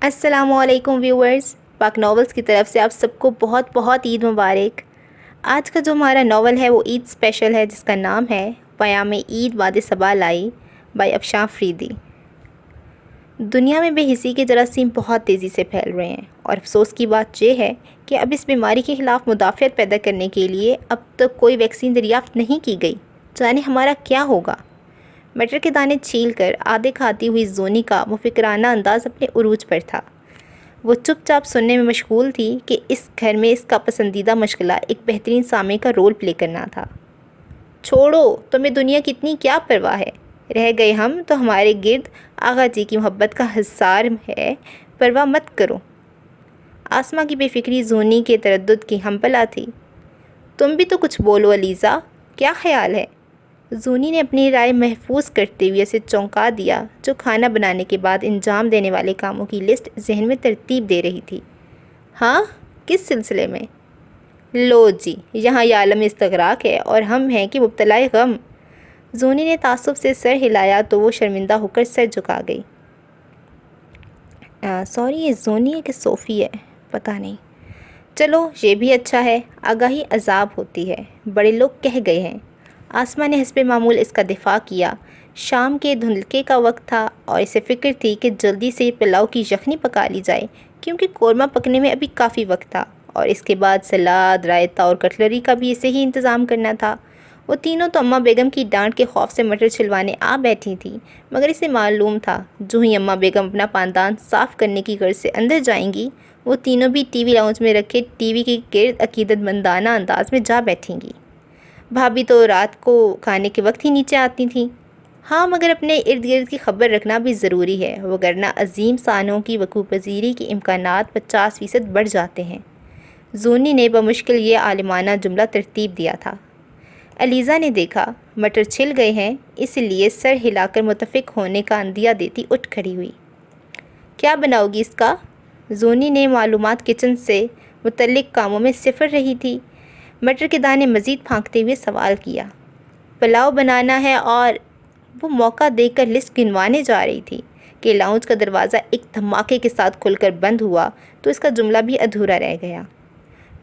السلام علیکم ویورز، پاک ناولز کی طرف سے آپ سب کو بہت بہت عید مبارک۔ آج کا جو ہمارا ناول ہے وہ عید اسپیشل ہے، جس کا نام ہے پیام عید باد صبا لائی بائی افشاں فریدی۔ دنیا میں بے حسی کے جراثیم بہت تیزی سے پھیل رہے ہیں، اور افسوس کی بات یہ ہے کہ اب اس بیماری کے خلاف مدافعت پیدا کرنے کے لیے اب تک کوئی ویکسین دریافت نہیں کی گئی۔ جانے ہمارا کیا ہوگا؟ مٹر کے دانے چھیل کر آدھے کھاتی ہوئی زونی کا مفکرانہ انداز اپنے عروج پر تھا۔ وہ چپ چاپ سننے میں مشغول تھی کہ اس گھر میں اس کا پسندیدہ مشغلہ ایک بہترین سامع کا رول پلے کرنا تھا۔ چھوڑو، تمہیں دنیا کی اتنی کیا پرواہ ہے؟ رہ گئے ہم تو ہمارے گرد آغا جی کی محبت کا حصار ہے، پرواہ مت کرو۔ آسماں کی بے فکری زونی کے تردد کی ہم پلا تھی۔ تم بھی تو کچھ بولو علیزہ، کیا خیال ہے؟ زونی نے اپنی رائے محفوظ کرتے ہوئے اسے چونکا دیا، جو کھانا بنانے کے بعد انجام دینے والے کاموں کی لسٹ ذہن میں ترتیب دے رہی تھی۔ ہاں، کس سلسلے میں؟ لو جی، یہاں یہ عالم استغراق ہے اور ہم ہیں کہ مبتلا غم۔ زونی نے تعصب سے سر ہلایا تو وہ شرمندہ ہو کر سر جھکا گئی۔ سوری، یہ زونی ہے کہ صوفی ہے؟ پتہ نہیں۔ چلو، یہ بھی اچھا ہے، آگاہی عذاب ہوتی ہے، بڑے لوگ کہہ گئے ہیں۔ آسماں نے حسب معمول اس کا دفاع کیا۔ شام کے دھندلکے کا وقت تھا اور اسے فکر تھی کہ جلدی سے پلاؤ کی یخنی پکا لی جائے، کیونکہ قورمہ پکنے میں ابھی کافی وقت تھا، اور اس کے بعد سلاد، رائتہ اور کٹلری کا بھی اسے ہی انتظام کرنا تھا۔ وہ تینوں تو اماں بیگم کی ڈانٹ کے خوف سے مٹر چھلوانے آ بیٹھی تھیں، مگر اسے معلوم تھا جو ہی اماں بیگم اپنا پاندان صاف کرنے کی غرض سے اندر جائیں گی، وہ تینوں بھی ٹی وی لاؤنج میں رکھے ٹی وی کے گرد عقیدت مندانہ انداز میں جا بیٹھیں گی۔ بھابھی تو رات کو کھانے کے وقت ہی نیچے آتی تھیں۔ ہاں، مگر اپنے ارد گرد کی خبر رکھنا بھی ضروری ہے، وگرنہ عظیم سانحوں کی وقوع پذیری کے امکانات 50% بڑھ جاتے ہیں۔ زونی نے بمشکل یہ عالمانہ جملہ ترتیب دیا تھا۔ علیزہ نے دیکھا مٹر چھل گئے ہیں، اس لیے سر ہلا کر متفق ہونے کا عندیہ دیتی اٹھ کھڑی ہوئی۔ کیا بناؤ گی اس کا؟ زونی نے معلومات کچن سے متعلق کاموں میں صفر رہی تھی، مٹر کے دانے مزید پھانکتے ہوئے سوال کیا۔ پلاؤ بنانا ہے، اور وہ موقع دیکھ کر لسٹ گنوانے جا رہی تھی کہ لاؤنج کا دروازہ ایک دھماکے کے ساتھ کھل کر بند ہوا تو اس کا جملہ بھی ادھورا رہ گیا۔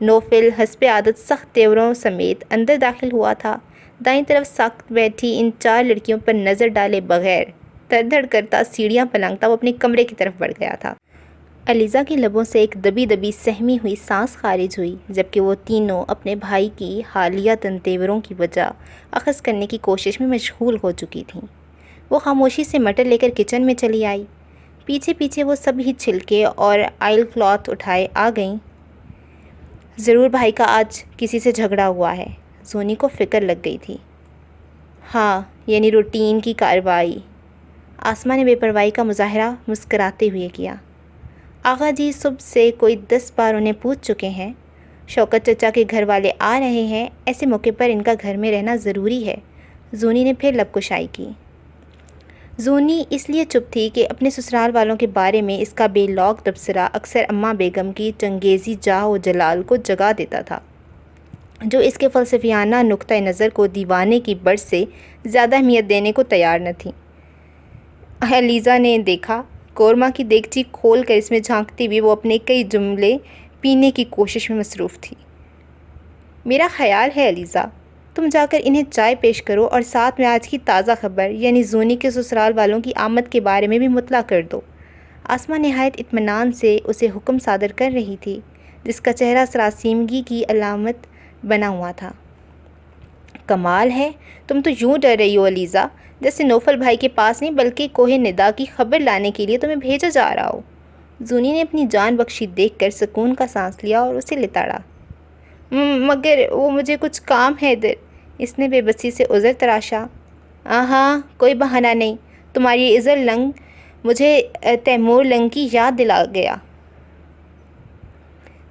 نوفل حسب عادت سخت تیوروں سمیت اندر داخل ہوا تھا، دائیں طرف ساکت بیٹھی ان 4 لڑکیوں پر نظر ڈالے بغیر دھڑ دھڑ کرتا سیڑھیاں پلنگتا وہ اپنے کمرے کی طرف بڑھ گیا تھا۔ علیزہ کی لبوں سے ایک دبی دبی سہمی ہوئی سانس خارج ہوئی، جبکہ وہ تینوں اپنے بھائی کی حالیہ تیوروں کی وجہ اخذ کرنے کی کوشش میں مشغول ہو چکی تھیں۔ وہ خاموشی سے مٹر لے کر کچن میں چلی آئی۔ پیچھے پیچھے وہ سب ہی چھلکے اور آئل کلاتھ اٹھائے آ گئیں۔ ضرور بھائی کا آج کسی سے جھگڑا ہوا ہے، زونی کو فکر لگ گئی تھی۔ ہاں، یعنی روٹین کی کارروائی۔ آسماں نے بے پرواہی کا مظاہرہ مسکراتے ہوئے کیا۔ آغا جی صبح سے کوئی 10 بار انہیں پوچھ چکے ہیں۔ شوکت چچا کے گھر والے آ رہے ہیں، ایسے موقع پر ان کا گھر میں رہنا ضروری ہے۔ زونی نے پھر لب کشائی کی۔ زونی اس لیے چپ تھی کہ اپنے سسرال والوں کے بارے میں اس کا بے لوگ تبصرہ اکثر اماں بیگم کی چنگیزی جاہ و جلال کو جگا دیتا تھا، جو اس کے فلسفیانہ نقطۂ نظر کو دیوانے کی برس سے زیادہ اہمیت دینے کو تیار نہ تھیں۔ علیزہ نے دیکھا قورمہ کی دیگچی کھول کر اس میں جھانکتی ہوئی وہ اپنے کئی جملے پینے کی کوشش میں مصروف تھی۔ میرا خیال ہے علیزہ، تم جا کر انہیں چائے پیش کرو اور ساتھ میں آج کی تازہ خبر یعنی زونی کے سسرال والوں کی آمد کے بارے میں بھی مطلع کر دو۔ آسماں نہایت اطمینان سے اسے حکم صادر کر رہی تھی، جس کا چہرہ سراسیمگی کی علامت بنا ہوا تھا۔ کمال ہے، تم تو یوں ڈر رہی ہو علیزہ، جیسے نوفل بھائی کے پاس نہیں بلکہ کوہ ندا کی خبر لانے کے لیے تمہیں بھیجا جا رہا ہو۔ زونی نے اپنی جان بخشی دیکھ کر سکون کا سانس لیا اور اسے لتاڑا۔ مگر وہ مجھے کچھ کام ہے ادھر، اس نے بے بسی سے عذر تراشا۔ ہاں، کوئی بہانہ نہیں، تمہاری عذر لنگ مجھے تیمور لنگ کی یاد دلا گیا۔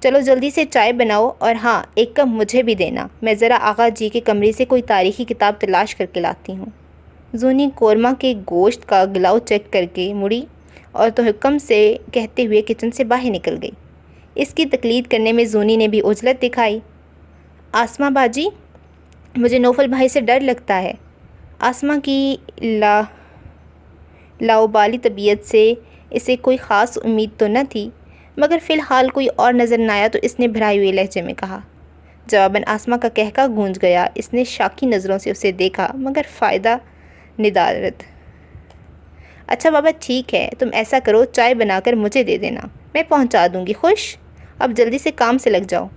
چلو جلدی سے چائے بناؤ، اور ہاں، ایک کپ مجھے بھی دینا، میں ذرا آغا جی کے کمرے سے کوئی تاریخی کتاب تلاش کر کے لاتی ہوں۔ زونی قورمہ کے گوشت کا گلاؤ چیک کر کے مڑی اور تو حکم سے کہتے ہوئے کچن سے باہر نکل گئی۔ اس کی تقلید کرنے میں زونی نے بھی عجلت دکھائی۔ آسماں باجی، مجھے نوفل بھائی سے ڈر لگتا ہے۔ آسماں کی لاؤبالی طبیعت سے اسے کوئی خاص امید تو نہ تھی، مگر فی الحال کوئی اور نظر نہ آیا تو اس نے بھرائے ہوئے لہجے میں کہا۔ جواباً آسمہ کا کہکا گونج گیا۔ اس نے شاکی نظروں سے اسے دیکھا مگر فائدہ ندارد۔ اچھا بابا ٹھیک ہے، تم ایسا کرو چائے بنا کر مجھے دے دینا، میں پہنچا دوں گی، خوش؟ اب جلدی سے کام سے لگ جاؤ۔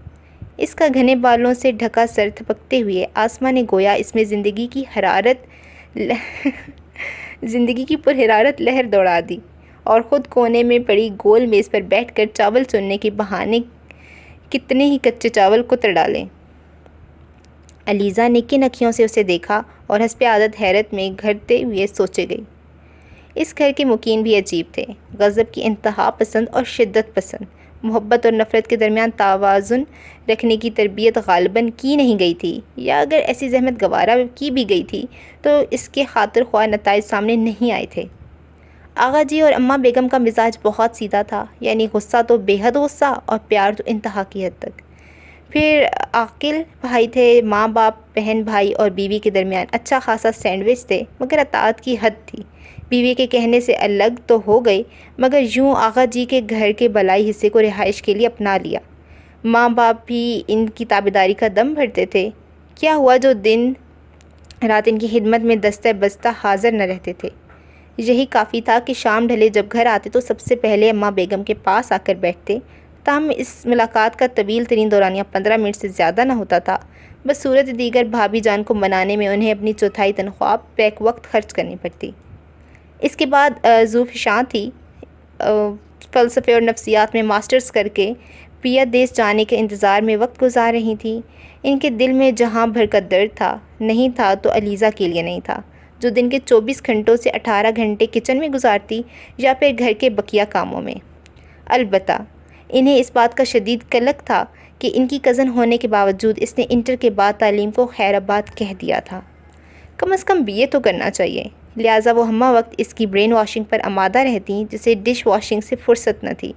اس کا گھنے بالوں سے ڈھکا سر تھپکتے ہوئے آسمہ نے گویا اس میں زندگی کی پرحرارت لہر دوڑا دی اور خود کونے میں پڑی گول میز پر بیٹھ کر چاول چننے کے بہانے کتنے ہی کچے چاول کتر ڈالے۔ علیزہ نے کن اکھیوں سے اسے دیکھا اور حسب عادت حیرت میں گھرتے ہوئے سوچے گئی۔ اس گھر کے مکین بھی عجیب تھے، غضب کی انتہا پسند اور شدت پسند۔ محبت اور نفرت کے درمیان توازن رکھنے کی تربیت غالباً کی نہیں گئی تھی، یا اگر ایسی زحمت گوارا کی بھی گئی تھی تو اس کے خاطر خواہ نتائج سامنے نہیں آئے تھے۔ آغا جی اور اماں بیگم کا مزاج بہت سیدھا تھا، یعنی غصہ تو بے حد غصہ اور پیار تو انتہا کی حد تک۔ پھر عاقل بھائی تھے، ماں باپ، بہن بھائی اور بیوی کے درمیان اچھا خاصا سینڈوچ تھے، مگر اطاعت کی حد تھی۔ بیوی کے کہنے سے الگ تو ہو گئی، مگر یوں آغا جی کے گھر کے بالائی حصے کو رہائش کے لیے اپنا لیا۔ ماں باپ بھی ان کی تابعداری کا دم بھرتے تھے۔ کیا ہوا جو دن رات ان کی خدمت میں دستہ بستہ حاضر نہ رہتے تھے۔ یہی کافی تھا کہ شام ڈھلے جب گھر آتے تو سب سے پہلے اماں بیگم کے پاس آ کر بیٹھتے۔ تاہم اس ملاقات کا طویل ترین دورانیہ 15 منٹ سے زیادہ نہ ہوتا تھا۔ بس صورت دیگر بھابھی جان کو منانے میں انہیں اپنی چوتھائی تنخواہ بیک وقت خرچ کرنی پڑتی۔ اس کے بعد ذوفشاں تھی، فلسفے اور نفسیات میں ماسٹرز کر کے پیا دیس جانے کے انتظار میں وقت گزار رہی تھیں۔ ان کے دل میں جہاں بھر کا درد تھا، نہیں تھا تو علیزہ کے لیے نہیں تھا، جو دن کے 24 گھنٹوں سے 18 گھنٹے کچن میں گزارتی یا پھر گھر کے بقیہ کاموں میں۔ البتہ انہیں اس بات کا شدید قلق تھا کہ ان کی کزن ہونے کے باوجود اس نے انٹر کے بعد تعلیم کو خیر آباد کہہ دیا تھا۔ کم از کم BA تو کرنا چاہیے، لہٰذا وہ ہمہ وقت اس کی برین واشنگ پر آمادہ رہتیں جسے ڈش واشنگ سے فرصت نہ تھی۔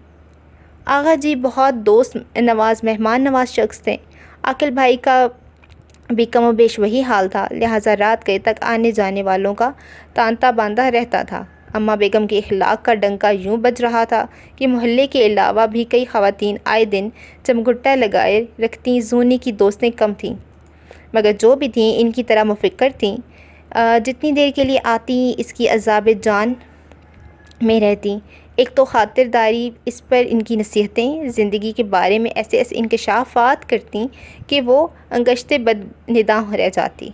آغا جی بہت دوست نواز، مہمان نواز شخص تھے۔ عاقل بھائی کا بھی کم و بیش وہی حال تھا، لہٰذا رات گئے تک آنے جانے والوں کا تانتا باندھا رہتا تھا۔ اماں بیگم کے اخلاق کا ڈنکا یوں بج رہا تھا کہ محلے کے علاوہ بھی کئی خواتین آئے دن چمگھٹا لگائے رکھتیں۔ زونی کی دوستیں کم تھیں، مگر جو بھی تھیں ان کی طرح مفکر تھیں۔ جتنی دیر کے لیے آتی اس کی عذاب جان میں رہتی۔ ایک تو خاطرداری، اس پر ان کی نصیحتیں، زندگی کے بارے میں ایسے ایسے انکشافات کرتیں کہ وہ انگشت بدنداں رہ جاتی۔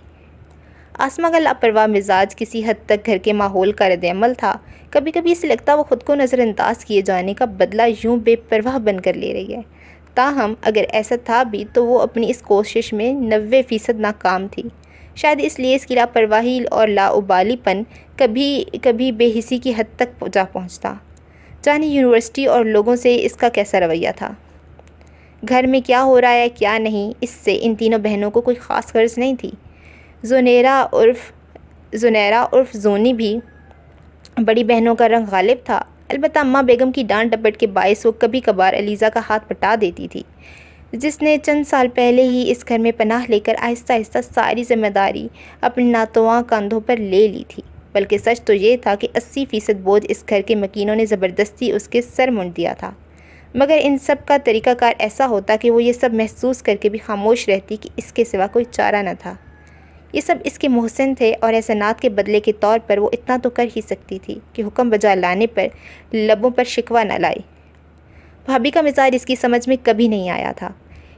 آسمہ کا لاپرواہ مزاج کسی حد تک گھر کے ماحول کا رد عمل تھا۔ کبھی کبھی اسے لگتا وہ خود کو نظر انداز کیے جانے کا بدلہ یوں بے پرواہ بن کر لے رہی ہے۔ تاہم اگر ایسا تھا بھی تو وہ اپنی اس کوشش میں 90% ناکام تھی۔ شاید اس لیے اس کی لاپرواہی اور لاابالی پن کبھی کبھی بے حسی کی حد تک جا پہنچتا۔ جانے یونیورسٹی اور لوگوں سے اس کا کیسا رویہ تھا، گھر میں کیا ہو رہا ہے کیا نہیں، اس سے ان تینوں بہنوں کو کوئی خاص غرض نہیں تھی۔ زنیرہ عرف زونی بھی بڑی بہنوں کا رنگ غالب تھا، البتہ اماں بیگم کی ڈانٹ ڈپٹ کے باعث وہ کبھی کبھار علیزہ کا ہاتھ پٹا دیتی تھی، جس نے چند سال پہلے ہی اس گھر میں پناہ لے کر آہستہ آہستہ ساری ذمہ داری اپنے ناتواں کندھوں پر لے لی تھی۔ بلکہ سچ تو یہ تھا کہ 80% بوجھ اس گھر کے مکینوں نے زبردستی اس کے سر منڈ دیا تھا، مگر ان سب کا طریقہ کار ایسا ہوتا کہ وہ یہ سب محسوس کر کے بھی خاموش رہتی کہ اس کے سوا کوئی چارہ نہ تھا۔ یہ سب اس کے محسن تھے اور احسانات کے بدلے کے طور پر وہ اتنا تو کر ہی سکتی تھی کہ حکم بجا لانے پر لبوں پر شکوہ نہ لائے۔ بھابھی کا مزاج اس کی سمجھ میں کبھی نہیں آیا تھا۔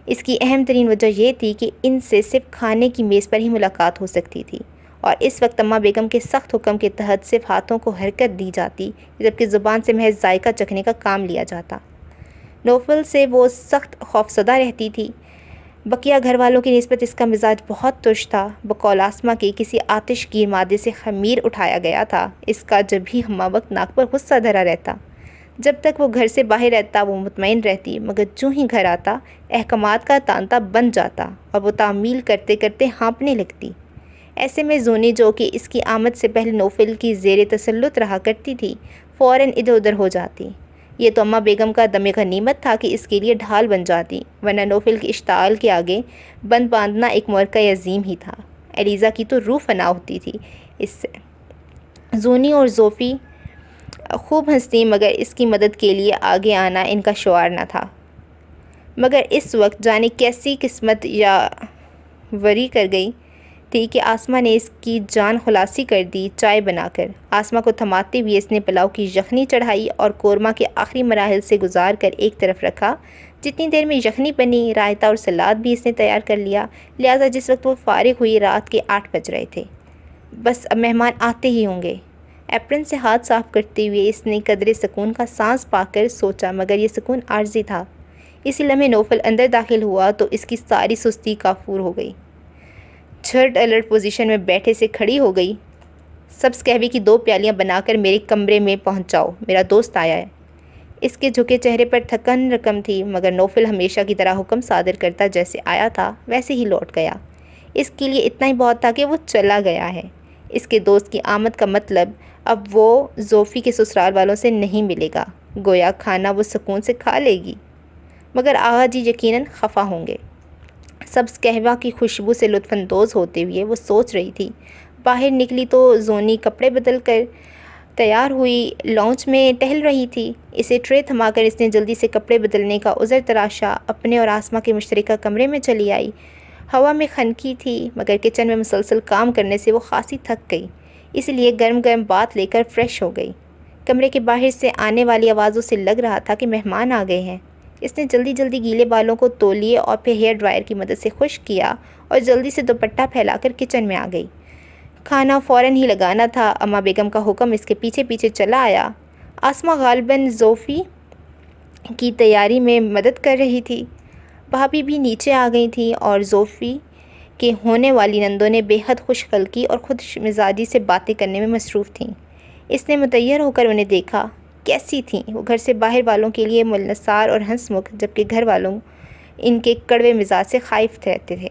اس کی اہم ترین وجہ یہ تھی کہ ان سے صرف کھانے کی میز پر ہی ملاقات ہو سکتی تھی، اور اس وقت اماں بیگم کے سخت حکم کے تحت صرف ہاتھوں کو حرکت دی جاتی جبکہ زبان سے محض ذائقہ چکھنے کا کام لیا جاتا۔ نوفل سے وہ سخت خوفزدہ رہتی تھی۔ بقیہ گھر والوں کی نسبت اس کا مزاج بہت ترش تھا۔ بقول آسمہ کے کسی آتش گیر مادے سے خمیر اٹھایا گیا تھا۔ اس کا جب بھی ہمہ وقت ناک پر غصہ دھرا رہتا۔ جب تک وہ گھر سے باہر رہتا وہ مطمئن رہتی، مگر جو ہی گھر آتا احکامات کا تانتا بن جاتا اور وہ تعمیل کرتے کرتے ہانپنے لگتی۔ ایسے میں زونی، جو کہ اس کی آمد سے پہلے نوفل کی زیر تسلط رہا کرتی تھی، فوراً ادھر ادھر ہو جاتی۔ یہ تو اماں بیگم کا دم غنیمت تھا کہ اس کے لیے ڈھال بن جاتی، ورنہ نوفل کی اشتعال کے آگے بند باندھنا ایک معرکہ عظیم ہی تھا۔ علیزہ کی تو روح فنا ہوتی تھی اس سے۔ زونی اور زوفی خوب ہنستی مگر اس کی مدد کے لیے آگے آنا ان کا شعار نہ تھا۔ مگر اس وقت جانے کیسی قسمت یا وری کر گئی تھی کہ آسماں نے اس کی جان خلاصی کر دی چائے بنا کر۔ آسماں کو تھماتے ہوئے اس نے پلاؤ کی یخنی چڑھائی اور قورمہ کے آخری مراحل سے گزار کر ایک طرف رکھا۔ جتنی دیر میں یخنی بنی، رائتہ اور سلاد بھی اس نے تیار کر لیا، لہٰذا جس وقت وہ فارغ ہوئی رات کے 8 بج رہے تھے۔ بس اب مہمان آتے ہی ہوں گے۔ ایپرن سے ہاتھ صاف کرتے ہوئے اس نے قدرے سکون کا سانس پا کر سوچا، مگر یہ سکون عارضی تھا۔ اسی لمحے نوفل اندر داخل ہوا تو اس کی ساری سستی کافور ہو گئی۔ جھٹ الرٹ پوزیشن میں بیٹھے سے کھڑی ہو گئی۔ سبز قہوے کی 2 پیالیاں بنا کر میرے کمرے میں پہنچاؤ، میرا دوست آیا ہے۔ اس کے جھکے چہرے پر تھکن رقم تھی، مگر نوفل ہمیشہ کی طرح حکم صادر کرتا جیسے آیا تھا ویسے ہی لوٹ گیا۔ اس کے لیے اتنا ہی بہت تھا کہ وہ چلا گیا ہے۔ اس کے دوست کی آمد کا مطلب اب وہ زوفی کے سسرال والوں سے نہیں ملے گا، گویا کھانا وہ سکون سے کھا لے گی، مگر آغا جی یقیناً خفا ہوں گے۔ سبز قہوہ کی خوشبو سے لطف اندوز ہوتے ہوئے وہ سوچ رہی تھی۔ باہر نکلی تو زونی کپڑے بدل کر تیار ہوئی لانچ میں ٹہل رہی تھی۔ اسے ٹرے تھما کر اس نے جلدی سے کپڑے بدلنے کا عذر تراشا، اپنے اور آسماں کے مشترکہ کمرے میں چلی آئی۔ ہوا میں خنکی تھی، مگر کچن میں مسلسل کام کرنے سے وہ خاصی تھک گئی، اس لیے گرم گرم بات لے کر فریش ہو گئی۔ کمرے کے باہر سے آنے والی آوازوں سے لگ رہا تھا کہ مہمان آ گئے ہیں۔ اس نے جلدی جلدی گیلے بالوں کو تولیے اور پھر ہیئر ڈرائر کی مدد سے خشک کیا اور جلدی سے دوپٹہ پھیلا کر کچن میں آ گئی۔ کھانا فوراً ہی لگانا تھا، اماں بیگم کا حکم اس کے پیچھے پیچھے چلا آیا۔ آسماں غالباً زوفی کی تیاری میں مدد کر رہی تھی۔ بھابھی بھی نیچے آ گئی تھیں اور زوفی کے ہونے والی نندوں نے بے حد خوش خلقی اور خود مزاجی سے باتیں کرنے میں مصروف تھیں۔ اس نے متحیر ہو کر انہیں دیکھا۔ کیسی تھیں وہ؟ گھر سے باہر والوں کے لیے ملنسار اور ہنس مکھ، جبکہ گھر والوں ان کے کڑوے مزاج سے خائف رہتے تھے۔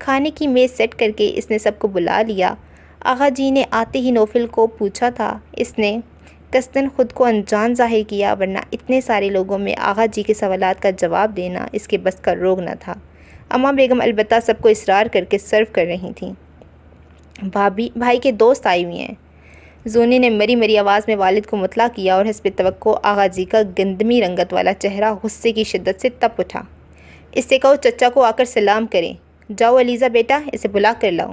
کھانے کی میز سیٹ کر کے اس نے سب کو بلا لیا۔ آغا جی نے آتے ہی نوفل کو پوچھا تھا۔ اس نے قصداً خود کو انجان ظاہر کیا، ورنہ اتنے سارے لوگوں میں آغا جی کے سوالات کا جواب دینا اس کے بس کا روگ نہ تھا۔ اماں بیگم البتہ سب کو اصرار کر کے سرو کر رہی تھیں۔ بھائی کے دوست آئے ہوئے ہیں۔ زونی نے مری مری آواز میں والد کو مطلع کیا اور حسب توقع آغا جی کا گندمی رنگت والا چہرہ غصے کی شدت سے تپ اٹھا۔ اس سے کہو چچا کو آ کر سلام کریں۔ جاؤ علیزہ بیٹا، اسے بلا کر لاؤ۔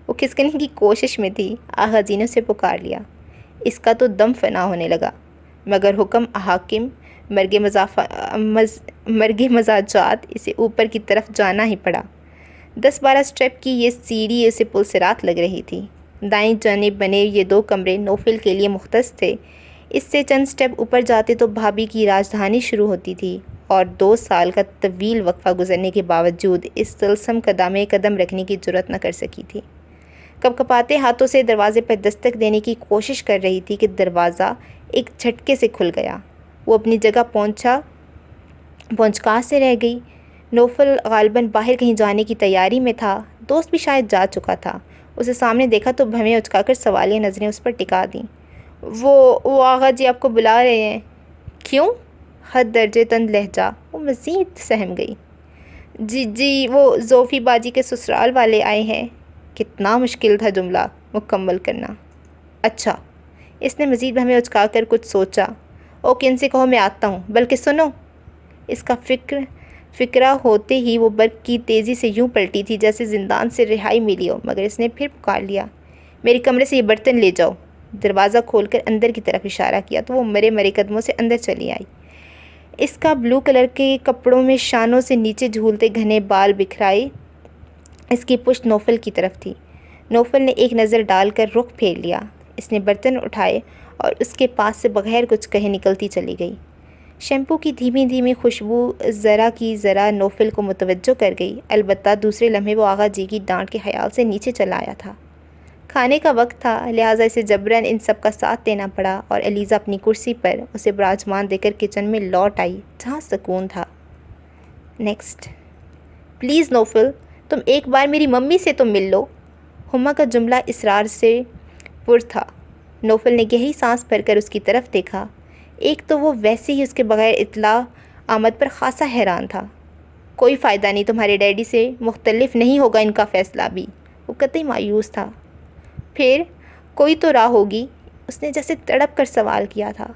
وہ کھسکنے کی کوشش میں تھی، آغا جی نے اسے پکار لیا۔ اس کا تو دم فنا ہونے لگا، مگر حکم حاکم مرگ مزاجات، اسے اوپر کی طرف جانا ہی پڑا۔ 10-12 سٹیپ کی یہ سیڑھی اسے پل سے رات لگ رہی تھی۔ دائیں جانب بنے یہ 2 کمرے نوفل کے لیے مختص تھے۔ اس سے چند سٹیپ اوپر جاتے تو بھابھی کی راجدھانی شروع ہوتی تھی، اور 2 سال کا طویل وقفہ گزرنے کے باوجود اس طلسم قدا میں قدم رکھنے کی جرأت نہ کر سکی تھی۔ کپکپاتے ہاتھوں سے دروازے پر دستک دینے کی کوشش کر رہی تھی کہ دروازہ ایک جھٹکے سے کھل گیا۔ وہ اپنی جگہ پہنچکار سے رہ گئی۔ نوفل غالباً باہر کہیں جانے کی تیاری میں تھا، دوست بھی شاید جا چکا تھا۔ اسے سامنے دیکھا تو بھویں اچکا کر سوالیہ نظریں اس پر ٹکا دیں۔ وہ آغا جی آپ کو بلا رہے ہیں۔ کیوں؟ حد درجے تند لہجہ۔ وہ مزید سہم گئی۔ جی وہ زوفی باجی کے سسرال والے آئے ہیں۔ کتنا مشکل تھا جملہ مکمل کرنا۔ اچھا۔ اس نے مزید بھویں اچکا کر کچھ سوچا۔ اوکے، ان سے کہو میں آتا ہوں، بلکہ سنو۔ اس کا فکرہ ہوتے ہی وہ برق کی تیزی سے یوں پلٹی تھی جیسے زندان سے رہائی ملی ہو، مگر اس نے پھر پکار لیا، میرے کمرے سے یہ برتن لے جاؤ۔ دروازہ کھول کر اندر کی طرف اشارہ کیا تو وہ مرے قدموں سے اندر چلی آئی۔ اس کا بلو کلر کے کپڑوں میں شانوں سے نیچے جھولتے گھنے بال بکھرائے، اس کی پشت نوفل کی طرف تھی۔ نوفل نے ایک نظر ڈال کر رخ پھیر لیا۔ اس نے برتن اٹھائے اور اس کے پاس سے بغیر کچھ کہے نکلتی چلی گئی۔ شیمپو کی دھیمی دھیمی خوشبو ذرا کی ذرا نوفل کو متوجہ کر گئی، البتہ دوسرے لمحے وہ آغا جی کی ڈانٹ کے خیال سے نیچے چلا آیا تھا۔ کھانے کا وقت تھا، لہٰذا اسے جبراً ان سب کا ساتھ دینا پڑا، اور علیزہ اپنی کرسی پر اسے براجمان دے کر کچن میں لوٹ آئی جہاں سکون تھا۔ نیکسٹ۔ پلیز نوفل، تم ایک بار میری ممی سے تو مل لو۔ ہما کا جملہ اصرار سے پر تھا۔ نوفل نے گہری سانس بھر کر اس کی طرف دیکھا۔ ایک تو وہ ویسے ہی اس کے بغیر اطلاع آمد پر خاصا حیران تھا۔ کوئی فائدہ نہیں، تمہارے ڈیڈی سے مختلف نہیں ہوگا ان کا فیصلہ بھی۔ وہ قطعی مایوس تھا۔ پھر کوئی تو راہ ہوگی، اس نے جیسے تڑپ کر سوال کیا تھا۔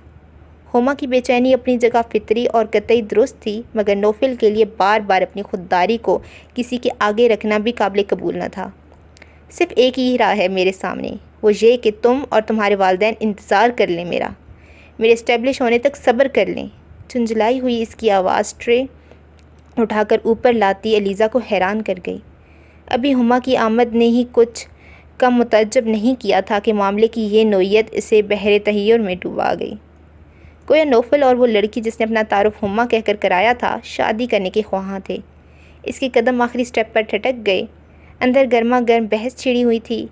ہما کی بے چینی اپنی جگہ فطری اور قطعی درست تھی، مگر نوفل کے لیے بار بار اپنی خودداری کو کسی کے آگے رکھنا بھی قابل قبول نہ تھا۔ صرف ایک ہی راہ ہے میرے سامنے، وہ یہ کہ تم اور تمہارے والدین انتظار کر لیں، میرے اسٹیبلش ہونے تک صبر کر لیں۔ جھنجھلائی ہوئی اس کی آواز ٹرے اٹھا کر اوپر لاتی ایلیزا کو حیران کر گئی۔ ابھی ہما کی آمد نے ہی کچھ کم متعجب نہیں کیا تھا کہ معاملے کی یہ نوعیت اسے بحر تحیر میں ڈوبا گئی۔ گویا نوفل اور وہ لڑکی جس نے اپنا تعارف ہما کہہ کر کرایا تھا شادی کرنے کے خواہاں تھے۔ اس کے قدم آخری سٹیپ پر ٹھٹک گئے۔ اندر گرما گرم بحث چھڑی ہوئی تھی۔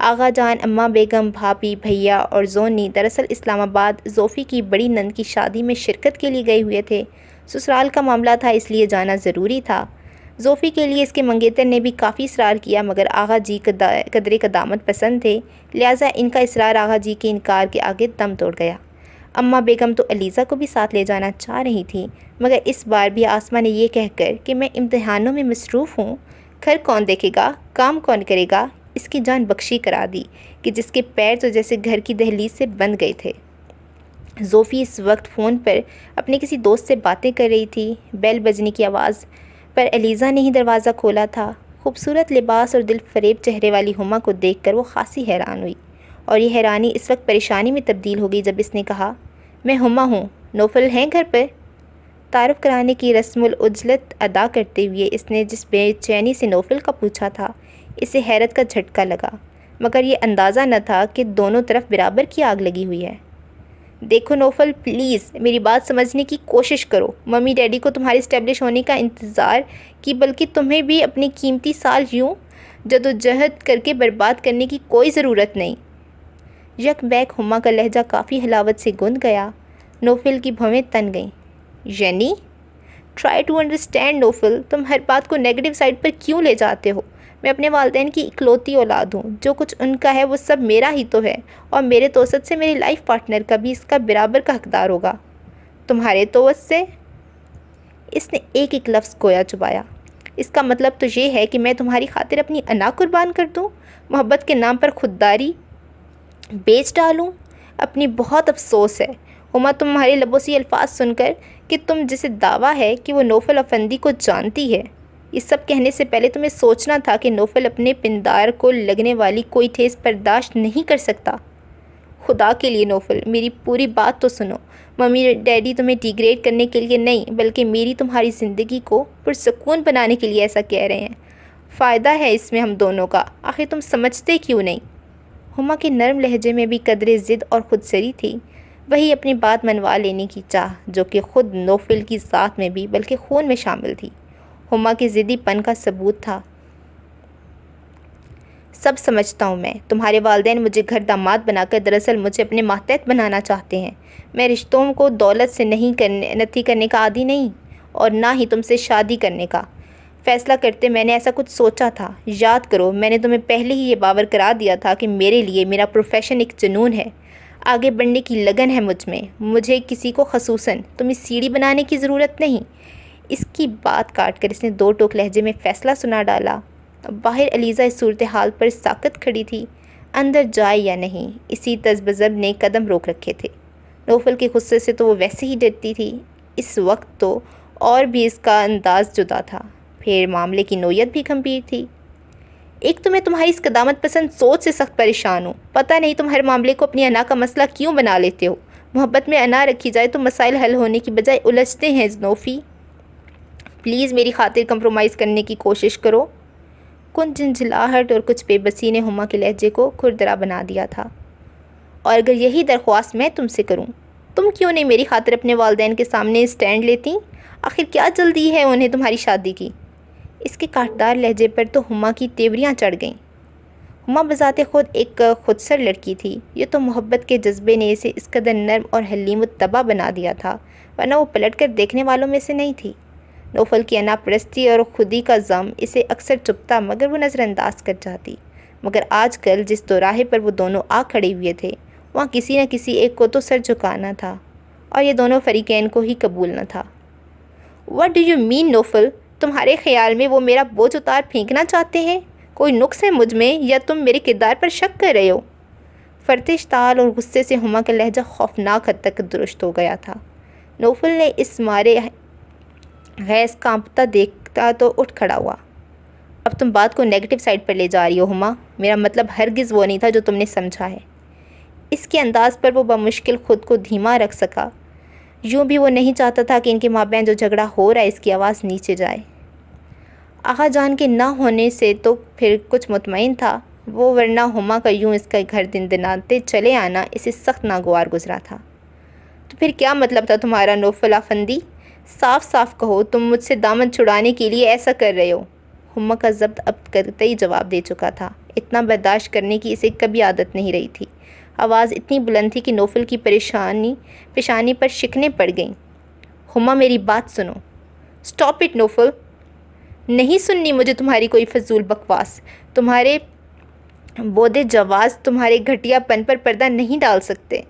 آغا جان، اماں بیگم، بھابھی، بھیا اور زونی دراصل اسلام آباد زوفی کی بڑی نند کی شادی میں شرکت کے لیے گئے ہوئے تھے۔ سسرال کا معاملہ تھا، اس لیے جانا ضروری تھا۔ زوفی کے لیے اس کے منگیتر نے بھی کافی اصرار کیا، مگر آغا جی قدرے قدامت پسند تھے، لہٰذا ان کا اصرار آغا جی کے انکار کے آگے دم توڑ گیا۔ اماں بیگم تو علیزہ کو بھی ساتھ لے جانا چاہ رہی تھیں، مگر اس بار بھی آسمہ نے یہ کہہ کر کہ میں امتحانوں میں مصروف ہوں، گھر کون دیکھے گا، کام کون کرے گا، اس کی جان بخشی کرا دی کہ جس کے پیر تو جیسے گھر کی دہلیز سے بند گئے تھے۔ زوفی اس وقت فون پر اپنے کسی دوست سے باتیں کر رہی تھی۔ بیل بجنے کی آواز پر علیزہ نے ہی دروازہ کھولا تھا۔ خوبصورت لباس اور دل فریب چہرے والی ہما کو دیکھ کر وہ خاصی حیران ہوئی، اور یہ حیرانی اس وقت پریشانی میں تبدیل ہو گئی جب اس نے کہا، میں ہما ہوں، نوفل ہیں گھر پر؟ تعارف کرانے کی رسم العجلت ادا کرتے ہوئے اس نے جس بے چینی سے نوفل کا پوچھا تھا، اسے حیرت کا جھٹکا لگا، مگر یہ اندازہ نہ تھا کہ دونوں طرف برابر کی آگ لگی ہوئی ہے۔ دیکھو نوفل، پلیز میری بات سمجھنے کی کوشش کرو۔ ممی ڈیڈی کو تمہارے اسٹیبلش ہونے کا انتظار کی، بلکہ تمہیں بھی اپنے قیمتی سال یوں جدوجہد کر کے برباد کرنے کی کوئی ضرورت نہیں۔ یک بیک ہما کا لہجہ کافی حلاوت سے گند گیا۔ نوفل کی بھویں تن گئیں۔ یعنی؟ ٹرائی ٹو انڈرسٹینڈ نوفل، تم ہر بات کو نیگیٹو سائڈ پر کیوں لے جاتے ہو؟ میں اپنے والدین کی اکلوتی اولاد ہوں، جو کچھ ان کا ہے وہ سب میرا ہی تو ہے، اور میرے توسط سے میرے لائف پارٹنر کا بھی اس کا برابر کا حقدار ہوگا۔ تمہارے توسط سے؟ اس نے ایک ایک لفظ گویا چبایا۔ اس کا مطلب تو یہ ہے کہ میں تمہاری خاطر اپنی انا قربان کر دوں، محبت کے نام پر خودداری بیچ ڈالوں؟ اپنی بہت افسوس ہے ہما تمہارے لبوں سے یہ الفاظ سن کر کہ تم جسے دعویٰ ہے کہ وہ نوفل افندی کو جانتی ہے۔ یہ سب کہنے سے پہلے تمہیں سوچنا تھا کہ نوفل اپنے پندار کو لگنے والی کوئی ٹھیس برداشت نہیں کر سکتا۔ خدا کے لیے نوفل، میری پوری بات تو سنو۔ ممی ڈیڈی تمہیں ڈیگریڈ کرنے کے لیے نہیں، بلکہ میری تمہاری زندگی کو پرسکون بنانے کے لیے ایسا کہہ رہے ہیں۔ فائدہ ہے اس میں ہم دونوں کا، آخر تم سمجھتے کیوں نہیں؟ ہما کے نرم لہجے میں بھی قدرے ضد اور خودسری تھی، وہی اپنی بات منوا لینے کی چاہ جو کہ خود نوفل کی ذات میں بھی بلکہ خون میں شامل تھی، ہما کے ضدی پن کا ثبوت تھا۔ سب سمجھتا ہوں میں، تمہارے والدین مجھے گھر داماد بنا کر دراصل مجھے اپنے ماتحت بنانا چاہتے ہیں۔ میں رشتوں کو دولت سے نتھی کرنے کا عادی نہیں، اور نہ ہی تم سے شادی کرنے کا۔ فیصلہ کرتے میں نے ایسا کچھ سوچا تھا۔ یاد کرو، میں نے تمہیں پہلے ہی یہ باور کرا دیا تھا کہ میرے لیے میرا پروفیشن ایک جنون ہے، آگے بڑھنے کی لگن ہے مجھ میں، مجھے کسی کو خصوصاً تمہیں سیڑھی بنانے کی ضرورت نہیں۔ اس کی بات کاٹ کر اس نے دو ٹوک لہجے میں فیصلہ سنا ڈالا۔ باہر علیزہ اس صورتحال پر ساکت کھڑی تھی، اندر جائے یا نہیں اسی تذبذب نے قدم روک رکھے تھے۔ نوفل کے غصے سے تو وہ ویسے ہی ڈرتی تھی، اس وقت تو اور بھی اس کا انداز جدا تھا، پھر معاملے کی نوعیت بھی گھمبیر تھی۔ ایک تو میں تمہاری اس قدامت پسند سوچ سے سخت پریشان ہوں، پتہ نہیں تم ہر معاملے کو اپنی انا کا مسئلہ کیوں بنا لیتے ہو۔ محبت میں انا رکھی جائے تو مسائل حل ہونے کی بجائے الجھتے ہیں۔ نوفی، پلیز میری خاطر کمپرومائز کرنے کی کوشش کرو۔ کچھ جھنجھلاہٹ اور کچھ بے بسی نے ہما کے لہجے کو کھردرا بنا دیا تھا۔ اور اگر یہی درخواست میں تم سے کروں، تم کیوں نہیں میری خاطر اپنے والدین کے سامنے اسٹینڈ لیتی؟ آخر کیا جلدی ہے انہیں تمہاری شادی کی؟ اس کے کاٹدار لہجے پر تو ہما کی تیوریاں چڑھ گئیں۔ ہما بذات خود ایک خودسر لڑکی تھی، یہ تو محبت کے جذبے نے اسے اس قدر نرم اور حلیم الطبع بنا دیا تھا، ورنہ وہ پلٹ کر دیکھنے والوں میں سے نہیں تھی۔ نوفل کی انا پرستی اور خودی کا غم اسے اکثر چبھتا مگر وہ نظر انداز کر جاتی، مگر آج کل جس دوراہے پر وہ دونوں آ کھڑے ہوئے تھے وہاں کسی نہ کسی ایک کو تو سر جھکانا تھا، اور یہ دونوں فریقین کو ہی قبول نہ تھا۔ What do you mean نوفل؟ تمہارے خیال میں وہ میرا بوجھ اتار پھینکنا چاہتے ہیں؟ کوئی نقص ہے مجھ میں، یا تم میرے کردار پر شک کر رہے ہو؟ فرتش تال اور غصے سے ہما کا لہجہ خوفناک حد تک درست ہو گیا تھا۔ نوفل نے اس مارے غیظ کانپتا دیکھتا تو اٹھ کھڑا ہوا۔ اب تم بات کو نیگیٹو سائڈ پر لے جا رہی ہو ہما، میرا مطلب ہرگز وہ نہیں تھا جو تم نے سمجھا ہے۔ اس کے انداز پر وہ بمشکل خود کو دھیما رکھ سکا۔ یوں بھی وہ نہیں چاہتا تھا کہ ان کے مابین جو جھگڑا ہو رہا ہے اس کی آواز نیچے جائے۔ آغا جان کے نہ ہونے سے تو پھر کچھ مطمئن تھا وہ، ورنہ ہما کا یوں اس کا گھر دناتے چلے آنا اسے سخت ناگوار گزرا تھا۔ تو پھر کیا مطلب تھا تمہارا نوفل افندی؟ صاف صاف کہو، تم مجھ سے دامن چھڑانے کے لیے ایسا کر رہے ہو۔ ہما کا ضبط اب قطعی جواب دے چکا تھا۔ اتنا برداشت کرنے کی اسے کبھی عادت نہیں رہی تھی۔ آواز اتنی بلند تھی کہ نوفل کی پیشانی پر شکنیں پڑ گئیں۔ ہما میری بات سنو۔ سٹاپ اٹ نوفل، نہیں سننی مجھے تمہاری کوئی فضول بکواس۔ تمہارے بودے جواز تمہارے گھٹیا پن پر پردہ نہیں ڈال سکتے۔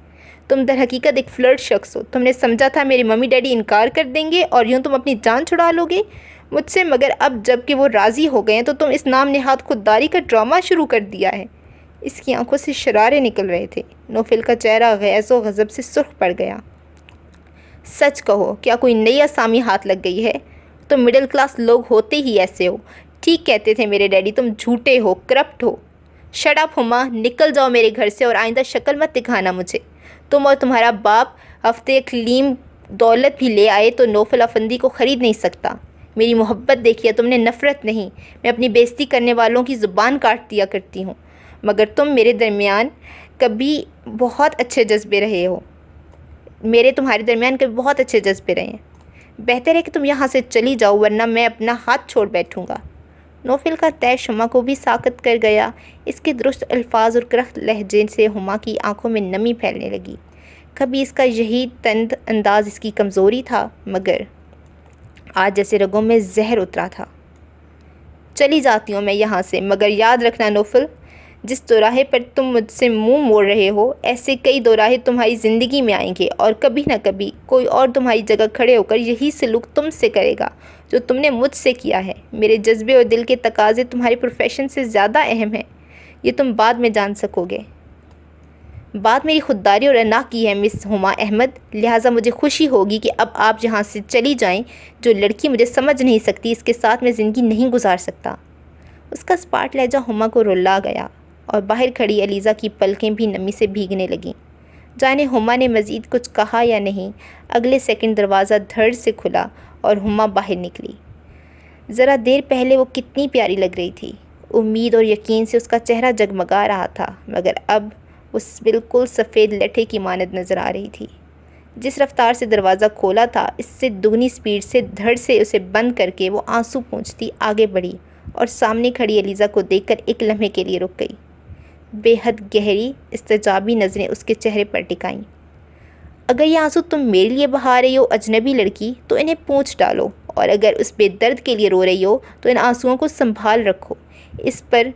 تم در حقیقت ایک فلرٹ شخص ہو۔ تم نے سمجھا تھا میرے ممی ڈیڈی انکار کر دیں گے اور یوں تم اپنی جان چھڑا لو گے مجھ سے، مگر اب جب کہ وہ راضی ہو گئے ہیں تو تم اس نام نہاد خودداری کا ڈرامہ شروع کر دیا ہے۔ اس کی آنکھوں سے شرارے نکل رہے تھے۔ نوفل کا چہرہ غیظ و غضب سے سرخ پڑ گیا۔ سچ کہو، کیا کوئی نئی اسامی ہاتھ لگ گئی ہے؟ تم مڈل کلاس لوگ ہوتے ہی ایسے ہو۔ ٹھیک کہتے تھے میرے ڈیڈی، تم جھوٹے ہو، کرپٹ ہو۔ شٹ اپ ہما، نکل جاؤ میرے گھر سے اور آئندہ شکل مت دکھانا مجھے۔ تم اور تمہارا باپ ہفتے کلیم دولت بھی لے آئے تو نوفل افندی کو خرید نہیں سکتا۔ میری محبت دیکھیے، تم نے نفرت نہیں۔ میں اپنی بےزتی کرنے والوں کی زبان کاٹ دیا کرتی ہوں، مگر تم میرے درمیان کبھی بہت اچھے جذبے رہے ہو۔ تمہارے درمیان کبھی بہت اچھے جذبے رہے ہیں۔ بہتر ہے کہ تم یہاں سے چلی جاؤ، ورنہ میں اپنا ہاتھ چھوڑ بیٹھوں گا۔ نوفل کا طے ہما کو بھی ساکت کر گیا۔ اس کے درست الفاظ اور کرخت لہجے سے ہما کی آنکھوں میں نمی پھیلنے لگی۔ کبھی اس کا یہی تند انداز اس کی کمزوری تھا، مگر آج جیسے رگوں میں زہر اترا تھا۔ چلی جاتی ہوں میں یہاں سے، مگر یاد رکھنا نوفل، جس دوراہے پر تم مجھ سے منہ موڑ رہے ہو، ایسے کئی دوراہے تمہاری زندگی میں آئیں گے اور کبھی نہ کبھی کوئی اور تمہاری جگہ کھڑے ہو کر یہی سلوک تم سے کرے گا جو تم نے مجھ سے کیا ہے۔ میرے جذبے اور دل کے تقاضے تمہارے پروفیشن سے زیادہ اہم ہیں، یہ تم بعد میں جان سکو گے۔ بات میری خودداری اور انا کی ہے مس ہما احمد، لہٰذا مجھے خوشی ہوگی کہ اب آپ یہاں سے چلی جائیں۔ جو لڑکی مجھے سمجھ نہیں سکتی، اس کے ساتھ میں زندگی نہیں گزار سکتا۔ اس کا اسپاٹ لہجہ ہما کو رلا گیا اور باہر کھڑی علیزہ کی پلکیں بھی نمی سے بھیگنے لگیں۔ جانے ہما نے مزید کچھ کہا یا نہیں، اگلے سیکنڈ دروازہ دھڑ سے کھلا اور ہما باہر نکلی۔ ذرا دیر پہلے وہ کتنی پیاری لگ رہی تھی، امید اور یقین سے اس کا چہرہ جگمگا رہا تھا، مگر اب وہ بالکل سفید لٹھے کی مانند نظر آ رہی تھی۔ جس رفتار سے دروازہ کھولا تھا، اس سے دگنی سپیڈ سے دھڑ سے اسے بند کر کے وہ آنسو پونچھتی آگے بڑھی اور سامنے کھڑی علیزہ کو دیکھ کر ایک لمحے کے لیے رک گئی۔ بے حد گہری استجابی نظریں اس کے چہرے پر ٹکائیں۔ اگر یہ آنسو تم میرے لیے بہا رہی ہو اجنبی لڑکی، تو انہیں پونچھ ڈالو، اور اگر اس بے درد کے لیے رو رہی ہو تو ان آنسوؤں کو سنبھال رکھو۔ اس پر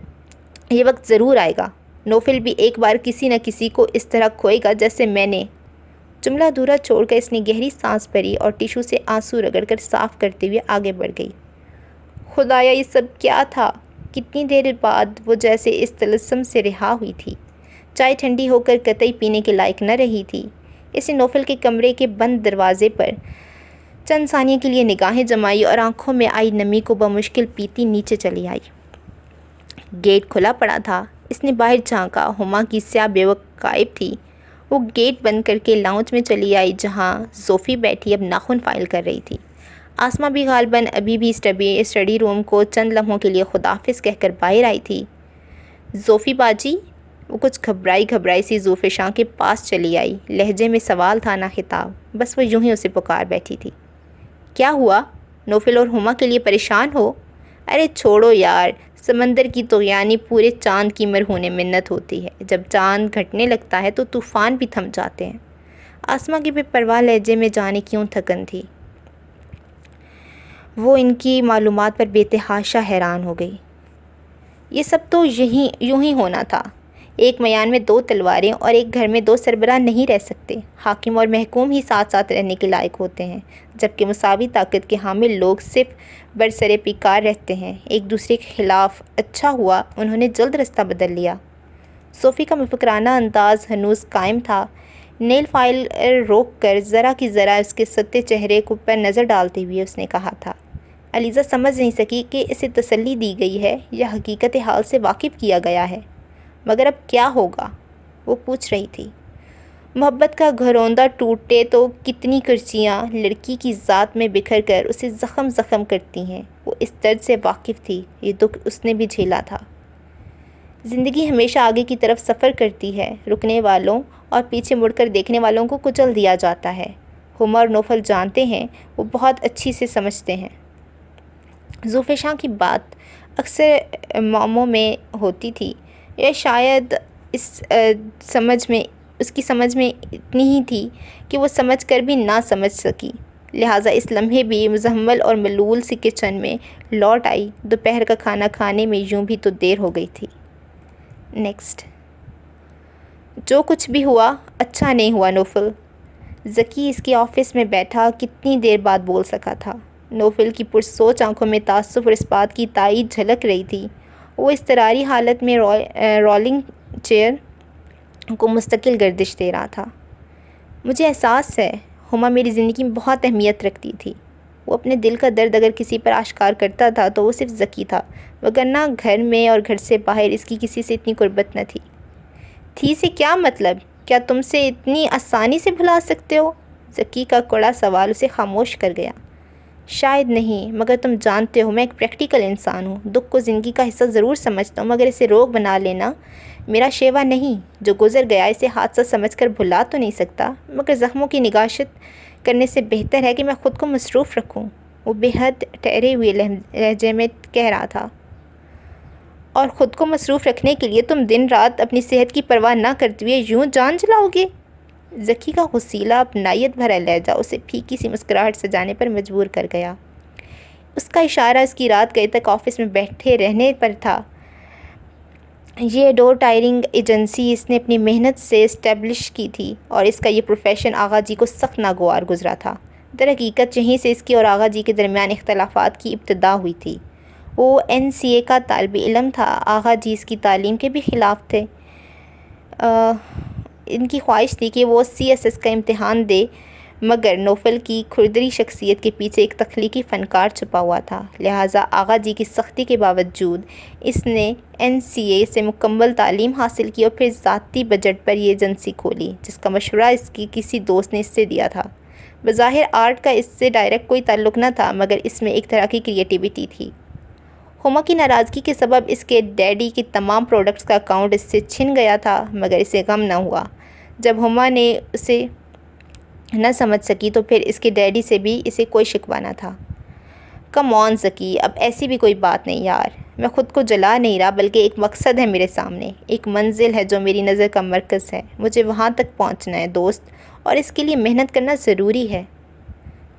یہ وقت ضرور آئے گا، نوفل بھی ایک بار کسی نہ کسی کو اس طرح کھوئے گا جیسے میں نے۔ جملہ ادھورا چھوڑ کر اس نے گہری سانس بھری اور ٹیشو سے آنسو رگڑ کر صاف کرتے ہوئے آگے بڑھ گئی۔ خدایا، یہ سب کیا تھا؟ کتنی دیر بعد وہ جیسے اس طلسم سے رہا ہوئی تھی۔ چائے ٹھنڈی ہو کر قطعی پینے کے لائق نہ رہی تھی۔ اس نے نوفل کے کمرے کے بند دروازے پر چند ثانیے کے لیے نگاہیں جمائی اور آنکھوں میں آئی نمی کو بمشکل پیتی نیچے چلی آئی۔ گیٹ کھلا پڑا تھا۔ اس نے باہر جھانکا، ہما کی سیاہ بیوک غائب تھی۔ وہ گیٹ بند کر کے لاؤنج میں چلی آئی جہاں زوفی بیٹھی اب ناخن فائل کر رہی تھی۔ آسماں بھی غالباً ابھی بھی اسٹڈی روم کو چند لمحوں کے لیے خداحافظ کہہ کر باہر آئی تھی۔ زوفی باجی، وہ کچھ گھبرائی سی زوفشاں کے پاس چلی آئی۔ لہجے میں سوال تھا نہ خطاب، بس وہ یوں ہی اسے پکار بیٹھی تھی۔ کیا ہوا؟ نوفل اور ہما کے لیے پریشان ہو؟ ارے چھوڑو یار، سمندر کی طغیانی پورے چاند کی مرہون منت ہوتی ہے۔ جب چاند گھٹنے لگتا ہے تو طوفان بھی تھم جاتے ہیں۔ آسماں کی بے پرواہ لہجے میں جانے کیوں تھکن تھی۔ وہ ان کی معلومات پر بے تحاشا حیران ہو گئی۔ یہ سب تو یوں ہی ہونا تھا۔ ایک میان میں دو تلواریں اور ایک گھر میں دو سربراہ نہیں رہ سکتے۔ حاکم اور محکوم ہی ساتھ ساتھ رہنے کے لائق ہوتے ہیں، جبکہ مساوی طاقت کے حامل لوگ صرف برسر پیکار رہتے ہیں، ایک دوسرے کے خلاف۔ اچھا ہوا انہوں نے جلد رستہ بدل لیا۔ صوفی کا مفکرانہ انداز ہنوز قائم تھا۔ نیل فائل روک کر ذرا کی ذرا اس کے ستے چہرے پر نظر ڈالتے ہوئے اس نے کہا تھا۔ علیزہ سمجھ نہیں سکی کہ اسے تسلی دی گئی ہے یا حقیقت حال سے واقف کیا گیا ہے۔ مگر اب کیا ہوگا؟ وہ پوچھ رہی تھی۔ محبت کا گھروندہ ٹوٹے تو کتنی کرچیاں لڑکی کی ذات میں بکھر کر اسے زخم زخم کرتی ہیں۔ وہ اس درد سے واقف تھی، یہ دکھ اس نے بھی جھیلا تھا۔ زندگی ہمیشہ آگے کی طرف سفر کرتی ہے، رکنے والوں اور پیچھے مڑ کر دیکھنے والوں کو کچل دیا جاتا ہے۔ ہما اور نوفل جانتے ہیں، وہ بہت اچھی سے سمجھتے ہیں۔ زوفیشاں کی بات اکثر معموں میں ہوتی تھی، یا شاید اس کی سمجھ میں اتنی ہی تھی کہ وہ سمجھ کر بھی نہ سمجھ سکی، لہٰذا اس لمحے بھی مزمل اور ملول سی کچن میں لوٹ آئی۔ دوپہر کا کھانا کھانے میں یوں بھی تو دیر ہو گئی تھی۔ نیکسٹ۔ جو کچھ بھی ہوا اچھا نہیں ہوا نوفل۔ ذکی اس کے آفس میں بیٹھا کتنی دیر بعد بول سکا تھا۔ نوفل کی پرسوچ آنکھوں میں تعصب اور اس بات کی تائید جھلک رہی تھی۔ وہ اضطراری حالت میں رولنگ چیئر کو مستقل گردش دے رہا تھا۔ مجھے احساس ہے ہما میری زندگی میں بہت اہمیت رکھتی تھی۔ وہ اپنے دل کا درد اگر کسی پر آشکار کرتا تھا تو وہ صرف ذکی تھا، وگرنہ گھر میں اور گھر سے باہر اس کی کسی سے اتنی قربت نہ تھی۔ تھی سے کیا مطلب؟ کیا تم سے اتنی آسانی سے بھلا سکتے ہو؟ ذکی کا کڑا سوال اسے خاموش کر گیا۔ شاید نہیں، مگر تم جانتے ہو میں ایک پریکٹیکل انسان ہوں۔ دکھ کو زندگی کا حصہ ضرور سمجھتا ہوں، مگر اسے روگ بنا لینا میرا شیوا نہیں۔ جو گزر گیا اسے حادثہ سمجھ کر بھلا تو نہیں سکتا، مگر زخموں کی نگاشت کرنے سے بہتر ہے کہ میں خود کو مصروف رکھوں۔ وہ بے حد ٹھہرے ہوئے لہجے میں کہہ رہا تھا۔ اور خود کو مصروف رکھنے کے لیے تم دن رات اپنی صحت کی پرواہ نہ کرتے ہوئے یوں جان چلاؤ گے؟ ذکی کا غصیلا اپنائیت بھرا لہجہ اسے پھیکی سی مسکراہٹ سجانے پر مجبور کر گیا۔ اس کا اشارہ اس کی رات گئے تک آفس میں بیٹھے رہنے پر تھا۔ یہ ڈور ٹائرنگ ایجنسی اس نے اپنی محنت سے اسٹیبلش کی تھی، اور اس کا یہ پروفیشن آغا جی کو سخت ناگوار گزرا تھا۔ در حقیقت یہیں سے اس کی اور آغا جی کے درمیان اختلافات کی ابتدا ہوئی تھی۔ وہ NCA کا طالب علم تھا، آغا جی اس کی تعلیم کے بھی خلاف تھے۔ ان کی خواہش تھی کہ وہ CSS کا امتحان دے، مگر نوفل کی کھردری شخصیت کے پیچھے ایک تخلیقی فنکار چھپا ہوا تھا، لہٰذا آغا جی کی سختی کے باوجود اس نے NCA سے مکمل تعلیم حاصل کی اور پھر ذاتی بجٹ پر یہ ایجنسی کھولی، جس کا مشورہ اس کی کسی دوست نے اس سے دیا تھا۔ بظاہر آرٹ کا اس سے ڈائریکٹ کوئی تعلق نہ تھا، مگر اس میں ایک طرح کی کریٹیوٹی تھی۔ ہما کی ناراضگی کے سبب اس کے ڈیڈی کی تمام پروڈکٹس کا اکاؤنٹ اس سے چھن گیا تھا، مگر اسے غم نہ ہوا۔ جب ہما نے اسے نہ سمجھ سکی تو پھر اس کے ڈیڈی سے بھی اسے کوئی شکوہ نہ تھا۔ کم آن ذکی، اب ایسی بھی کوئی بات نہیں یار، میں خود کو جلا نہیں رہا، بلکہ ایک مقصد ہے میرے سامنے، ایک منزل ہے جو میری نظر کا مرکز ہے، مجھے وہاں تک پہنچنا ہے دوست، اور اس کے لیے محنت کرنا ضروری ہے۔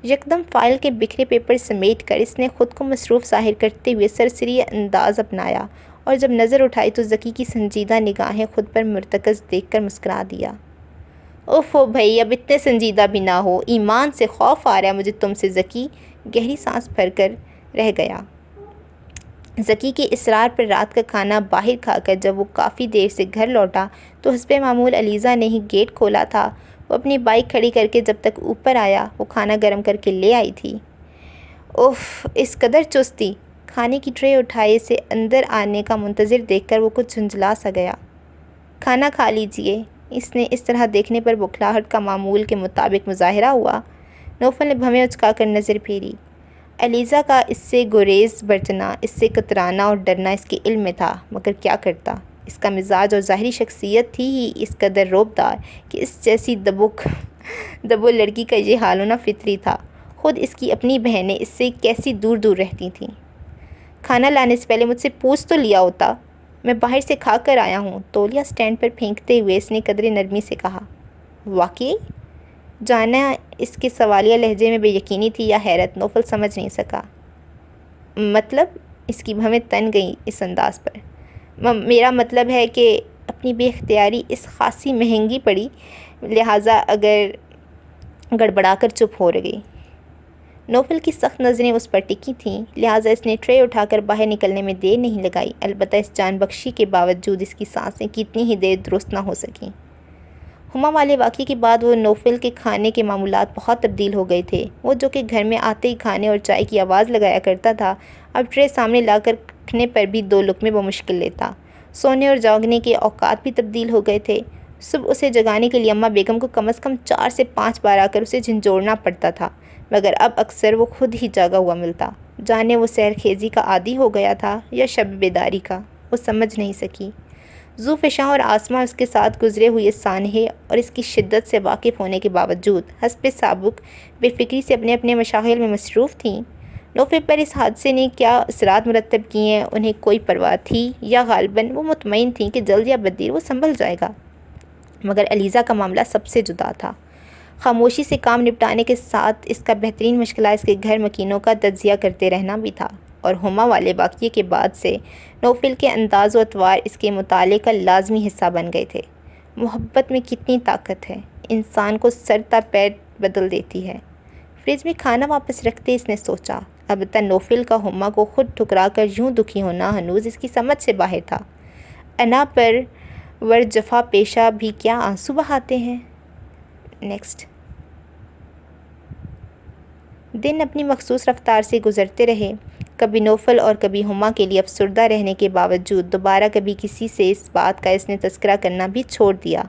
یکدم فائل کے بکھرے پیپر سمیٹ کر اس نے خود کو مصروف ظاہر کرتے ہوئے سرسری انداز اپنایا، اور جب نظر اٹھائی تو ذکی کی سنجیدہ نگاہیں خود پر مرتکز دیکھ کر مسکرا دیا۔ اوفو بھائی، اب اتنے سنجیدہ بھی نہ ہو، ایمان سے خوف آ رہا ہے مجھے تم سے۔ ذکی گہری سانس بھر کر رہ گیا۔ ذکی کے اصرار پر رات کا کھانا باہر کھا کر جب وہ کافی دیر سے گھر لوٹا تو حسب معمول علیزہ نے ہی گیٹ کھولا تھا۔ وہ اپنی بائک کھڑی کر کے جب تک اوپر آیا وہ کھانا گرم کر کے لے آئی تھی۔ اوف، اس قدر چستی! کھانے کی ٹرے اٹھائے سے اندر آنے کا منتظر دیکھ کر وہ کچھ جھنجھلا سا گیا۔ کھانا کھا لیجئے۔ اس نے اس طرح دیکھنے پر بکھلاہٹ کا معمول کے مطابق مظاہرہ ہوا۔ نوفل نے بھویں اچکا کر نظر پھیری۔ علیزہ کا اس سے گریز برتنا، اس سے کترانا اور ڈرنا اس کے علم میں تھا، مگر کیا کرتا؟ اس کا مزاج اور ظاہری شخصیت تھی ہی اس قدر رعبدار کہ اس جیسی دبو لڑکی کا یہ حال ہونا فطری تھا۔ خود اس کی اپنی بہنیں اس سے کیسی دور دور رہتی تھیں۔ کھانا لانے سے پہلے مجھ سے پوچھ تو لیا ہوتا، میں باہر سے کھا کر آیا ہوں۔ تولیہ سٹینڈ پر پھینکتے ہوئے اس نے قدرے نرمی سے کہا۔ واقعی؟ جانا اس کے سوالیہ لہجے میں بے یقینی تھی یا حیرت، نوفل سمجھ نہیں سکا۔ مطلب؟ اس کی بھویں تن گئیں اس انداز پر۔ میرا مطلب ہے کہ اپنی بے اختیاری اس خاصی مہنگی پڑی، لہٰذا اگر گڑبڑا کر چپ ہو گئی۔ نوفل کی سخت نظریں اس پر ٹکی تھیں، لہٰذا اس نے ٹرے اٹھا کر باہر نکلنے میں دیر نہیں لگائی، البتہ اس جان بخشی کے باوجود اس کی سانسیں کتنی ہی دیر درست نہ ہو سکیں۔ ہما والے واقعے کے بعد وہ نوفل کے کھانے کے معمولات بہت تبدیل ہو گئے تھے۔ وہ جو کہ گھر میں آتے ہی کھانے اور چائے کی آواز لگایا کرتا تھا، اب ٹرے سامنے لا کر رکھنے پر بھی 2 لقمے بمشکل لیتا۔ سونے اور جاگنے کے اوقات بھی تبدیل ہو گئے تھے۔ صبح اسے جگانے کے لیے اماں بیگم کو کم از کم 4 سے 5 بار آ کر اسے جھنجھوڑنا پڑتا تھا، مگر اب اکثر وہ خود ہی جاگا ہوا ملتا۔ جانے وہ سحر خیزی کا عادی ہو گیا تھا یا شب بیداری کا، وہ سمجھ نہیں سکی۔ ذو فشاں اور آسماں اس کے ساتھ گزرے ہوئے سانحے اور اس کی شدت سے واقف ہونے کے باوجود حسب سابق بے فکری سے اپنے اپنے مشاغل میں مصروف تھیں۔ نوفل پر اس حادثے نے کیا اثرات مرتب کیے ہیں انہیں کوئی پرواہ تھی، یا غالباً وہ مطمئن تھیں کہ جلد یا بددیر وہ سنبھل جائے گا۔ مگر علیزہ کا معاملہ سب سے جدا تھا۔ خاموشی سے کام نپٹانے کے ساتھ اس کا بہترین مشغلہ اس کے گھر مکینوں کا تجزیہ کرتے رہنا بھی تھا، اور ہما والے واقعے کے بعد سے نوفل کے انداز و اطوار اس کے مطالعے کا لازمی حصہ بن گئے تھے۔ محبت میں کتنی طاقت ہے، انسان کو سر تا پیر بدل دیتی ہے۔ فریج میں کھانا واپس رکھتے اس نے سوچا، البتہ نوفل کا ہما کو خود ٹھکرا کر یوں دکھی ہونا ہنوز اس کی سمجھ سے باہر تھا۔ انا پر ور جفا پیشہ بھی کیا آنسو بہاتے ہیں۔ نیکسٹ۔ دن اپنی مخصوص رفتار سے گزرتے رہے۔ کبھی نوفل اور کبھی ہما کے لیے افسردہ رہنے کے باوجود دوبارہ کبھی کسی سے اس بات کا اس نے تذکرہ کرنا بھی چھوڑ دیا۔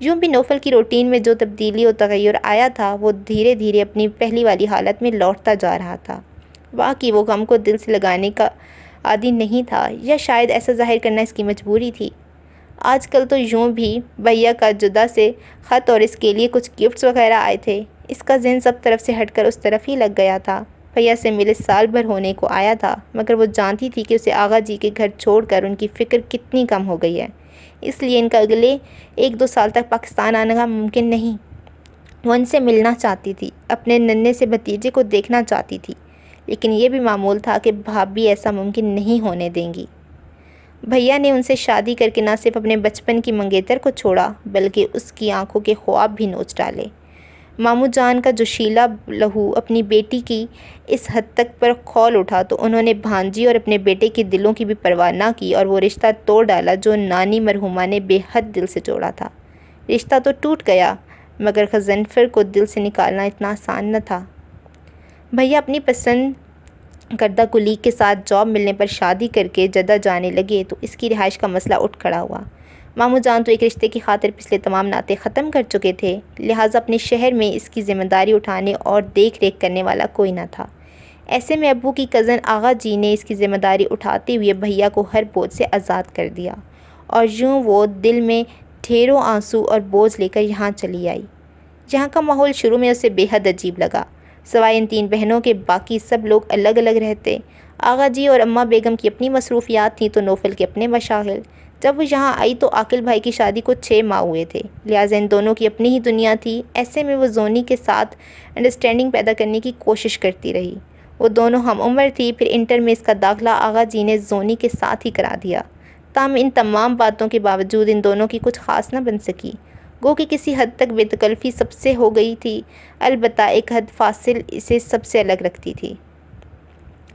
یوں بھی نوفل کی روٹین میں جو تبدیلی اور تغیر آیا تھا، وہ دھیرے دھیرے اپنی پہلی والی حالت میں لوٹتا جا رہا تھا۔ واقعی وہ غم کو دل سے لگانے کا عادی نہیں تھا، یا شاید ایسا ظاہر کرنا اس کی مجبوری تھی۔ آج کل تو یوں بھی بھیا کا جدہ سے خط اور اس کے لیے کچھ گفٹس وغیرہ آئے تھے، اس کا ذہن سب طرف سے ہٹ کر اس طرف ہی لگ گیا تھا۔ بھیا سے ملے سال بھر ہونے کو آیا تھا، مگر وہ جانتی تھی کہ اسے آغا جی کے گھر چھوڑ کر ان کی فکر کتنی کم ہو گئی ہے، اس لیے ان کا اگلے 1-2 سال تک پاکستان آنا ممکن نہیں۔ وہ ان سے ملنا چاہتی تھی، اپنے ننھے سے بھتیجے کو دیکھنا چاہتی تھی، لیکن یہ بھی معمول تھا کہ بھابھی ایسا ممکن نہیں ہونے دیں گی۔ بھیا نے ان سے شادی کر کے نہ صرف اپنے بچپن کی منگیتر کو چھوڑا، بلکہ اس کی آنکھوں کے خواب بھی نوچ ڈالے۔ ماموں جان کا جوشیلا لہو اپنی بیٹی کی اس حد تک پر کھول اٹھا تو انہوں نے بھانجی اور اپنے بیٹے کے دلوں کی بھی پرواہ نہ کی اور وہ رشتہ توڑ ڈالا جو نانی مرحومہ نے بے حد دل سے جوڑا تھا۔ رشتہ تو ٹوٹ گیا، مگر غضنفر کو دل سے نکالنا اتنا آسان نہ تھا۔ بھیا اپنی پسند کردہ کلیگ کے ساتھ جاب ملنے پر شادی کر کے جدہ جانے لگے تو اس کی رہائش کا مسئلہ اٹھ کھڑا ہوا۔ ماموں جان تو ایک رشتے کی خاطر پچھلے تمام ناطے ختم کر چکے تھے، لہٰذا اپنے شہر میں اس کی ذمہ داری اٹھانے اور دیکھ ریکھ کرنے والا کوئی نہ تھا۔ ایسے میں ابو کی کزن آغا جی نے اس کی ذمہ داری اٹھاتے ہوئے بھیا کو ہر بوجھ سے آزاد کر دیا، اور یوں وہ دل میں ڈھیروں آنسو اور بوجھ لے کر یہاں چلی آئی۔ یہاں کا ماحول شروع میں اسے بے حد عجیب لگا۔ سوائے ان 3 بہنوں کے باقی سب لوگ الگ الگ رہتے۔ آغا جی اور اماں بیگم کی اپنی مصروفیات تھیں تو نوفل کے اپنے مشاغل۔ جب وہ یہاں آئی تو عاقل بھائی کی شادی کو 6 ماہ ہوئے تھے، لہٰذا ان دونوں کی اپنی ہی دنیا تھی۔ ایسے میں وہ زونی کے ساتھ انڈرسٹینڈنگ پیدا کرنے کی کوشش کرتی رہی۔ وہ دونوں ہم عمر تھی، پھر انٹر میں اس کا داخلہ آغا جی نے زونی کے ساتھ ہی کرا دیا۔ تاہم ان تمام باتوں کے باوجود ان دونوں کی کچھ خاص نہ بن سکی، گو کہ کسی حد تک بے تکلفی سب سے ہو گئی تھی، البتہ ایک حد فاصل اسے سب سے الگ رکھتی تھی۔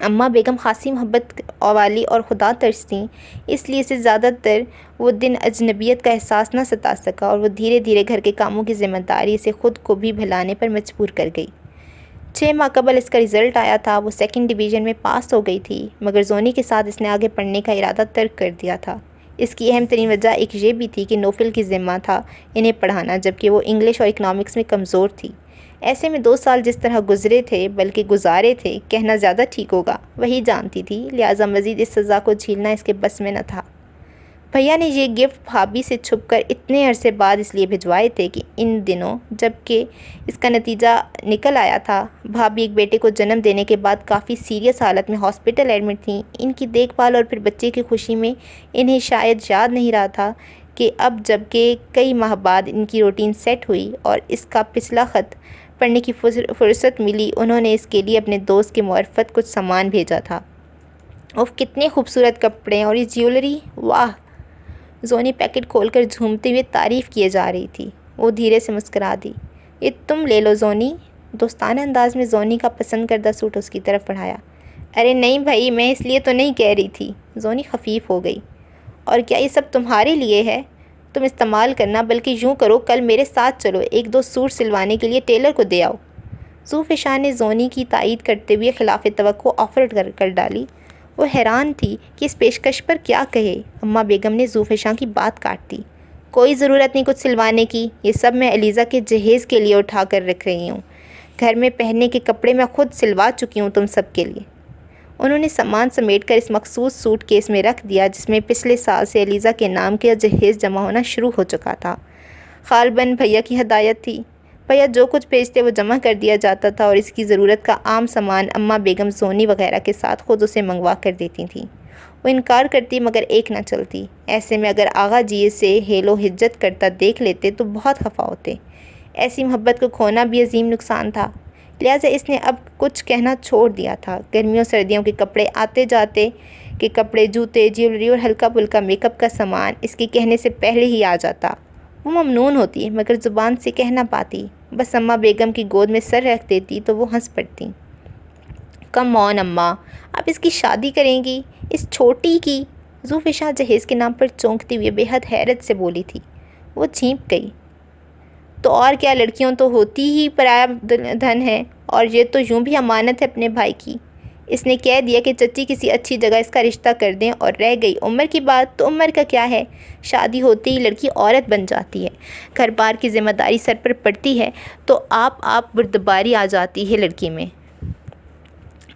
اماں بیگم خاصی محبت والی اور خدا ترس تھیں، اس لیے اسے زیادہ تر وہ دن اجنبیت کا احساس نہ ستا سکا اور وہ دھیرے دھیرے گھر کے کاموں کی ذمہ داری اسے خود کو بھی بھلانے پر مجبور کر گئی۔ 6 ماہ قبل اس کا رزلٹ آیا تھا، وہ 2nd ڈویژن میں پاس ہو گئی تھی، مگر زونی کے ساتھ اس نے آگے پڑھنے کا ارادہ ترک کر دیا تھا۔ اس کی اہم ترین وجہ ایک یہ بھی تھی کہ نوفل کی ذمہ تھا انہیں پڑھانا، جبکہ وہ انگلش اور اکنامکس میں کمزور تھی۔ ایسے میں 2 سال جس طرح گزرے تھے، بلکہ گزارے تھے کہنا زیادہ ٹھیک ہوگا، وہی جانتی تھی، لہٰذا مزید اس سزا کو جھیلنا اس کے بس میں نہ تھا۔ بھیا نے یہ گفٹ بھابھی سے چھپ کر اتنے عرصے بعد اس لیے بھجوائے تھے کہ ان دنوں جب کہ اس کا نتیجہ نکل آیا تھا، بھابھی ایک بیٹے کو جنم دینے کے بعد کافی سیریس حالت میں ہاسپٹل ایڈمٹ تھیں۔ ان کی دیکھ بھال اور پھر بچے کی خوشی میں انہیں شاید یاد نہیں رہا تھا کہ اب جب کہ کئی ماہ بعد ان کی روٹین سیٹ ہوئی اور اس کا پچھلا خط پڑھنے کی فرصت ملی، انہوں نے اس کے لیے اپنے دوست کے معرفت کچھ سامان بھیجا تھا۔ اوف، کتنے خوبصورت کپڑے اور یہ جیولری، واہ! زونی پیکٹ کھول کر جھومتے ہوئے تعریف کیے جا رہی تھی۔ وہ دھیرے سے مسکرا دی۔ یہ تم لے لو زونی، دوستانہ انداز میں زونی کا پسند کردہ سوٹ اس کی طرف بڑھایا۔ ارے نہیں بھائی، میں اس لیے تو نہیں کہہ رہی تھی۔ زونی خفیف ہو گئی۔ اور کیا یہ سب تمہارے لیے ہے؟ تم استعمال کرنا، بلکہ یوں کرو کل میرے ساتھ چلو، ایک دو سوٹ سلوانے کے لیے ٹیلر کو دے آؤ۔ ذوالفشاں نے زونی کی تائید کرتے ہوئے خلاف توقع آفر کر ڈالی۔ وہ حیران تھی کہ اس پیشکش پر کیا کہے۔ اماں بیگم نے ذوالفشاں کی بات کاٹ دی۔ کوئی ضرورت نہیں کچھ سلوانے کی، یہ سب میں علیزہ کے جہیز کے لیے اٹھا کر رکھ رہی ہوں۔ گھر میں پہننے کے کپڑے میں خود سلوا چکی ہوں تم سب کے لیے۔ انہوں نے سامان سمیٹ کر اس مخصوص سوٹ کیس میں رکھ دیا جس میں پچھلے سال سے علیزہ کے نام کا جہیز جمع ہونا شروع ہو چکا تھا۔ غالباً بھیا کی ہدایت تھی۔ بھیا جو کچھ بھیجتے وہ جمع کر دیا جاتا تھا اور اس کی ضرورت کا عام سامان اماں بیگم زونی وغیرہ کے ساتھ خود اسے منگوا کر دیتی تھیں۔ وہ انکار کرتی مگر ایک نہ چلتی۔ ایسے میں اگر آغا جی اسے حیل و حجت کرتا دیکھ لیتے تو بہت خفا ہوتے۔ ایسی محبت کو کھونا بھی عظیم نقصان تھا، لہٰذا اس نے اب کچھ کہنا چھوڑ دیا تھا۔ گرمیوں سردیوں کے کپڑے، آتے جاتے کے کپڑے، جوتے، جیولری اور ہلکا پھلکا میک اپ کا سامان اس کے کہنے سے پہلے ہی آ جاتا۔ وہ ممنون ہوتی مگر زبان سے کہہ نہ پاتی۔ بس اماں بیگم کی گود میں سر رکھ دیتی تو وہ ہنس پڑتی۔ کم آن اماں، آپ اس کی شادی کریں گی؟ اس چھوٹی کی؟ ذوالفشاں جہیز کے نام پر چونکتی ہوئے بے حد حیرت سے بولی تھی۔ وہ چینپ گئی۔ تو اور کیا، لڑکیوں تو ہوتی ہی پرایا دھن ہے، اور یہ تو یوں بھی امانت ہے اپنے بھائی کی۔ اس نے کہہ دیا کہ چچی کسی اچھی جگہ اس کا رشتہ کر دیں، اور رہ گئی عمر کی بات تو عمر کا کیا ہے، شادی ہوتے ہی لڑکی عورت بن جاتی ہے، گھر بار کی ذمہ داری سر پر پڑتی ہے تو آپ بردباری آ جاتی ہے لڑکی میں۔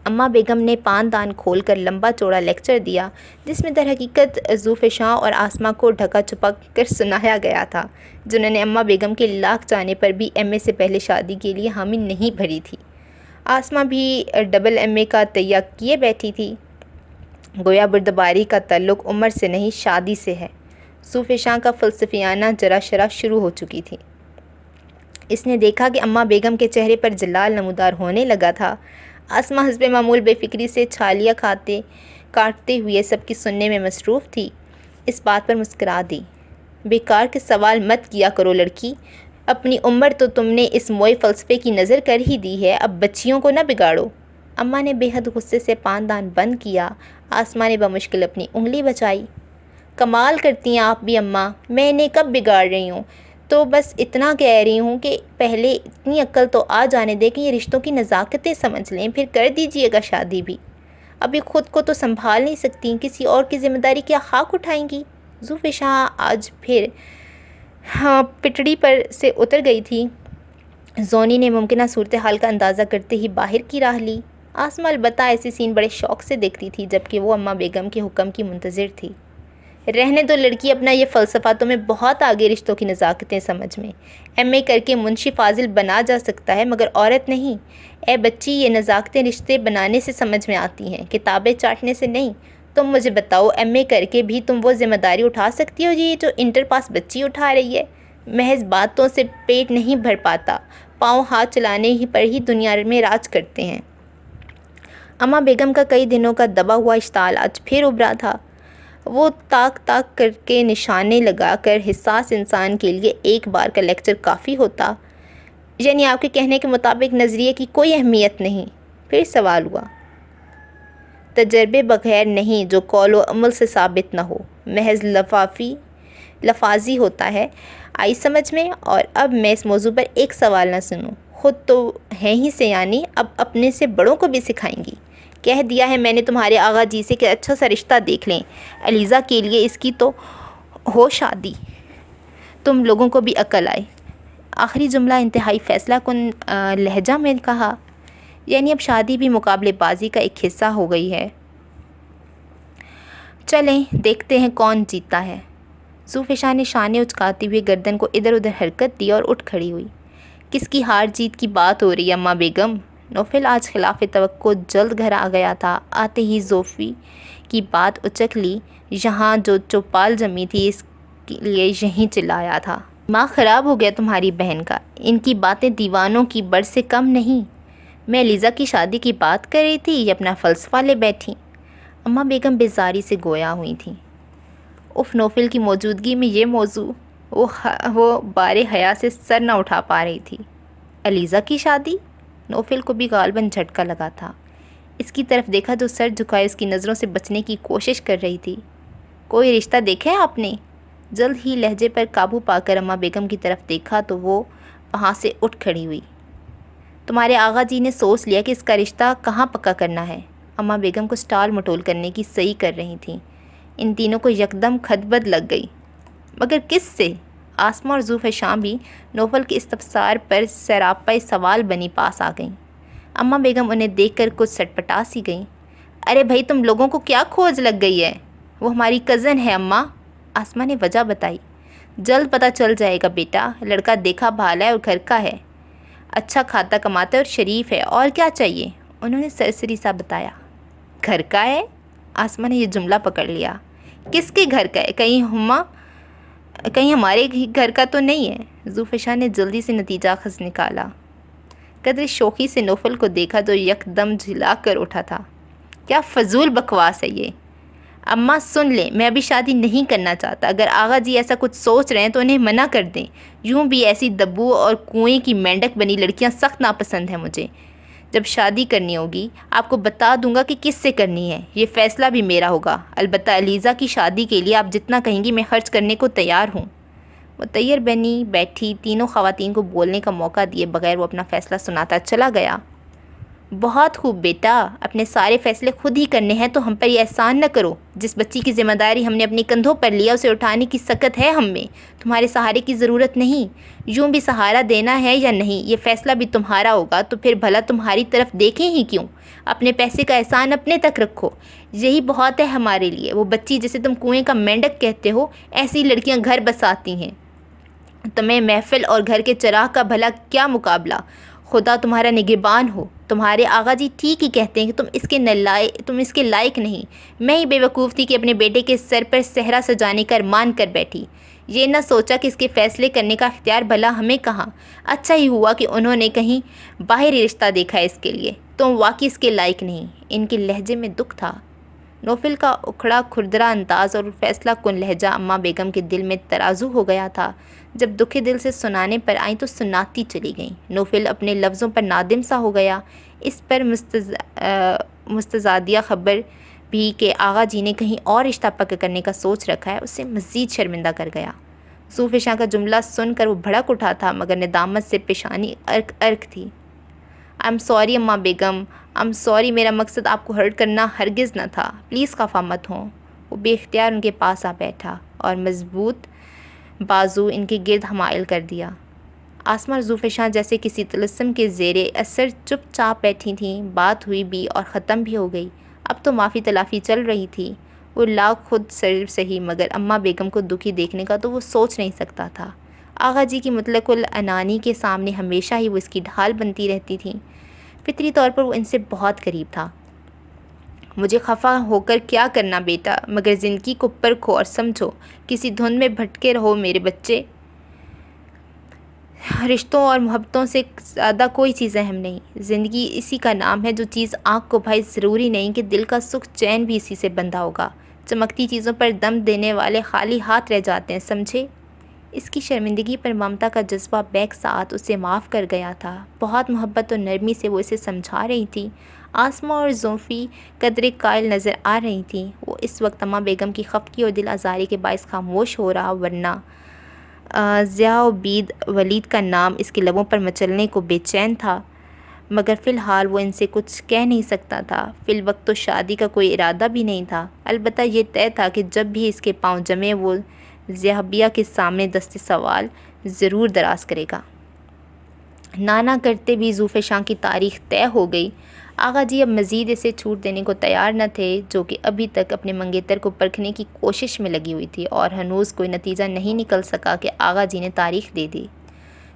اماں بیگم نے پان دان کھول کر لمبا چوڑا لیکچر دیا جس میں در حقیقت ذوالفشاں اور آسماں کو ڈھکا چھپا کر سنایا گیا تھا، جنہوں نے اماں بیگم کے لاکھ جانے پر بھی ایم اے سے پہلے شادی کے لیے حامی نہیں بھری تھی۔ آسماں بھی ڈبل ایم اے کا تہیہ کیے بیٹھی تھی۔ گویا بردباری کا تعلق عمر سے نہیں شادی سے ہے۔ ذوالفشاں کا فلسفیانہ جرا شرا شروع ہو چکی تھی۔ اس نے دیکھا کہ اماں بیگم کے چہرے پر جلال نمودار ہونے لگا تھا۔ آسماں حسب معمول بے فکری سے چھالیاں کاٹتے ہوئے سب کی سننے میں مصروف تھی۔ اس بات پر مسکرا دی۔ بیکار کے سوال مت کیا کرو لڑکی، اپنی عمر تو تم نے اس موئے فلسفے کی نظر کر ہی دی ہے، اب بچیوں کو نہ بگاڑو۔ اماں نے بے حد غصے سے پان دان بند کیا۔ آسماں نے بمشکل اپنی انگلی بچائی۔ کمال کرتی ہیں آپ بھی اماں، میں انہیں کب بگاڑ رہی ہوں؟ تو بس اتنا کہہ رہی ہوں کہ پہلے اتنی عقل تو آ جانے دے کہ یہ رشتوں کی نزاکتیں سمجھ لیں، پھر کر دیجیے گا شادی بھی۔ ابھی خود کو تو سنبھال نہیں سکتی، کسی اور کی ذمہ داری کیا خاک اٹھائیں گی؟ ذوالفشاں آج پھر پٹڑی پر سے اتر گئی تھی۔ زونی نے ممکنہ صورتحال کا اندازہ کرتے ہی باہر کی راہ لی۔ آسماں البتہ ایسی سین بڑے شوق سے دیکھتی تھی جبکہ وہ اماں بیگم کے حکم کی منتظر تھی۔ رہنے دو لڑکی اپنا یہ فلسفہ، تمہیں بہت آگے رشتوں کی نزاکتیں سمجھ میں۔ ایم اے کر کے منشی فاضل بنا جا سکتا ہے مگر عورت نہیں۔ اے بچی، یہ نزاکتیں رشتے بنانے سے سمجھ میں آتی ہیں، کتابیں چاٹنے سے نہیں۔ تم مجھے بتاؤ، ایم اے کر کے بھی تم وہ ذمہ داری اٹھا سکتی ہو یہ جو انٹر پاس بچی اٹھا رہی ہے؟ محض باتوں سے پیٹ نہیں بھر پاتا، پاؤں ہاتھ چلانے ہی پر ہی دنیا میں راج کرتے ہیں۔ اماں بیگم کا کئی دنوں کا دبا ہوا اشتعال آج پھر ابھرا تھا۔ وہ تاک تاک کر کے نشانے لگا کر حساس انسان کے لیے ایک بار کا لیکچر کافی ہوتا، یعنی آپ کے کہنے کے مطابق نظریے کی کوئی اہمیت نہیں؟ پھر سوال ہوا۔ تجربے بغیر نہیں جو قول و عمل سے ثابت نہ ہو، محض لفاظی ہوتا ہے، آئی سمجھ میں؟ اور اب میں اس موضوع پر ایک سوال نہ سنوں، خود تو ہیں ہی سیانی، اب اپنے سے بڑوں کو بھی سکھائیں گی۔ کہہ دیا ہے میں نے تمہارے آغا جی سے کہ اچھا سا رشتہ دیکھ لیں، علیزہ کے لیے اس کی تو ہو شادی، تم لوگوں کو بھی عقل آئے۔ آخری جملہ انتہائی فیصلہ کن لہجہ میں کہا، یعنی اب شادی بھی مقابلے بازی کا ایک حصہ ہو گئی ہے۔ چلیں دیکھتے ہیں کون جیتا ہے۔ ذوالفشاں نے شانے اچکاتے ہوئے گردن کو ادھر ادھر حرکت دی اور اٹھ کھڑی ہوئی۔ کس کی ہار جیت کی بات ہو رہی ہے اماں بیگم؟ نوفل آج خلاف توقع جلد گھر آ گیا تھا۔ آتے ہی زوفی کی بات اچک لی، یہاں جو چوپال جمی تھی اس کے لیے یہیں چلایا تھا۔ دماغ خراب ہو گیا تمہاری بہن کا، ان کی باتیں دیوانوں کی بر سے کم نہیں۔ میں علیزہ کی شادی کی بات کر رہی تھی، یہ اپنا فلسفہ لے بیٹھی۔ اماں بیگم بیزاری سے گویا ہوئی تھیں۔ اف نوفل کی موجودگی میں یہ موضوع، وہ بارے حیا سے سر نہ اٹھا پا رہی تھی۔ علیزہ کی شادی؟ نوفل کو بھی غالباً جھٹکا لگا تھا۔ اس کی طرف دیکھا تو سر جھکائے اس کی نظروں سے بچنے کی کوشش کر رہی تھی۔ کوئی رشتہ دیکھا ہے آپ نے؟ جلد ہی لہجے پر قابو پا کر اماں بیگم کی طرف دیکھا تو وہ وہاں سے اٹھ کھڑی ہوئی۔ تمہارے آغا جی نے سوچ لیا کہ اس کا رشتہ کہاں پکا کرنا ہے۔ اماں بیگم کو سٹال مٹول کرنے کی صحیح کر رہی تھیں۔ ان تینوں کو یکدم خدبد لگ گئی۔ مگر کس سے؟ آسمہ اور ذوالفشاں بھی نوفل کے استفسار پر سراپا سوال بنی پاس آ گئیں۔ اماں بیگم انہیں دیکھ کر کچھ سٹپٹا سی گئیں۔ ارے بھائی تم لوگوں کو کیا کھوج لگ گئی ہے؟ وہ ہماری کزن ہے اماں، آسمہ نے وجہ بتائی۔ جلد پتہ چل جائے گا بیٹا، لڑکا دیکھا بھالا ہے اور گھر کا ہے، اچھا کھاتا کماتا ہے اور شریف ہے، اور کیا چاہیے؟ انہوں نے سرسری سا بتایا۔ گھر کا ہے؟ آسمہ نے یہ جملہ پکڑ لیا۔ کس کے گھر کا ہے؟ کہیں ہمارے گھر کا تو نہیں ہے؟ ذوالفشاں نے جلدی سے نتیجہ خز نکالا۔ قدر شوخی سے نوفل کو دیکھا تو یکدم جھلا کر اٹھا تھا۔ کیا فضول بکواس ہے یہ؟ اماں سن لیں، میں ابھی شادی نہیں کرنا چاہتا۔ اگر آغا جی ایسا کچھ سوچ رہے ہیں تو انہیں منع کر دیں۔ یوں بھی ایسی دبو اور کنویں کی مینڈک بنی لڑکیاں سخت ناپسند ہیں مجھے۔ جب شادی کرنی ہوگی آپ کو بتا دوں گا کہ کس سے کرنی ہے، یہ فیصلہ بھی میرا ہوگا۔ البتہ علیزہ کی شادی کے لیے آپ جتنا کہیں گی میں خرچ کرنے کو تیار ہوں۔ متحیر بنی بیٹھی تینوں خواتین کو بولنے کا موقع دیے بغیر وہ اپنا فیصلہ سناتا چلا گیا۔ بہت خوب بیٹا، اپنے سارے فیصلے خود ہی کرنے ہیں تو ہم پر یہ احسان نہ کرو۔ جس بچی کی ذمہ داری ہم نے اپنے کندھوں پر لیا اسے اٹھانے کی سکت ہے ہم میں، تمہارے سہارے کی ضرورت نہیں۔ یوں بھی سہارا دینا ہے یا نہیں یہ فیصلہ بھی تمہارا ہوگا، تو پھر بھلا تمہاری طرف دیکھیں ہی کیوں؟ اپنے پیسے کا احسان اپنے تک رکھو، یہی بہت ہے ہمارے لیے۔ وہ بچی جسے تم کنویں کا مینڈک کہتے ہو، ایسی لڑکیاں گھر بساتی ہیں۔ تمہیں محفل اور گھر کے چراغ کا بھلا کیا مقابلہ؟ خدا تمہارا نگہبان ہو۔ تمہارے آغا جی ٹھیک ہی کہتے ہیں کہ تم اس کے لائق نہیں۔ میں ہی بے وقوف تھی کہ اپنے بیٹے کے سر پر صحرا سجانے کا ارمان کر بیٹھی، یہ نہ سوچا کہ اس کے فیصلے کرنے کا اختیار بھلا ہمیں کہاں۔ اچھا ہی ہوا کہ انہوں نے کہیں باہر ہی رشتہ دیکھا ہے اس کے لیے، تم واقعی اس کے لائق نہیں۔ ان کے لہجے میں دکھ تھا۔ نوفل کا اکھڑا کھردرا انداز اور فیصلہ کن لہجہ اماں بیگم کے دل میں ترازو ہو گیا تھا۔ جب دکھے دل سے سنانے پر آئیں تو سناتی چلی گئیں۔ نوفل اپنے لفظوں پر نادم سا ہو گیا۔ اس پر مستزادیہ خبر بھی کہ آغا جی نے کہیں اور رشتہ پکا کرنے کا سوچ رکھا ہے اسے مزید شرمندہ کر گیا۔ ذوالفشاں کا جملہ سن کر وہ بھڑک اٹھا تھا مگر ندامت سے پیشانی ارک تھی۔ I'm sorry اماں بیگم، I'm sorry، میرا مقصد آپ کو ہرٹ کرنا ہرگز نہ تھا، پلیز خفا مت ہوں۔ وہ بے اختیار ان کے پاس آ بیٹھا اور مضبوط بازو ان کے گرد حمائل کر دیا۔ آسمہ اور ذوالفشاں جیسے کسی طلسم کے زیر اثر چپ چاپ بیٹھی تھیں۔ بات ہوئی بھی اور ختم بھی ہو گئی، اب تو معافی تلافی چل رہی تھی۔ وہ لاکھ خود سر سہی مگر اماں بیگم کو دکھی دیکھنے کا تو وہ سوچ نہیں سکتا تھا۔ آغا جی کی مطلق العنانی کے سامنے ہمیشہ ہی وہ اس کی ڈھال بنتی رہتی تھیں۔ فطری طور پر وہ ان سے بہت قریب تھا۔ مجھے خفا ہو کر کیا کرنا بیٹا، مگر زندگی کو پرکھو اور سمجھو، کسی دھن میں بھٹکے رہو میرے بچے۔ رشتوں اور محبتوں سے زیادہ کوئی چیز اہم نہیں۔ زندگی اسی کا نام ہے جو چیز آنکھ کو بھائی ضروری نہیں کہ دل کا سکھ چین بھی اسی سے بندھا ہوگا۔ چمکتی چیزوں پر دم دینے والے خالی ہاتھ رہ جاتے ہیں، سمجھے؟ اس کی شرمندگی پر ممتا کا جذبہ بیک ساتھ اسے معاف کر گیا تھا۔ بہت محبت اور نرمی سے وہ اسے سمجھا رہی تھی۔ آسمہ اور زوفی قدرے قائل نظر آ رہی تھیں۔ وہ اس وقت اماں بیگم کی خفگی اور دل آزاری کے باعث خاموش ہو رہا، ورنہ ضیاء و بید ولید کا نام اس کے لبوں پر مچلنے کو بے چین تھا، مگر فی الحال وہ ان سے کچھ کہہ نہیں سکتا تھا۔ فی الوقت تو شادی کا کوئی ارادہ بھی نہیں تھا، البتہ یہ طے تھا کہ جب بھی اس کے پاؤں جمے وہ ذہبیہ کے سامنے دست سوال ضرور دراز کرے گا۔ نانا کرتے بھی ذوالفشاں کی تاریخ طے ہو گئی۔ آغا جی اب مزید اسے چھوٹ دینے کو تیار نہ تھے، جو کہ ابھی تک اپنے منگیتر کو پرکھنے کی کوشش میں لگی ہوئی تھی، اور ہنوز کوئی نتیجہ نہیں نکل سکا کہ آغا جی نے تاریخ دے دی۔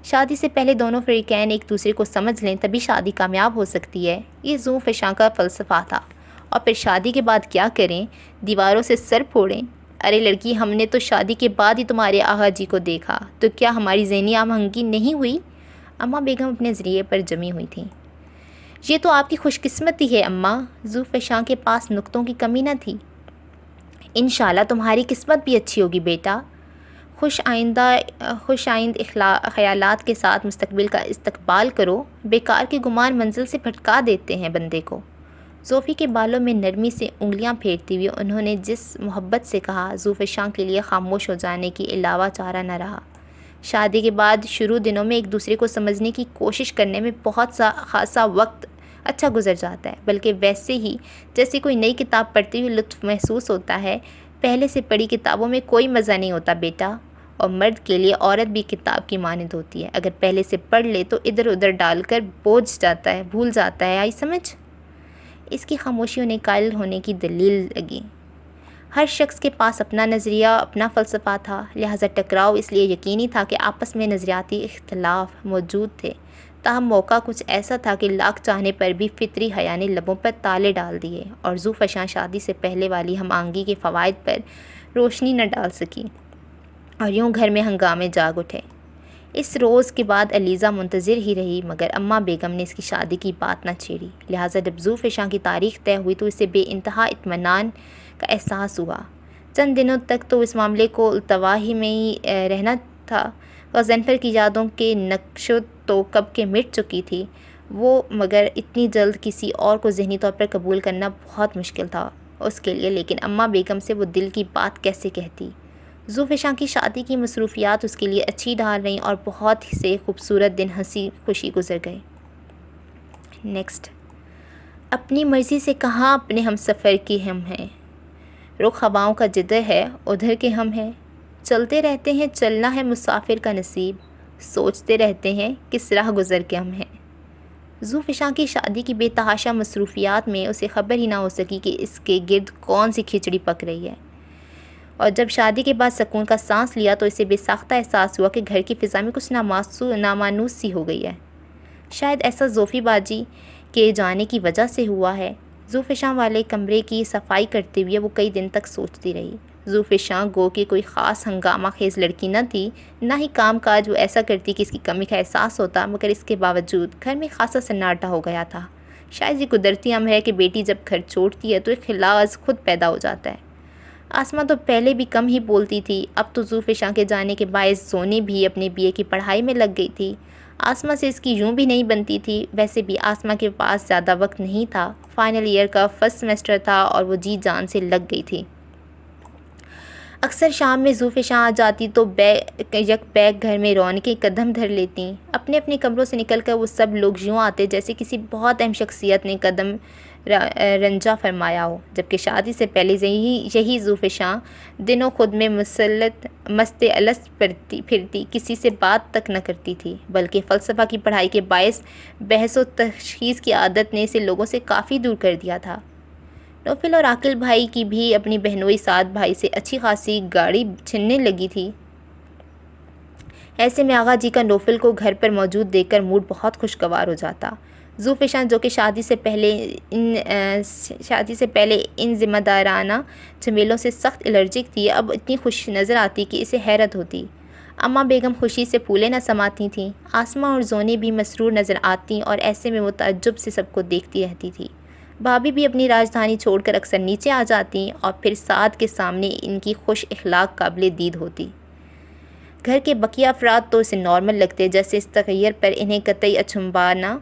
شادی سے پہلے دونوں فریقین ایک دوسرے کو سمجھ لیں تبھی شادی کامیاب ہو سکتی ہے، یہ ذوالفشاں کا فلسفہ تھا۔ اور پھر شادی کے بعد کیا کریں؟ دیواروں سے سر پھوڑیں؟ ارے لڑکی، ہم نے تو شادی کے بعد ہی تمہارے آغا جی کو دیکھا، تو کیا ہماری ذہنی ہم آہنگی نہیں ہوئی؟ اماں بیگم اپنے ذریعے پر جمی ہوئی تھیں۔ یہ تو آپ کی خوش قسمتی ہے اماں، ذوالفشاں کے پاس نقطوں کی کمی نہ تھی۔ انشاءاللہ تمہاری قسمت بھی اچھی ہوگی بیٹا۔ خوش آئند خیالات کے ساتھ مستقبل کا استقبال کرو، بیکار کے گمان منزل سے بھٹکا دیتے ہیں بندے کو۔ زوفی کے بالوں میں نرمی سے انگلیاں پھیرتی ہوئی انہوں نے جس محبت سے کہا، زوفشاں کے لیے خاموش ہو جانے کے علاوہ چارہ نہ رہا۔ شادی کے بعد شروع دنوں میں ایک دوسرے کو سمجھنے کی کوشش کرنے میں بہت خاصا وقت اچھا گزر جاتا ہے، بلکہ ویسے ہی جیسے کوئی نئی کتاب پڑھتے ہوئے لطف محسوس ہوتا ہے۔ پہلے سے پڑھی کتابوں میں کوئی مزہ نہیں ہوتا بیٹا، اور مرد کے لیے عورت بھی کتاب کی مانند ہوتی ہے، اگر پہلے سے پڑھ لے تو ادھر ادھر ڈال کر بھول جاتا ہے، آئی سمجھ؟ اس کی خاموشی انہیں قائل ہونے کی دلیل لگی۔ ہر شخص کے پاس اپنا نظریہ، اپنا فلسفہ تھا، لہٰذا ٹکراؤ اس لیے یقینی تھا کہ آپس میں نظریاتی اختلاف موجود تھے۔ تاہم موقع کچھ ایسا تھا کہ لاکھ چاہنے پر بھی فطری حیا نے لبوں پر تالے ڈال دیے، اور زوفشاں شادی سے پہلے والی ہم آہنگی کے فوائد پر روشنی نہ ڈال سکی، اور یوں گھر میں ہنگامے جاگ اٹھے۔ اس روز کے بعد علیزہ منتظر ہی رہی، مگر اماں بیگم نے اس کی شادی کی بات نہ چھیڑی، لہٰذا جب زوفشاں کی تاریخ طے ہوئی تو اسے بے انتہا اطمینان کا احساس ہوا۔ چند دنوں تک تو اس معاملے کو التوا ہی میں ہی رہنا تھا۔ غضنفر کی یادوں کے نقش تو کب کے مٹ چکی تھی وہ، مگر اتنی جلد کسی اور کو ذہنی طور پر قبول کرنا بہت مشکل تھا اس کے لیے، لیکن اماں بیگم سے وہ دل کی بات کیسے کہتی؟ زوفشاں کی شادی کی مصروفیات اس کے لیے اچھی ڈھال رہیں اور بہت سے خوبصورت دن ہنسی خوشی گزر گئے۔ نیکسٹ، اپنی مرضی سے کہاں اپنے ہم سفر کی ہم ہیں، رخ ہواؤں کا جدر ہے ادھر کے ہم ہیں، چلتے رہتے ہیں چلنا ہے مسافر کا نصیب، سوچتے رہتے ہیں کس راہ گزر کے ہم ہیں۔ زوفشاں کی شادی کی بے تحاشا مصروفیات میں اسے خبر ہی نہ ہو سکی کہ اس کے گرد کون سی کھچڑی پک رہی ہے، اور جب شادی کے بعد سکون کا سانس لیا تو اسے بے ساختہ احساس ہوا کہ گھر کی فضا میں کچھ نامانوس سی ہو گئی ہے۔ شاید ایسا زوفی باجی کے جانے کی وجہ سے ہوا ہے۔ زوفشاں والے کمرے کی صفائی کرتے ہوئے وہ کئی دن تک سوچتی رہی۔ زوفشاں گو کہ کوئی خاص ہنگامہ خیز لڑکی نہ تھی، نہ ہی کام کاج وہ ایسا کرتی کہ اس کی کمی کا احساس ہوتا، مگر اس کے باوجود گھر میں خاصا سناٹا ہو گیا تھا۔ شاید یہ قدرتی امر ہے کہ بیٹی جب گھر چھوڑتی ہے تو اخلاص خود پیدا ہو جاتا ہے۔ آسماں تو پہلے بھی کم ہی بولتی تھی، اب تو زوفشاں کے جانے کے باعث زونی بھی اپنے BA کی پڑھائی میں لگ گئی تھی۔ آسماں سے اس کی یوں بھی نہیں بنتی تھی، ویسے بھی آسماں کے پاس زیادہ وقت نہیں تھا، فائنل ایئر کا فرسٹ سیمسٹر تھا اور وہ جی جان سے لگ گئی تھی۔ اکثر شام میں زوفشاں آ جاتی تو یک بیک گھر میں رونقیں قدم دھر لیتیں۔ اپنے اپنے کمروں سے نکل کر وہ سب لوگ یوں آتے جیسے کسی بہت اہم شخصیت نے قدم رنجا فرمایا ہو، جبکہ شادی سے پہلے یہی زوفشاں دنوں خود میں مست الست پھرتی، کسی سے بات تک نہ کرتی تھی، بلکہ فلسفہ کی پڑھائی کے باعث بحث و تشخیص کی عادت نے اسے لوگوں سے کافی دور کر دیا تھا۔ نوفل اور عاقل بھائی کی بھی اپنی بہنوئی سعد بھائی سے اچھی خاصی گاڑی چھننے لگی تھی۔ ایسے میں آغا جی کا نوفل کو گھر پر موجود دیکھ کر موڈ بہت خوشگوار ہو جاتا۔ زوفشاں جو کہ شادی سے پہلے ان ذمہ دارانہ جھمیلوں سے سخت الرجک تھی، اب اتنی خوش نظر آتی کہ اسے حیرت ہوتی۔ اماں بیگم خوشی سے پھولے نہ سماتی تھیں، آسماں اور زونی بھی مسرور نظر آتیں، اور ایسے میں وہ تعجب سے سب کو دیکھتی رہتی تھی۔ بھابھی بھی اپنی راجدھانی چھوڑ کر اکثر نیچے آ جاتیں اور پھر سعد کے سامنے ان کی خوش اخلاق قابل دید ہوتی۔ گھر کے بقیہ افراد تو اسے نارمل لگتے، جیسے اس تغیر پر انہیں قطعی اچنبھا نہ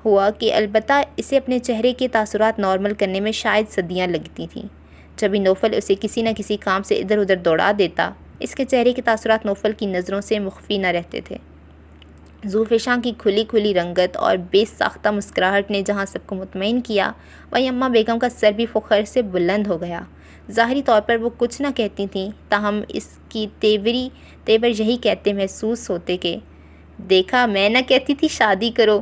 ہوا کہ البتہ اسے اپنے چہرے کے تاثرات نارمل کرنے میں شاید صدیاں لگتی تھیں۔ جب بھی نوفل اسے کسی نہ کسی کام سے ادھر ادھر دوڑا دیتا، اس کے چہرے کے تاثرات نوفل کی نظروں سے مخفی نہ رہتے تھے۔ زوفشاں کی کھلی رنگت اور بے ساختہ مسکراہٹ نے جہاں سب کو مطمئن کیا، وہیں اماں بیگم کا سر بھی فخر سے بلند ہو گیا۔ ظاہری طور پر وہ کچھ نہ کہتی تھیں، تاہم اس کی تیور یہی کہتے محسوس ہوتے کہ دیکھا میں نہ کہتی تھی شادی کرو،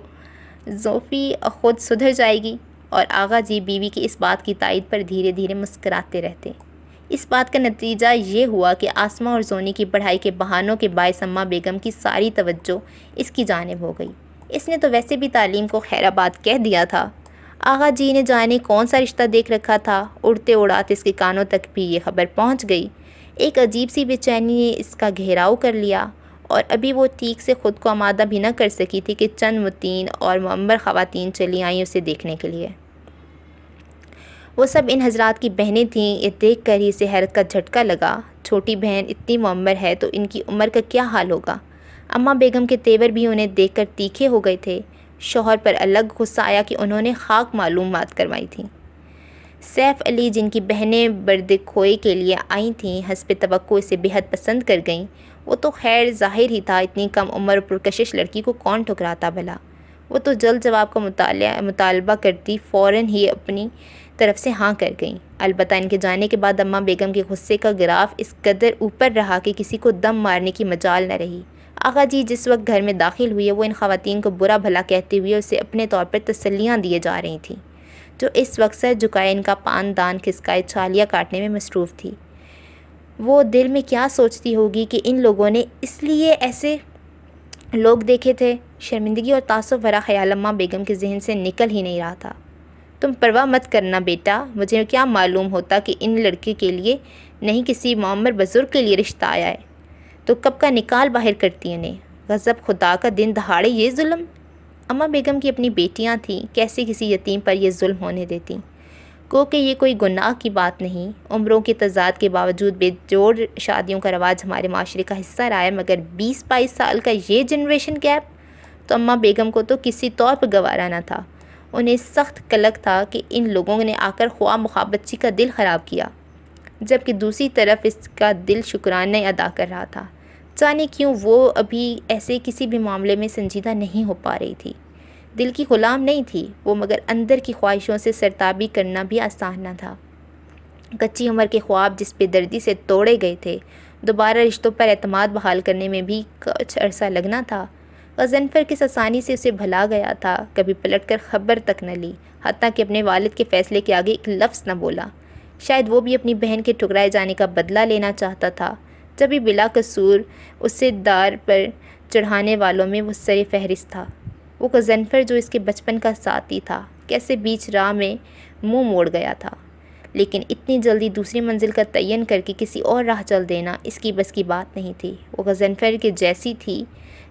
زوفی خود سدھر جائے گی، اور آغا جی بیوی کی اس بات کی تائید پر دھیرے دھیرے مسکراتے رہتے۔ اس بات کا نتیجہ یہ ہوا کہ آسماں اور زونی کی پڑھائی کے بہانوں کے باعث اماں بیگم کی ساری توجہ اس کی جانب ہو گئی۔ اس نے تو ویسے بھی تعلیم کو خیر آباد کہہ دیا تھا۔ آغا جی نے جانے کون سا رشتہ دیکھ رکھا تھا، اڑتے اڑاتے اس کے کانوں تک بھی یہ خبر پہنچ گئی۔ ایک عجیب سی بے چینی نے اس کا گھیراؤ کر لیا، اور ابھی وہ ٹھیک سے خود کو آمادہ بھی نہ کر سکی تھی کہ چند متین اور معمر خواتین چلی آئیں اسے دیکھنے کے لیے۔ وہ سب ان حضرات کی بہنیں تھیں۔ یہ دیکھ کر ہی اسے حیرت کا جھٹکا لگا۔ چھوٹی بہن اتنی معمر ہے تو ان کی عمر کا کیا حال ہوگا؟ اماں بیگم کے تیور بھی انہیں دیکھ کر تیکھے ہو گئے تھے۔ شوہر پر الگ غصہ آیا کہ انہوں نے خاک معلومات کروائی تھیں۔ سیف علی جن کی بہنیں برد کھوئے کے لیے آئی تھیں، حسب توقع اسے بےحد پسند کر گئیں۔ وہ تو خیر ظاہر ہی تھا، اتنی کم عمر اور پرکشش لڑکی کو کون ٹھکراتا بھلا؟ وہ تو جلد جواب کا مطالبہ کرتی فوراً ہی اپنی طرف سے ہاں کر گئیں۔ البتہ ان کے جانے کے بعد اماں بیگم کے غصے کا گراف اس قدر اوپر رہا کہ کسی کو دم مارنے کی مجال نہ رہی۔ آغا جی جس وقت گھر میں داخل ہوئے وہ ان خواتین کو برا بھلا کہتے ہوئے اسے اپنے طور پر تسلیاں دیے جا رہی تھیں، جو اس وقت سر جھکائے ان کا پان دان کھسکائے چھالیاں کاٹنے میں مصروف تھی۔ وہ دل میں کیا سوچتی ہوگی کہ ان لوگوں نے اس لیے ایسے لوگ دیکھے تھے؟ شرمندگی اور تعصب بھرا خیال اماں بیگم کے ذہن سے نکل ہی نہیں رہا تھا۔ تم پرواہ مت کرنا بیٹا، مجھے کیا معلوم ہوتا کہ ان لڑکے کے لیے نہیں کسی معمر بزرگ کے لیے رشتہ آیا ہے، تو کب کا نکال باہر کرتی انہیں۔ غضب خدا کا، دن دہاڑے یہ ظلم! اماں بیگم کی اپنی بیٹیاں تھیں، کیسے کسی یتیم پر یہ ظلم ہونے دیتی؟ گو کہ یہ کوئی گناہ کی بات نہیں۔ عمروں کے تضاد کے باوجود بے جوڑ شادیوں کا رواج ہمارے معاشرے کا حصہ رہا ہے، مگر 20-22 سال کا یہ جنریشن گیپ تو اماں بیگم کو تو کسی طور پر گوارا نہ تھا۔ انہیں سخت قلق تھا کہ ان لوگوں نے آ کر خواہ مخواہ بچی کا دل خراب کیا، جبکہ دوسری طرف اس کا دل شکرانے ادا کر رہا تھا۔ جانے کیوں وہ ابھی ایسے کسی بھی معاملے میں سنجیدہ نہیں ہو پا رہی تھی۔ دل کی غلام نہیں تھی وہ، مگر اندر کی خواہشوں سے سرتابی کرنا بھی آسان نہ تھا۔ کچی عمر کے خواب جس بے دردی سے توڑے گئے تھے، دوبارہ رشتوں پر اعتماد بحال کرنے میں بھی کچھ عرصہ لگنا تھا۔ غضنفر کس آسانی سے اسے بھلا گیا تھا، کبھی پلٹ کر خبر تک نہ لی، حتیٰ کہ اپنے والد کے فیصلے کے آگے ایک لفظ نہ بولا۔ شاید وہ بھی اپنی بہن کے ٹھکرائے جانے کا بدلہ لینا چاہتا تھا، جبھی بلا قصور اسے دار پر چڑھانے والوں میں وہ سر فہرست تھا۔ وہ غضنفر جو اس کے بچپن کا ساتھی تھا، کیسے بیچ راہ میں منہ موڑ گیا تھا، لیکن اتنی جلدی دوسری منزل کا تعین کر کے کسی اور راہ چل دینا اس کی بس کی بات نہیں تھی۔ وہ غضنفر کے جیسی تھی،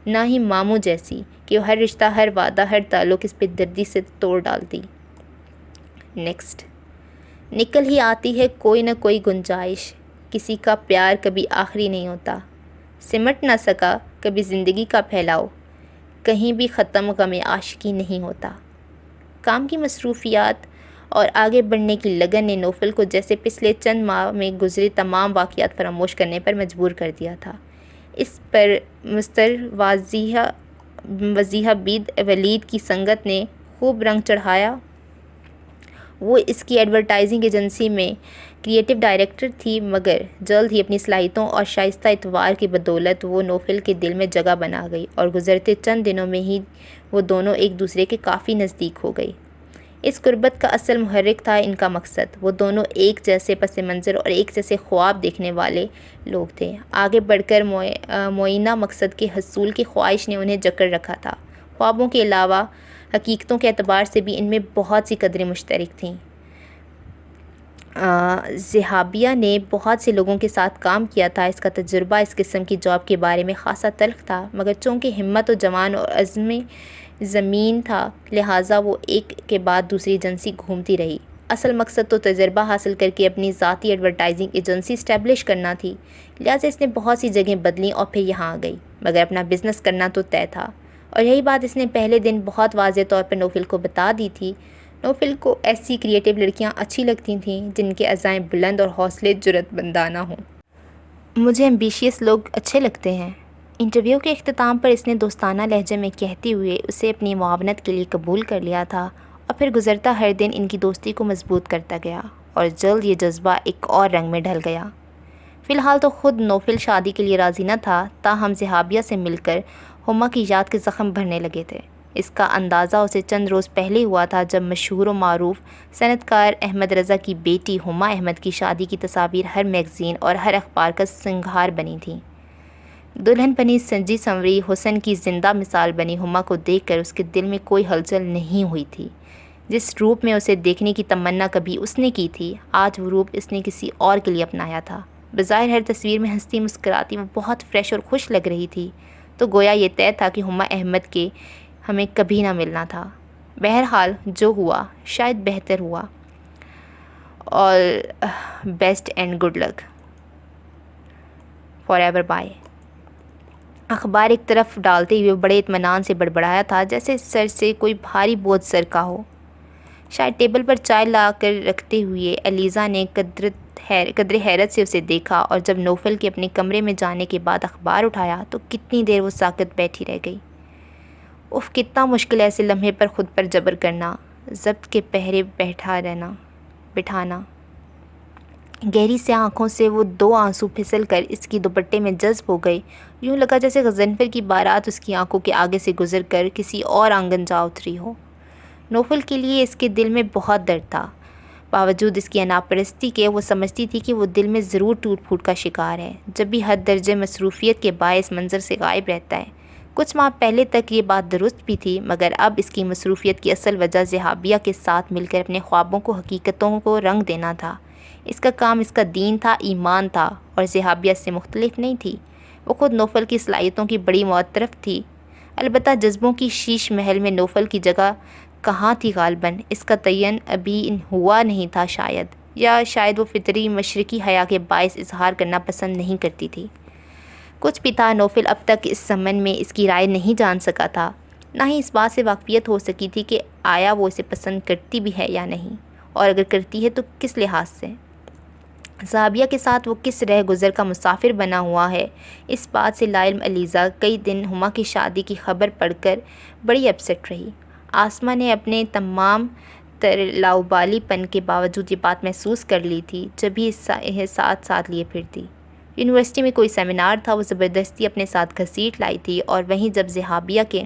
نہ ہی ماموں جیسی کہ وہ ہر رشتہ، ہر وعدہ، ہر تعلق اس پہ دردی سے توڑ ڈالتی۔ نیکسٹ، نکل ہی آتی ہے کوئی نہ کوئی گنجائش، کسی کا پیار کبھی آخری نہیں ہوتا، سمٹ نہ سکا کبھی زندگی کا پھیلاؤ، کہیں بھی ختم غم عاشقی نہیں ہوتا۔ کام کی مصروفیات اور آگے بڑھنے کی لگن نے نوفل کو جیسے پچھلے چند ماہ میں گزرے تمام واقعات فراموش کرنے پر مجبور کر دیا تھا۔ اس پر مستر وضیحہ بید ولید کی سنگت نے خوب رنگ چڑھایا۔ وہ اس کی ایڈورٹائزنگ ایجنسی میں کریٹو ڈائریکٹر تھی، مگر جلد ہی اپنی صلاحیتوں اور شائستہ اعتبار کی بدولت وہ نوفل کے دل میں جگہ بنا گئی، اور گزرتے چند دنوں میں ہی وہ دونوں ایک دوسرے کے کافی نزدیک ہو گئی۔ اس قربت کا اصل محرک تھا ان کا مقصد۔ وہ دونوں ایک جیسے پس منظر اور ایک جیسے خواب دیکھنے والے لوگ تھے۔ آگے بڑھ کر معینہ مقصد کے حصول کی خواہش نے انہیں جکڑ رکھا تھا۔ خوابوں کے علاوہ حقیقتوں کے اعتبار سے بھی ان میں بہت سی قدریں مشترک تھیں۔ ذہابیہ نے بہت سے لوگوں کے ساتھ کام کیا تھا۔ اس کا تجربہ اس قسم کی جاب کے بارے میں خاصا تلخ تھا، مگر چونکہ ہمت و جوان اور عزم زمین تھا، لہٰذا وہ ایک کے بعد دوسری ایجنسی گھومتی رہی۔ اصل مقصد تو تجربہ حاصل کر کے اپنی ذاتی ایڈورٹائزنگ ایجنسی اسٹیبلش کرنا تھی، لہٰذا اس نے بہت سی جگہیں بدلیں اور پھر یہاں آ گئی، مگر اپنا بزنس کرنا تو طے تھا، اور یہی بات اس نے پہلے دن بہت واضح طور پر نوفل کو بتا دی تھی۔ نوفل کو ایسی کریٹو لڑکیاں اچھی لگتی تھیں جن کے عزائم بلند اور حوصلے جرأت مندانہ ہوں۔ مجھے ایمبیشیس لوگ اچھے لگتے ہیں، انٹرویو کے اختتام پر اس نے دوستانہ لہجے میں کہتے ہوئے اسے اپنی معاونت کے لیے قبول کر لیا تھا، اور پھر گزرتا ہر دن ان کی دوستی کو مضبوط کرتا گیا، اور جلد یہ جذبہ ایک اور رنگ میں ڈھل گیا۔ فی الحال تو خود نوفل شادی کے لیے راضی نہ تھا، تاہم ذہابیہ سے مل کر ہما کی یاد کے زخم بھرنے لگے تھے۔ اس کا اندازہ اسے چند روز پہلے ہوا تھا، جب مشہور و معروف صنعت کار احمد رضا کی بیٹی ہما احمد کی شادی کی تصاویر ہر میگزین اور ہر اخبار کا سنگھار بنی تھیں۔ دلہن بنی سجی سنوری حسن کی زندہ مثال بنی ہما کو دیکھ کر اس کے دل میں کوئی ہلچل نہیں ہوئی تھی۔ جس روپ میں اسے دیکھنے کی تمنا کبھی اس نے کی تھی، آج وہ روپ اس نے کسی اور کے لیے اپنایا تھا۔ بظاہر ہر تصویر میں ہنستی مسکراتی وہ بہت فریش اور خوش لگ رہی تھی، تو گویا یہ طے تھا کہ ہما احمد کے ہمیں کبھی نہ ملنا تھا۔ بہرحال جو ہوا شاید بہتر ہوا۔ All best and good luck. Forever bye. اخبار ایک طرف ڈالتے ہوئے بڑے اطمینان سے بڑبڑایا تھا جیسے سر سے کوئی بھاری بوجھ سر کا ہو۔ شاید ٹیبل پر چائے لا کر رکھتے ہوئے ایلیزا نے قدر حیرت سے اسے دیکھا، اور جب نوفل کے اپنے کمرے میں جانے کے بعد اخبار اٹھایا تو کتنی دیر وہ ساکت بیٹھی رہ گئی۔ اف، کتنا مشکل ہے ایسے لمحے پر خود پر جبر کرنا، ضبط کے پہرے بٹھانا۔ گہری سی آنکھوں سے وہ 2 آنسو پھسل کر اس کی دوپٹے میں جذب ہو گئے۔ یوں لگا جیسے غضنفر کی بارات اس کی آنکھوں کے آگے سے گزر کر کسی اور آنگن جا اتری ہو۔ نوفل کے لیے اس کے دل میں بہت درد تھا۔ باوجود اس کی اناپرستی کے وہ سمجھتی تھی کہ وہ دل میں ضرور ٹوٹ پھوٹ کا شکار ہے، جب بھی حد درجے مصروفیت کے باعث منظر سے غائب رہتا ہے۔ کچھ ماہ پہلے تک یہ بات درست بھی تھی، مگر اب اس کی مصروفیت کی اصل وجہ ذہابیہ کے ساتھ مل کر اپنے خوابوں کو حقیقتوں کو رنگ دینا تھا۔ اس کا کام اس کا دین تھا، ایمان تھا، اور ذہابیہ سے مختلف نہیں تھی۔ وہ خود نوفل کی صلاحیتوں کی بڑی معترف تھی، البتہ جذبوں کی شیش محل میں نوفل کی جگہ کہاں تھی غالباً اس کا تعین ابھی ہوا نہیں تھا یا شاید وہ فطری مشرقی حیا کے باعث اظہار کرنا پسند نہیں کرتی تھی۔ کچھ بھی تھا، نوفل اب تک اس ضمن میں اس کی رائے نہیں جان سکا تھا، نہ ہی اس بات سے واقفیت ہو سکی تھی کہ آیا وہ اسے پسند کرتی بھی ہے یا نہیں، اور اگر کرتی ہے تو کس لحاظ سے۔ ذہابیہ کے ساتھ وہ کس رہ گزر کا مسافر بنا ہوا ہے، اس بات سے لا علم ایلیزا کئی دن ہما کی شادی کی خبر پڑھ کر بڑی اپسیٹ رہی۔ آسماء نے اپنے تمام تر لاؤبالی پن کے باوجود یہ بات محسوس کر لی تھی جب بھی ساتھ لیے پھرتی۔ یونیورسٹی میں کوئی سیمینار تھا، وہ زبردستی اپنے ساتھ گھسیٹ لائی تھی، اور وہیں جب ذہابیہ کے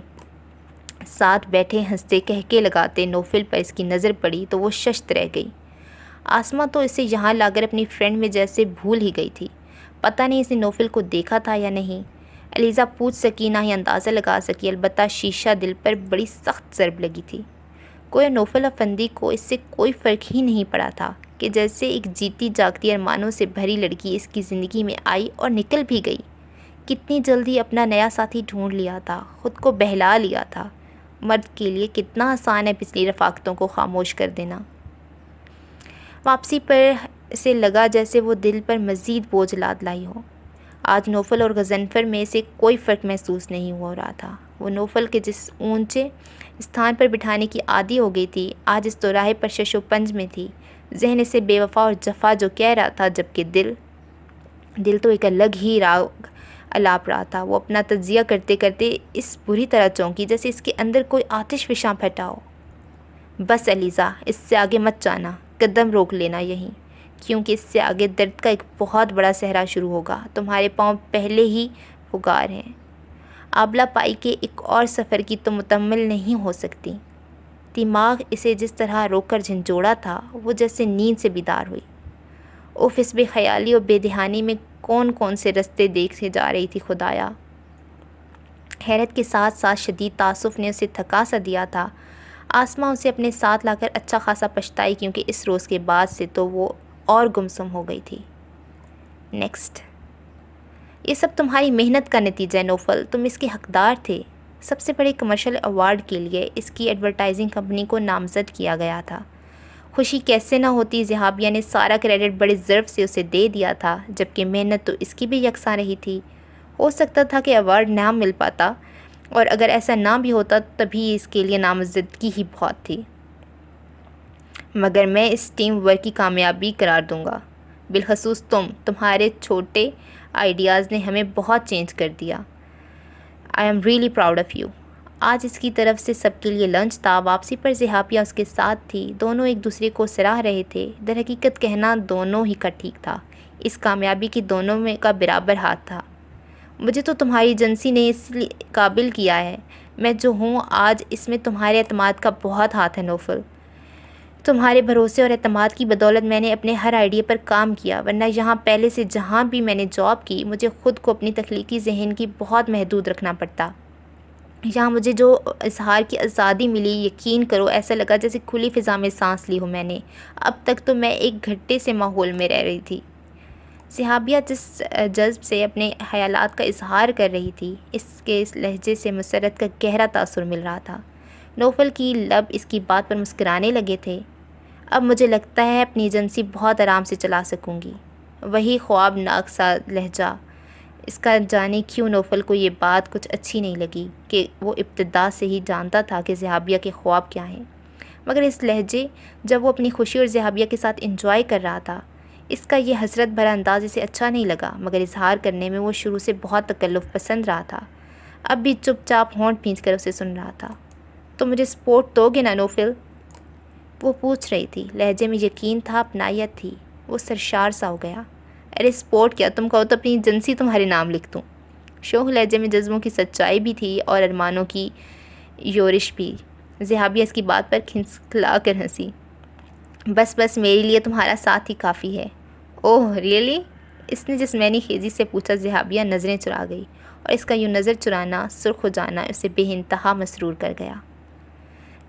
ساتھ بیٹھے ہنستے کہکے لگاتے نوفل پر اس کی نظر پڑی تو وہ ششت رہ گئی۔ آسماء تو اسے یہاں لا کر اپنی فرینڈ میں جیسے بھول ہی گئی تھی۔ پتہ نہیں اس نے نوفل کو دیکھا تھا یا نہیں، ایلیزا پوچھ سکی نہ ہی اندازہ لگا سکی، البتہ شیشہ دل پر بڑی سخت ضرب لگی تھی۔ گویا نوفل افندی کو اس سے کوئی فرق ہی نہیں پڑا تھا کہ جیسے ایک جیتی جاگتی ارمانوں سے بھری لڑکی اس کی زندگی میں آئی اور نکل بھی گئی۔ کتنی جلدی اپنا نیا ساتھی ڈھونڈ لیا تھا، خود کو بہلا لیا تھا۔ مرد کے لیے کتنا آسان ہے پچھلی رفاقتوں کو خاموش کر دینا۔ واپسی پر سے لگا جیسے وہ دل پر مزید بوجھ لاد لائی ہو۔ آج نوفل اور غضنفر میں سے کوئی فرق محسوس نہیں ہو رہا تھا۔ وہ نوفل کے جس اونچے استھان پر بٹھانے کی عادی ہو گئی تھی، آج اس دوراہے پر شش و پنج میں تھی۔ ذہن اسے بے وفا اور جفا جو کہہ رہا تھا، جبکہ دل تو ایک الگ ہی راگ الاپ رہا تھا۔ وہ اپنا تجزیہ کرتے کرتے اس بری طرح چونکی جیسے اس کے اندر کوئی آتش فشاں پھٹا ہو۔ بس ایلیزا، اس سے آگے مت جانا، قدم روک لینا یہیں، کیونکہ اس سے آگے درد کا ایک بہت بڑا صحرا شروع ہوگا۔ تمہارے پاؤں پہلے ہی پگار ہیں۔ آبلہ پائی کے ایک اور سفر کی تو متحمل نہیں ہو سکتی۔ دماغ اسے جس طرح روک کر جھنجھوڑا تھا، وہ جیسے نیند سے بیدار ہوئی۔ اوف، اس بے خیالی اور بے دھیانی میں کون سے رستے دیکھے جا رہی تھی خدایا۔ حیرت کے ساتھ ساتھ شدید تعصب نے اسے تھکا سا دیا تھا۔ آسماء اسے اپنے ساتھ لا کر اچھا خاصا پچھتائی، کیونکہ اس روز کے بعد سے تو وہ اور گمسم ہو گئی تھی۔ نیکسٹ۔ یہ سب تمہاری محنت کا نتیجہ ہے نوفل، تم اس کے حقدار تھے۔ سب سے بڑے کمرشل ایوارڈ کے لیے اس کی ایڈورٹائزنگ کمپنی کو نامزد کیا گیا تھا۔ خوشی کیسے نہ ہوتی، ذہابیہ نے سارا کریڈٹ بڑے ظرف سے اسے دے دیا تھا، جبکہ محنت تو اس کی بھی یکساں رہی تھی۔ ہو سکتا تھا کہ ایوارڈ نہ مل پاتا، اور اگر ایسا نہ بھی ہوتا تبھی اس کے لیے نامزدگی ہی بہت تھی، مگر میں اس ٹیم ورک کی کامیابی قرار دوں گا۔ بالخصوص تمہارے چھوٹے آئیڈیاز نے ہمیں بہت چینج کر دیا۔ I am really proud of you. آج اس کی طرف سے سب کے لیے لنچ تھا۔ واپسی پر ذہابیہ اس کے ساتھ تھی، دونوں ایک دوسرے کو سراہ رہے تھے۔ در حقیقت کہنا دونوں ہی کا ٹھیک تھا، اس کامیابی کی دونوں میں کا برابر ہاتھ تھا۔ مجھے تو تمہاری ایجنسی نے اس قابل کیا ہے، میں جو ہوں آج، اس میں تمہارے اعتماد کا بہت ہاتھ ہے نوفل۔ تمہارے بھروسے اور اعتماد کی بدولت میں نے اپنے ہر آئیڈیا پر کام کیا، ورنہ یہاں پہلے سے جہاں بھی میں نے جاب کی، مجھے خود کو اپنی تخلیقی ذہن کی بہت محدود رکھنا پڑتا۔ یہاں مجھے جو اظہار کی آزادی ملی، یقین کرو ایسا لگا جیسے کھلی فضا میں سانس لی ہو میں نے۔ اب تک تو میں ایک گھٹے سے ماحول میں رہ رہی تھی۔ ذہابیہ جس جذب سے اپنے خیالات کا اظہار کر رہی تھی، اس کے لہجے سے مسرت کا گہرا تاثر مل رہا تھا۔ نوفل کی لب اس کی بات پر مسکرانے لگے تھے۔ اب مجھے لگتا ہے اپنی ایجنسی بہت آرام سے چلا سکوں گی۔ وہی خوابناک سا لہجہ اس کا جانے کیوں نوفل کو یہ بات کچھ اچھی نہیں لگی کہ وہ ابتدا سے ہی جانتا تھا کہ ذہابیہ کے خواب کیا ہیں، مگر اس لہجے جب وہ اپنی خوشی اور ذہابیہ کے ساتھ انجوائے کر رہا تھا، اس کا یہ حسرت بھرا انداز اسے اچھا نہیں لگا، مگر اظہار کرنے میں وہ شروع سے بہت تکلف پسند رہا تھا۔ اب بھی چپ چاپ ہونٹ بھینچ کر اسے سن رہا تھا۔ تو مجھے سپورٹ دو گے نا نوفل؟ وہ پوچھ رہی تھی، لہجے میں یقین تھا، اپنائیت تھی۔ وہ سرشار سا ہو گیا۔ ارے سپورٹ کیا، تم کہو تو اپنی ایجنسی تمہارے نام لکھ دوں۔ شوخ لہجے میں جذبوں کی سچائی بھی تھی اور ارمانوں کی یورش بھی۔ ذہابیہ اس کی بات پر کھنسلا کر ہنسی۔ بس بس، میرے لیے تمہارا ساتھ ہی کافی ہے۔ اوہ ریئلی؟ اس نے جسمانی خیزی سے پوچھا۔ ذہابیہ نظریں چرا گئی اور اس کا یوں نظر چرانا، سرخ ہو جانا اسے بے انتہا مسرور کر گیا۔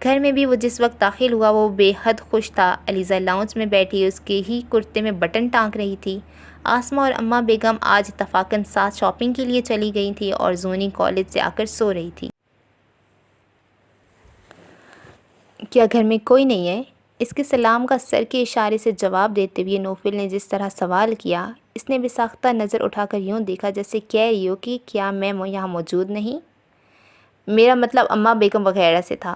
گھر میں بھی وہ جس وقت داخل ہوا وہ بے حد خوش تھا۔ علیزہ لاؤنج میں بیٹھی اس کے ہی کرتے میں بٹن ٹانک رہی تھی۔ آسمہ اور اماں بیگم آج اتفاقاً ساتھ شاپنگ کے لیے چلی گئی تھیں اور زونی کالج سے آ کر سو رہی تھی۔ کیا گھر میں کوئی نہیں ہے؟ اس کے سلام کا سر کے اشارے سے جواب دیتے ہوئے نوفل نے جس طرح سوال کیا، اس نے بے ساختہ نظر اٹھا کر یوں دیکھا جیسے کہہ رہی ہو کہ کیا میں یہاں موجود نہیں؟ میرا مطلب اماں بیگم وغیرہ سے تھا۔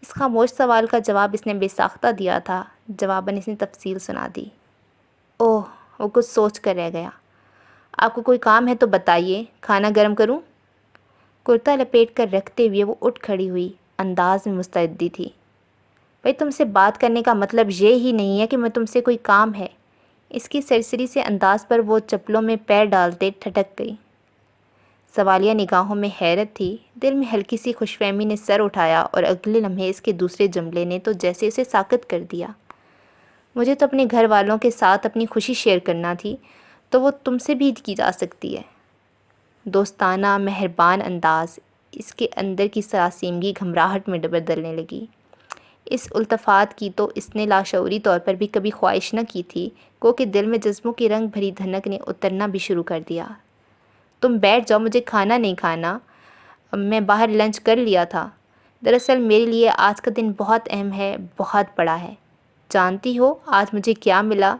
اس خاموش سوال کا جواب اس نے بے ساختہ دیا تھا۔ جواباً اس نے تفصیل سنا دی۔ اوہ، وہ کچھ سوچ کر رہ گیا۔ آپ کو کوئی کام ہے تو بتائیے، کھانا گرم کروں؟ کرتا لپیٹ کر رکھتے ہوئے وہ اٹھ کھڑی ہوئی، انداز میں مستعدی تھی۔ بھئی تم سے بات کرنے کا مطلب یہ ہی نہیں ہے کہ میں تم سے کوئی کام ہے۔ اس کی سرسری سے انداز پر وہ چپلوں میں پیر ڈالتے ٹھٹک گئی۔ سوالیہ نگاہوں میں حیرت تھی، دل میں ہلکی سی خوش فہمی نے سر اٹھایا اور اگلے لمحے اس کے دوسرے جملے نے تو جیسے اسے ساکت کر دیا۔ مجھے تو اپنے گھر والوں کے ساتھ اپنی خوشی شیئر کرنا تھی، تو وہ تم سے بھی کی جا سکتی ہے۔ دوستانہ مہربان انداز، اس کے اندر کی سراسیمگی گھمراہٹ میں بدلنے لگی۔ اس التفات کی تو اس نے لاشعوری طور پر بھی کبھی خواہش نہ کی تھی، کہ دل میں جذبوں کی رنگ بھری دھنک نے اترنا بھی شروع کر دیا۔ تم بیٹھ جاؤ، مجھے کھانا نہیں کھانا، میں باہر لنچ کر لیا تھا۔ دراصل میرے لیے آج کا دن بہت اہم ہے، بہت بڑا ہے۔ جانتی ہو آج مجھے کیا ملا؟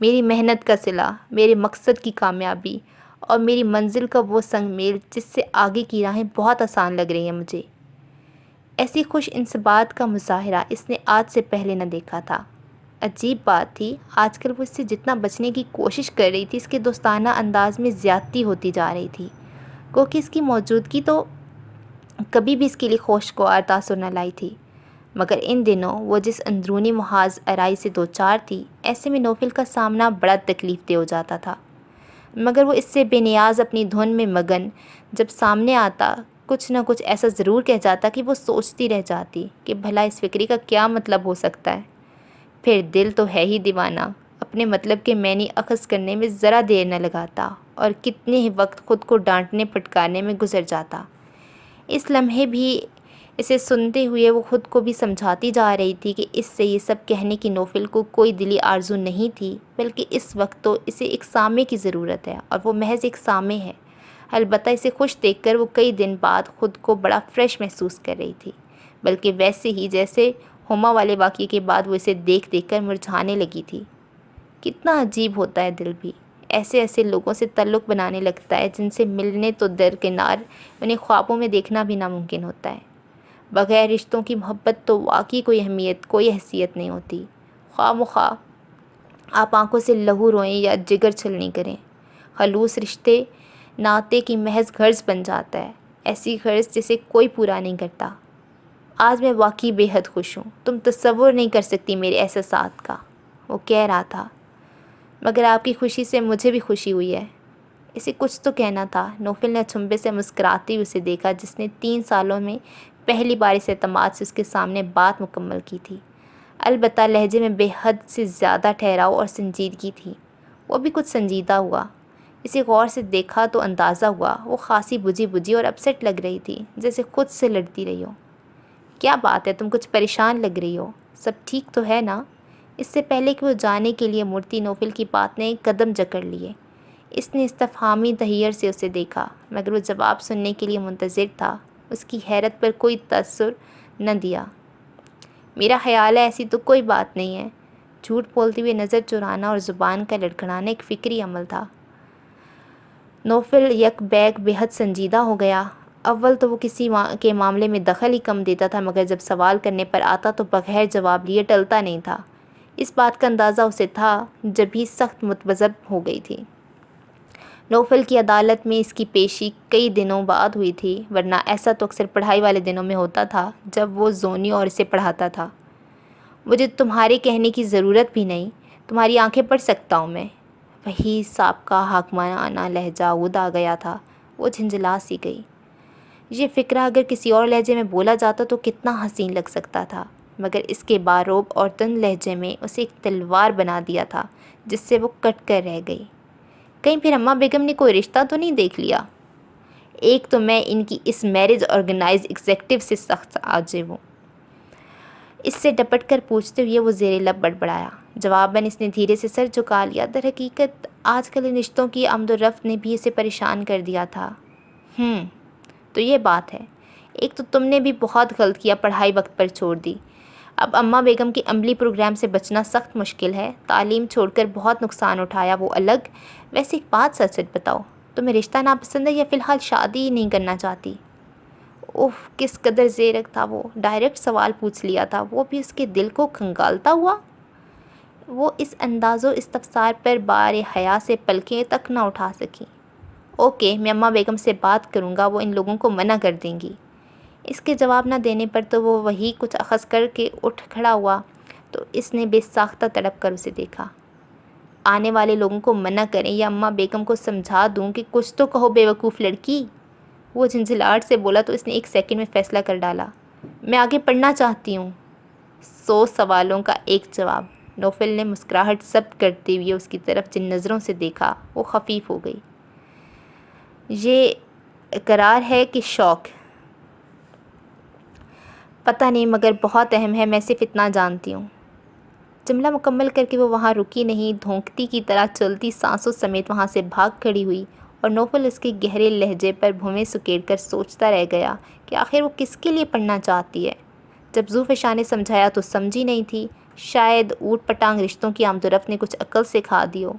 میری محنت کا صلہ، میرے مقصد کی کامیابی اور میری منزل کا وہ سنگ میل جس سے آگے کی راہیں بہت آسان لگ رہی ہیں مجھے۔ ایسی خوش انصبات کا مظاہرہ اس نے آج سے پہلے نہ دیکھا تھا۔ عجیب بات تھی، آج کل وہ اس سے جتنا بچنے کی کوشش کر رہی تھی، اس کے دوستانہ انداز میں زیادتی ہوتی جا رہی تھی، کیونکہ اس کی موجودگی تو کبھی بھی اس کے لیے خوشگوار تاثر نہ لائی تھی۔ مگر ان دنوں وہ جس اندرونی محاذ آرائی سے دوچار تھی، ایسے میں نوفل کا سامنا بڑا تکلیف دہ ہو جاتا تھا۔ مگر وہ اس سے بے نیاز اپنی دھن میں مگن جب سامنے آتا، کچھ نہ کچھ ایسا ضرور کہہ جاتا کہ وہ سوچتی رہ جاتی کہ بھلا اس فکری کا کیا مطلب ہو سکتا ہے۔ پھر دل تو ہے ہی دیوانہ، اپنے مطلب کے معنی اخذ کرنے میں ذرا دیر نہ لگاتا اور کتنے ہی وقت خود کو ڈانٹنے پھٹکارنے میں گزر جاتا۔ اس لمحے بھی اسے سنتے ہوئے وہ خود کو بھی سمجھاتی جا رہی تھی کہ اس سے یہ سب کہنے کی نوفل کو کوئی دلی آرزو نہیں تھی، بلکہ اس وقت تو اسے ایک سامع کی ضرورت ہے اور وہ محض ایک سامع ہے۔ البتہ اسے خوش دیکھ کر وہ کئی دن بعد خود کو بڑا فریش محسوس کر رہی تھی، بلکہ ویسے ہی جیسے ہما والے واقعے کے بعد وہ اسے دیکھ دیکھ کر مرجھانے لگی تھی۔ کتنا عجیب ہوتا ہے دل بھی، ایسے ایسے لوگوں سے تعلق بنانے لگتا ہے جن سے ملنے تو درکنار، انہیں خوابوں میں دیکھنا بھی ناممکن ہوتا ہے۔ بغیر رشتوں کی محبت تو واقعی کوئی اہمیت، کوئی حیثیت نہیں ہوتی، خواہ مخواہ آپ آنکھوں سے لہو روئیں یا جگر چھلنی کریں۔ خلوص رشتے ناطے کی محض غرض بن جاتا ہے، ایسی غرض جسے کوئی پورا نہیں کرتا۔ آج میں واقعی بے حد خوش ہوں، تم تصور نہیں کر سکتی میرے احساسات کا، وہ کہہ رہا تھا۔ مگر آپ کی خوشی سے مجھے بھی خوشی ہوئی ہے۔ اسے کچھ تو کہنا تھا۔ نوفل نے اچنبھے سے مسکراتی ہوئے اسے دیکھا، جس نے 3 سالوں میں پہلی بار اس اعتماد سے اس کے سامنے بات مکمل کی تھی۔ البتہ لہجے میں بے حد سے زیادہ ٹھہراؤ اور سنجیدگی تھی۔ وہ بھی کچھ سنجیدہ ہوا۔ اسے غور سے دیکھا تو اندازہ ہوا وہ خاصی بجھی بجھی اور اپسیٹ لگ رہی تھی، جیسے خود سے لڑتی رہی ہو۔ کیا بات ہے، تم کچھ پریشان لگ رہی ہو، سب ٹھیک تو ہے نا؟ اس سے پہلے کہ وہ جانے کے لیے مڑتی، نوفل کی بات نے ایک قدم جکڑ لیے۔ اس نے استفہامی تحیر سے اسے دیکھا، مگر وہ جواب سننے کے لیے منتظر تھا۔ اس کی حیرت پر کوئی تاثر نہ دیا۔ میرا خیال ہے ایسی تو کوئی بات نہیں ہے۔ جھوٹ بولتے ہوئے نظر چرانا اور زبان کا لڑکھڑانا ایک فکری عمل تھا۔ نوفل یک بیک بےحد سنجیدہ ہو گیا۔ اول تو وہ کسی کے معاملے میں دخل ہی کم دیتا تھا، مگر جب سوال کرنے پر آتا تو بغیر جواب لیے ٹلتا نہیں تھا۔ اس بات کا اندازہ اسے تھا جب ہی سخت متذبذب ہو گئی تھی۔ نوفل کی عدالت میں اس کی پیشی کئی دنوں بعد ہوئی تھی، ورنہ ایسا تو اکثر پڑھائی والے دنوں میں ہوتا تھا جب وہ زونی اور اسے پڑھاتا تھا۔ مجھے تمہارے کہنے کی ضرورت بھی نہیں، تمہاری آنکھیں پڑھ سکتا ہوں میں۔ وہی سابقہ حاکمانہ لہجہ عود آ گیا تھا۔ وہ جھنجھلا سی گئی۔ یہ فقرہ اگر کسی اور لہجے میں بولا جاتا تو کتنا حسین لگ سکتا تھا، مگر اس کے باروب اور تند لہجے میں اسے ایک تلوار بنا دیا تھا جس سے وہ کٹ کر رہ گئی۔ کہیں پھر اماں بیگم نے کوئی رشتہ تو نہیں دیکھ لیا؟ ایک تو میں ان کی اس میرج آرگنائز ایگزیکٹو سے سخت عاجز ہوں۔ اس سے ڈپٹ کر پوچھتے ہوئے وہ زیر لب بڑبڑایا۔ جواباً اس نے دھیرے سے سر جھکا لیا۔ در حقیقت آج کل ان رشتوں کی آمد و رفت نے بھی اسے پریشان کر دیا تھا۔ تو یہ بات ہے۔ ایک تو تم نے بھی بہت غلط کیا، پڑھائی وقت پر چھوڑ دی۔ اب اماں بیگم کے عملی پروگرام سے بچنا سخت مشکل ہے۔ تعلیم چھوڑ کر بہت نقصان اٹھایا، وہ الگ۔ ویسے ایک بات سچ سچ بتاؤ، تمہیں رشتہ ناپسند ہے یا فی الحال شادی ہی نہیں کرنا چاہتی؟ اوہ، کس قدر زیرک تھا وہ! ڈائریکٹ سوال پوچھ لیا تھا، وہ بھی اس کے دل کو کھنگالتا ہوا۔ وہ اس انداز و استفسار پر بار حیا سے پلکیں تک نہ اٹھا سکی۔ اوکے، میں اماں بیگم سے بات کروں گا، وہ ان لوگوں کو منع کر دیں گی۔ اس کے جواب نہ دینے پر تو وہ وہی کچھ اخذ کر کے اٹھ کھڑا ہوا تو اس نے بے ساختہ تڑپ کر اسے دیکھا۔ آنے والے لوگوں کو منع کریں یا اماں بیگم کو سمجھا دوں کہ کچھ تو کہو بے وقوف لڑکی؟ وہ جھنجھلاہٹ سے بولا تو اس نے ایک سیکنڈ میں فیصلہ کر ڈالا۔ میں آگے پڑھنا چاہتی ہوں۔ 100 سوالوں کا ایک جواب۔ نوفل نے مسکراہٹ ضبط کرتے ہوئے اس کی طرف جن نظروں سے دیکھا وہ خفیف ہو گئی۔ یہ اقرار ہے کہ شوق؟ پتہ نہیں، مگر بہت اہم ہے، میں صرف اتنا جانتی ہوں۔ جملہ مکمل کر کے وہ وہاں رکی نہیں، دھونکتی کی طرح چلتی سانسوں سمیت وہاں سے بھاگ کھڑی ہوئی، اور نوفل اس کے گہرے لہجے پر بھویں سکیڑ کر سوچتا رہ گیا کہ آخر وہ کس کے لیے پڑھنا چاہتی ہے۔ جب ذوالفشاں نے سمجھایا تو سمجھی نہیں تھی، شاید اوٹ پٹانگ رشتوں کی آمد و رفت نے کچھ عقل سکھا دی ہو۔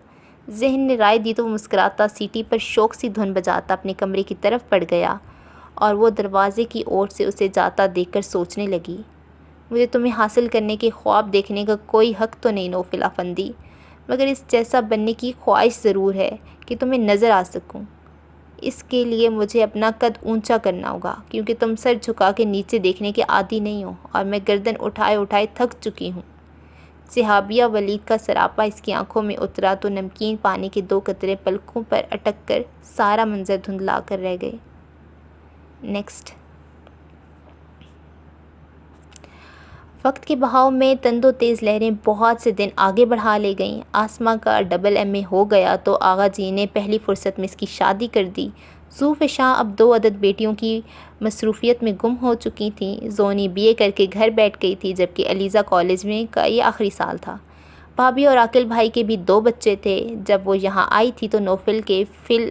ذہن نے رائے دی تو وہ مسکراتا سیٹی پر شوق سی دھن بجاتا اپنے کمرے کی طرف بڑھ گیا، اور وہ دروازے کی اوٹ سے اسے جاتا دیکھ کر سوچنے لگی، مجھے تمہیں حاصل کرنے کے خواب دیکھنے کا کوئی حق تو نہیں نوفل افندی، مگر اس جیسا بننے کی خواہش ضرور ہے کہ تمہیں نظر آ سکوں۔ اس کے لیے مجھے اپنا قد اونچا کرنا ہوگا، کیونکہ تم سر جھکا کے نیچے دیکھنے کے عادی نہیں ہو، اور میں گردن اٹھائے اٹھائے تھک چکی ہوں۔ صحابیہ ولید کا سراپا اس کی آنکھوں میں اترا تو نمکین پانی کے 2 قطرے پلکوں پر اٹک کر سارا منظر دھندلا کر رہ گئے۔ نیکسٹ۔ وقت کے بہاؤ میں تند و تیز لہریں بہت سے دن آگے بڑھا لے گئیں۔ آسماں کا ڈبل ایم اے ہو گیا تو آغا جی نے پہلی فرصت میں اس کی شادی کر دی۔ ذوالفشاں اب 2 عدد بیٹیوں کی مصروفیت میں گم ہو چکی تھیں۔ زونی بی اے کر کے گھر بیٹھ گئی تھی، جبکہ علیزہ کالج میں کا یہ آخری سال تھا۔ بھابھی اور عاقل بھائی کے بھی 2 بچے تھے۔ جب وہ یہاں آئی تھی تو نوفل کے فل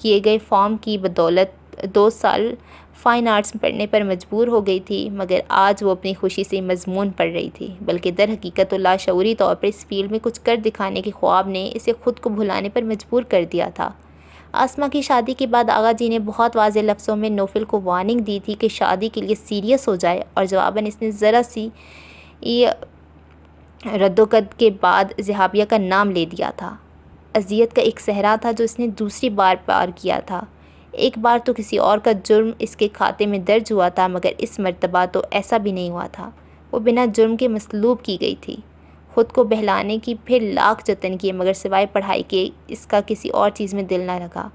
کیے گئے فارم کی بدولت 2 سال فائن آرٹس پڑھنے پر مجبور ہو گئی تھی، مگر آج وہ اپنی خوشی سے مضمون پڑھ رہی تھی، بلکہ در حقیقت و لاشعوری طور پر اس فیلڈ میں کچھ کر دکھانے کے خواب نے اسے خود کو بھلانے پر مجبور کر دیا تھا۔ آسماں کی شادی کے بعد آغا جی نے بہت واضح لفظوں میں نوفل کو وارننگ دی تھی کہ شادی کے لیے سیریس ہو جائے، اور جواباً اس نے ذرا سی رد و قد کے بعد ذہابیہ کا نام لے دیا تھا۔ اذیت کا ایک صحرا تھا جو اس نے دوسری بار پار کیا تھا۔ ایک بار تو کسی اور کا جرم اس کے کھاتے میں درج ہوا تھا، مگر اس مرتبہ تو ایسا بھی نہیں ہوا تھا۔ وہ بنا جرم کے مصلوب کی گئی تھی۔ خود کو بہلانے کی پھر لاکھ جتن کیے، مگر سوائے پڑھائی کے اس کا کسی اور چیز میں دل نہ لگا۔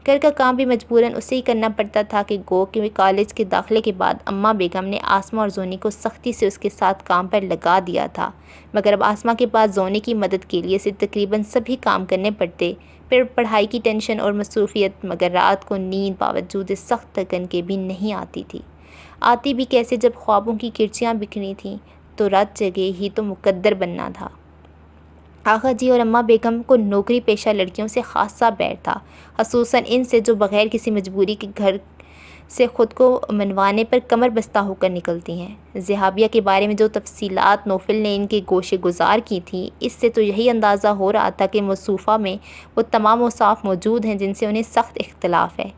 گھر کا کام بھی مجبوراً اسے ہی کرنا پڑتا تھا کہ گو کہ کالج کے داخلے کے بعد اماں بیگم نے آسماں اور زونی کو سختی سے اس کے ساتھ کام پر لگا دیا تھا، مگر اب آسماں کے پاس زونی کی مدد کے لیے اسے تقریباً سبھی کام کرنے پڑتے، پھر پڑھائی کی ٹینشن اور مصروفیت، مگر رات کو نیند باوجود سخت تھکن کے بھی نہیں آتی تھی۔ آتی بھی کیسے جب خوابوں کی کرچیاں بکھری تھیں، تو رات جگے ہی تو مقدر بننا تھا۔ آغا جی اور اماں بیگم کو نوکری پیشہ لڑکیوں سے خاصا بیر تھا، خصوصاً ان سے جو بغیر کسی مجبوری کے گھر سے خود کو منوانے پر کمر بستہ ہو کر نکلتی ہیں۔ ذہابیہ کے بارے میں جو تفصیلات نوفل نے ان کے گوشے گزار کی تھیں، اس سے تو یہی اندازہ ہو رہا تھا کہ مصوفہ میں وہ تمام اوصاف موجود ہیں جن سے انہیں سخت اختلاف ہے۔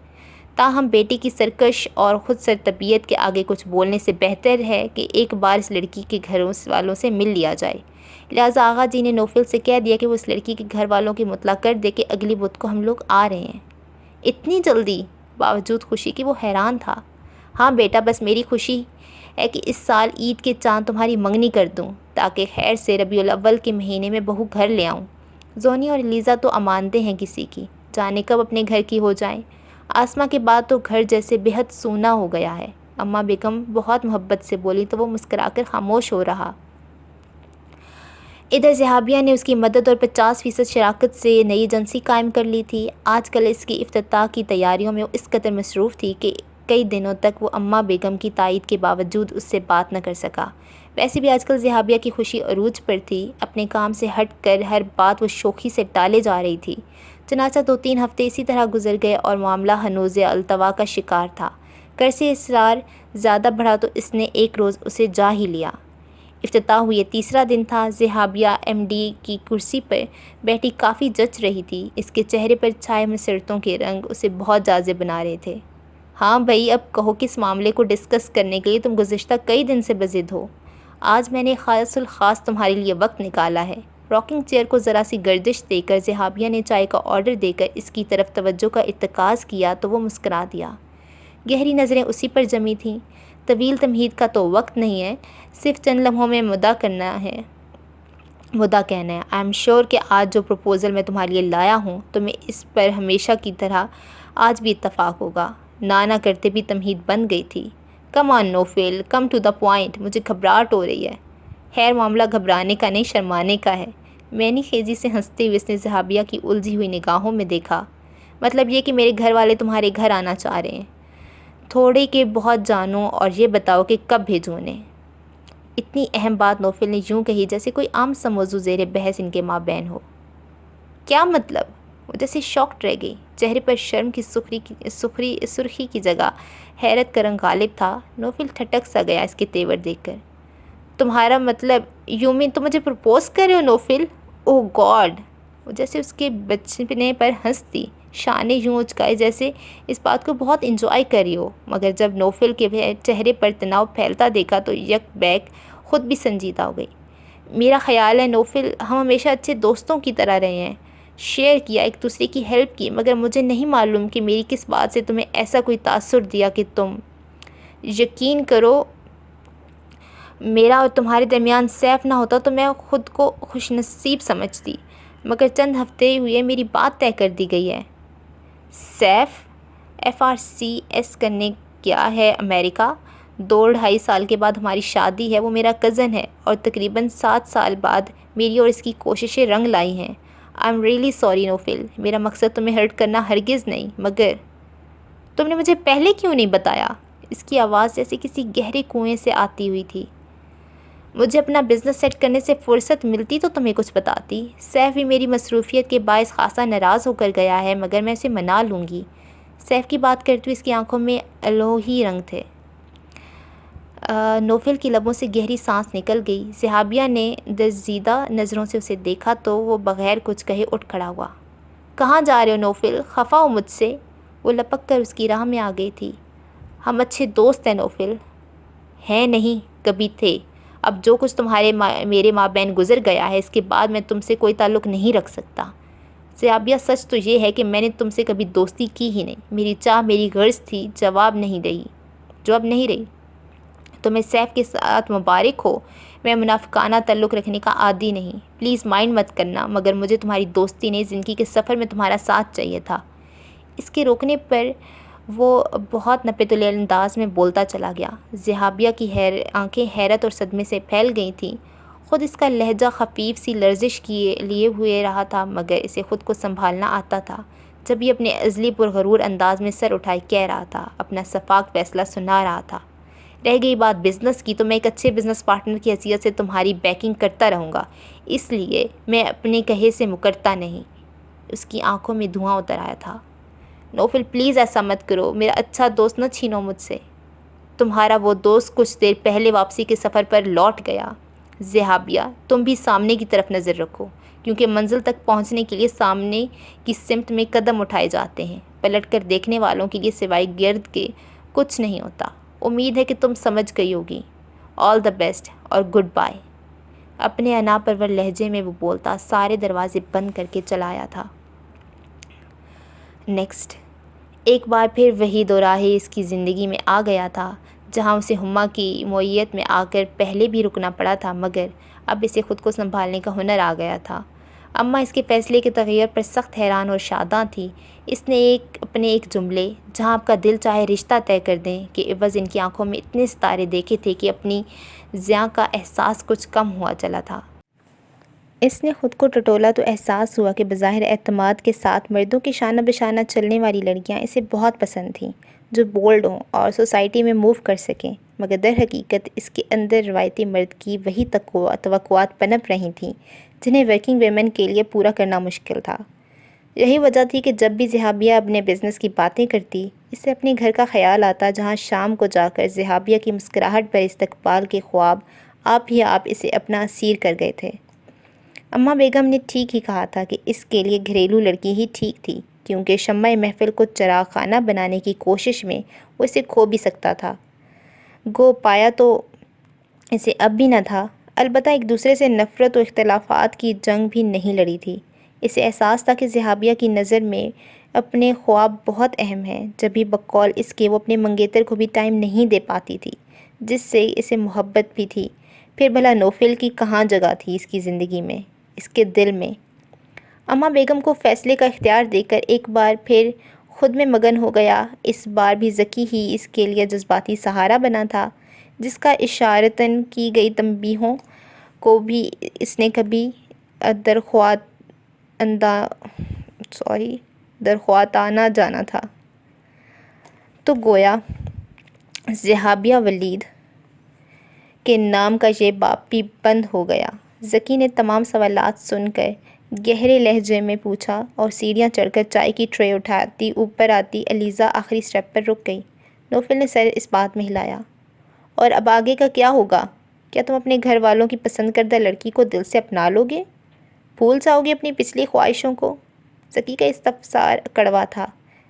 تاہم بیٹی کی سرکش اور خود سر طبیعت کے آگے کچھ بولنے سے بہتر ہے کہ ایک بار اس لڑکی کے گھر والوں سے مل لیا جائے۔ لہٰذا آغا جی نے نوفل سے کہہ دیا کہ وہ اس لڑکی کے گھر والوں کی مطلع کر دے کہ اگلی بدھ کو ہم لوگ آ رہے ہیں۔ اتنی جلدی؟ باوجود خوشی کی وہ حیران تھا۔ ہاں بیٹا، بس میری خوشی ہے کہ اس سال عید کے چاند تمہاری منگنی کر دوں تاکہ خیر سے ربیع الاول کے مہینے میں بہو گھر لے آؤں۔ زونی اور لیزا تو اماندے ہیں کسی کی، جانے کب اپنے گھر کی ہو جائیں۔ آسمہ کے بعد تو گھر جیسے بے حد سونا ہو گیا ہے۔ اماں بیگم بہت محبت سے بولی تو وہ مسکرا کر خاموش ہو رہا۔ ادھر ذہابیہ نے اس کی مدد اور 50% شراکت سے نئی ایجنسی قائم کر لی تھی۔ آج کل اس کی افتتاح کی تیاریوں میں وہ اس قدر مصروف تھی کہ کئی دنوں تک وہ اماں بیگم کی تائید کے باوجود اس سے بات نہ کر سکا۔ ویسے بھی آج کل ذہابیہ کی خوشی عروج پر تھی۔ اپنے کام سے ہٹ کر ہر بات وہ شوخی سے ٹالے جا رہی تھی۔ چنانچہ 2-3 ہفتے اسی طرح گزر گئے اور معاملہ ہنوز التوا کا شکار تھا۔ کر سے اصرار زیادہ بڑھا تو اس نے ایک روز اسے جا ہی لیا۔ افتتاح ہوئے تیسرا دن تھا۔ ذہابیہ ایم ڈی کی کرسی پر بیٹھی کافی جچ رہی تھی۔ اس کے چہرے پر چھائے مسرتوں کے رنگ اسے بہت جاذب بنا رہے تھے۔ ہاں بھائی، اب کہو کس معاملے کو ڈسکس کرنے کے لیے تم گزشتہ کئی دن سے بضد ہو۔ آج میں نے خاص الخاص تمہارے لیے وقت نکالا ہے۔ راکنگ چیئر کو ذرا سی گردش دے کر ذہابیہ نے چائے کا آرڈر دے کر اس کی طرف توجہ کا ارتکاز کیا تو وہ مسکرا دیا۔ گہری نظریں اسی پر جمی تھیں۔ طویل تمہید کا تو وقت نہیں ہے، صرف چند لمحوں میں مدعا کہنا ہے۔ آئی ایم شیور کہ آج جو پروپوزل میں تمہارے لیے لایا ہوں تمہیں اس پر ہمیشہ کی طرح آج بھی اتفاق ہوگا۔ نانا کرتے بھی تمہید بن گئی تھی۔ کم آن نوفل، کم ٹو دا پوائنٹ، مجھے گھبراہٹ ہو رہی ہے۔ خیر، معاملہ گھبرانے کا نہیں، شرمانے کا ہے۔ مینی خیزی سے ہنستے ہوئے اس نے ذہابیہ کی الجھی ہوئی نگاہوں میں دیکھا۔ مطلب یہ کہ میرے گھر والے تمہارے گھر آنا چاہ رہے ہیں۔ تھوڑے کہ بہت جانو اور یہ بتاؤ کہ کب بھیجوں انہیں۔ اتنی اہم بات نوفل نے یوں کہی جیسے کوئی عام سا موضوع زیر بحث ان کے مابین ہو۔ کیا مطلب؟ وہ جیسے شاکڈ رہ گئی۔ چہرے پر شرم کی سرخی کی جگہ حیرت کا رنگ غالب تھا۔ نوفل ٹھٹک سا گیا اس کے تیور دیکھ کر۔ تمہارا مطلب یوں مین تم مجھے پرپوز کر رہے ہو نوفل؟ اوہ گاڈ! وہ جیسے اس کے بچپنے پر ہنستی، شانے یوں اچکائے جیسے اس بات کو بہت انجوائے کر رہی ہو، مگر جب نوفل کے چہرے پر تناؤ پھیلتا دیکھا تو یک بیک خود بھی سنجیدہ ہو گئی۔ میرا خیال ہے نوفل، ہم ہمیشہ اچھے دوستوں کی طرح رہے ہیں، شیئر کیا، ایک دوسرے کی ہیلپ کی، مگر مجھے نہیں معلوم کہ میری کس بات سے تمہیں ایسا کوئی تاثر دیا کہ تم… یقین کرو میرا اور تمہارے درمیان سیف نہ ہوتا تو میں خود کو خوش نصیب سمجھتی، مگر چند ہفتے ہوئے میری بات طے کر دی گئی ہے۔ سیف؟ FRCS کرنے کیا ہے امریکہ؟ 2-2.5 سال کے بعد ہماری شادی ہے۔ وہ میرا کزن ہے اور تقریباً 7 سال بعد میری اور اس کی کوششیں رنگ لائی ہیں۔ آئی ایم ریئلی سوری نوفل، میرا مقصد تمہیں ہرٹ کرنا ہرگز نہیں، مگر تم نے مجھے پہلے کیوں نہیں بتایا؟ اس کی آواز جیسے کسی گہرے کنویں سے آتی ہوئی تھی۔ مجھے اپنا بزنس سیٹ کرنے سے فرصت ملتی تو تمہیں کچھ بتاتی۔ سیف بھی میری مصروفیت کے باعث خاصا ناراض ہو کر گیا ہے، مگر میں اسے منا لوں گی۔ سیف کی بات کرتے ہوئے اس کی آنکھوں میں الوہی رنگ تھے۔ نوفل کی لبوں سے گہری سانس نکل گئی۔ ذہابیہ نے درزیدہ نظروں سے اسے دیکھا تو وہ بغیر کچھ کہے اٹھ کھڑا ہوا۔ کہاں جا رہے ہو نوفل؟ خفا ہو مجھ سے؟ وہ لپک کر اس کی راہ میں آ گئی تھی۔ ہم اچھے دوست ہیں نوفل۔ ہیں نہیں، کبھی تھے۔ اب جو کچھ میرے مابین گزر گیا ہے اس کے بعد میں تم سے کوئی تعلق نہیں رکھ سکتا۔ ذہابیہ، سچ تو یہ ہے کہ میں نے تم سے کبھی دوستی کی ہی نہیں۔ میری چاہ، میری غرض تھی، جواب نہیں رہی۔ تمہیں سیف کے ساتھ مبارک ہو۔ میں منافقانہ تعلق رکھنے کا عادی نہیں، پلیز مائنڈ مت کرنا، مگر مجھے تمہاری دوستی نہیں، زندگی کے سفر میں تمہارا ساتھ چاہیے تھا۔ اس کے روکنے پر وہ بہت نپے انداز میں بولتا چلا گیا۔ ذہابیہ کی آنکھیں حیرت اور صدمے سے پھیل گئی تھیں۔ خود اس کا لہجہ خفیف سی لرزش لیے ہوئے رہا تھا، مگر اسے خود کو سنبھالنا آتا تھا جب یہ اپنے ازلی پرغرور انداز میں سر اٹھائے کہہ رہا تھا، اپنا شفاف فیصلہ سنا رہا تھا۔ رہ گئی بات بزنس کی، تو میں ایک اچھے بزنس پارٹنر کی حیثیت سے تمہاری بیکنگ کرتا رہوں گا، اس لیے میں اپنے کہے سے مکرتا نہیں۔ اس کی آنکھوں میں دھواں اتر آیا تھا۔ نوفل پلیز ایسا مت کرو، میرا اچھا دوست نہ چھینو مجھ سے۔ تمہارا وہ دوست کچھ دیر پہلے واپسی کے سفر پر لوٹ گیا۔ ذہابیہ تم بھی سامنے کی طرف نظر رکھو، کیونکہ منزل تک پہنچنے کے لیے سامنے کی سمت میں قدم اٹھائے جاتے ہیں، پلٹ کر دیکھنے والوں کے لیے سوائے گرد کے کچھ نہیں ہوتا۔ امید ہے کہ تم سمجھ گئی ہوگی۔ آل دا بیسٹ اور گڈ بائے۔ اپنے انا پرور لہجے میں وہ بولتا سارے دروازے بند کر کے چلا آیا تھا۔ نیکسٹ، ایک بار پھر وہی دوراہے اس کی زندگی میں آ گیا تھا جہاں اسے ہما کی معیت میں آ کر پہلے بھی رکنا پڑا تھا، مگر اب اسے خود کو سنبھالنے کا ہنر آ گیا تھا۔ اماں اس کے فیصلے کے تغیر پر سخت حیران اور شاداں تھی۔ اس نے اپنے ایک جملے "جہاں آپ کا دل چاہے رشتہ طے کر دیں" کے عوض ان کی آنکھوں میں اتنے ستارے دیکھے تھے کہ اپنی زیاں کا احساس کچھ کم ہوا چلا تھا۔ اس نے خود کو ٹٹولا تو احساس ہوا کہ بظاہر اعتماد کے ساتھ مردوں کے شانہ بشانہ چلنے والی لڑکیاں اسے بہت پسند تھیں، جو بولڈ ہوں اور سوسائٹی میں موو کر سکیں، مگر در حقیقت اس کے اندر روایتی مرد کی وہی توقعات پنپ رہی تھیں جنہیں ورکنگ ویمن کے لیے پورا کرنا مشکل تھا۔ یہی وجہ تھی کہ جب بھی ذہابیہ اپنے بزنس کی باتیں کرتی، اسے اپنے گھر کا خیال آتا جہاں شام کو جا کر ذہابیہ کی مسکراہٹ پر استقبال کے خواب آپ ہی آپ اسے اپنا اسیر کر گئے تھے۔ اماں بیگم نے ٹھیک ہی کہا تھا کہ اس کے لیے گھریلو لڑکی ہی ٹھیک تھی، کیونکہ شمع محفل کو چراغ خانہ بنانے کی کوشش میں وہ اسے کھو بھی سکتا تھا۔ گو پایا تو اسے اب بھی نہ تھا، البتہ ایک دوسرے سے نفرت و اختلافات کی جنگ بھی نہیں لڑی تھی۔ اسے احساس تھا کہ ذہابیہ کی نظر میں اپنے خواب بہت اہم ہیں، جب بھی بقول اس کے وہ اپنے منگیتر کو بھی ٹائم نہیں دے پاتی تھی، جس سے اسے محبت بھی تھی۔ پھر بھلا نوفل کی کہاں جگہ تھی اس کی زندگی میں، اس کے دل میں؟ اماں بیگم کو فیصلے کا اختیار دے کر ایک بار پھر خود میں مگن ہو گیا۔ اس بار بھی ذکی ہی اس کے لیے جذباتی سہارا بنا تھا، جس کا اشارتاً کی گئی تنبیہوں کو بھی اس نے کبھی درخواطانہ جانا تھا۔ تو گویا ذہابیہ ولید کے نام کا یہ باب بھی بند ہو گیا۔ ذکی نے تمام سوالات سن کر گہرے لہجے میں پوچھا اور سیڑھیاں چڑھ کر چائے کی ٹرے اٹھاتی اوپر آتی علیزہ آخری اسٹیپ پر رک گئی۔ نوفل نے سر اس بات میں ہلایا۔ اور اب آگے کا کیا ہوگا؟ کیا تم اپنے گھر والوں کی پسند کردہ لڑکی کو دل سے اپنا لو گے؟ بھول جاؤ گے اپنی پچھلی خواہشوں کو؟ ذکی کا استفسار کڑوا تھا۔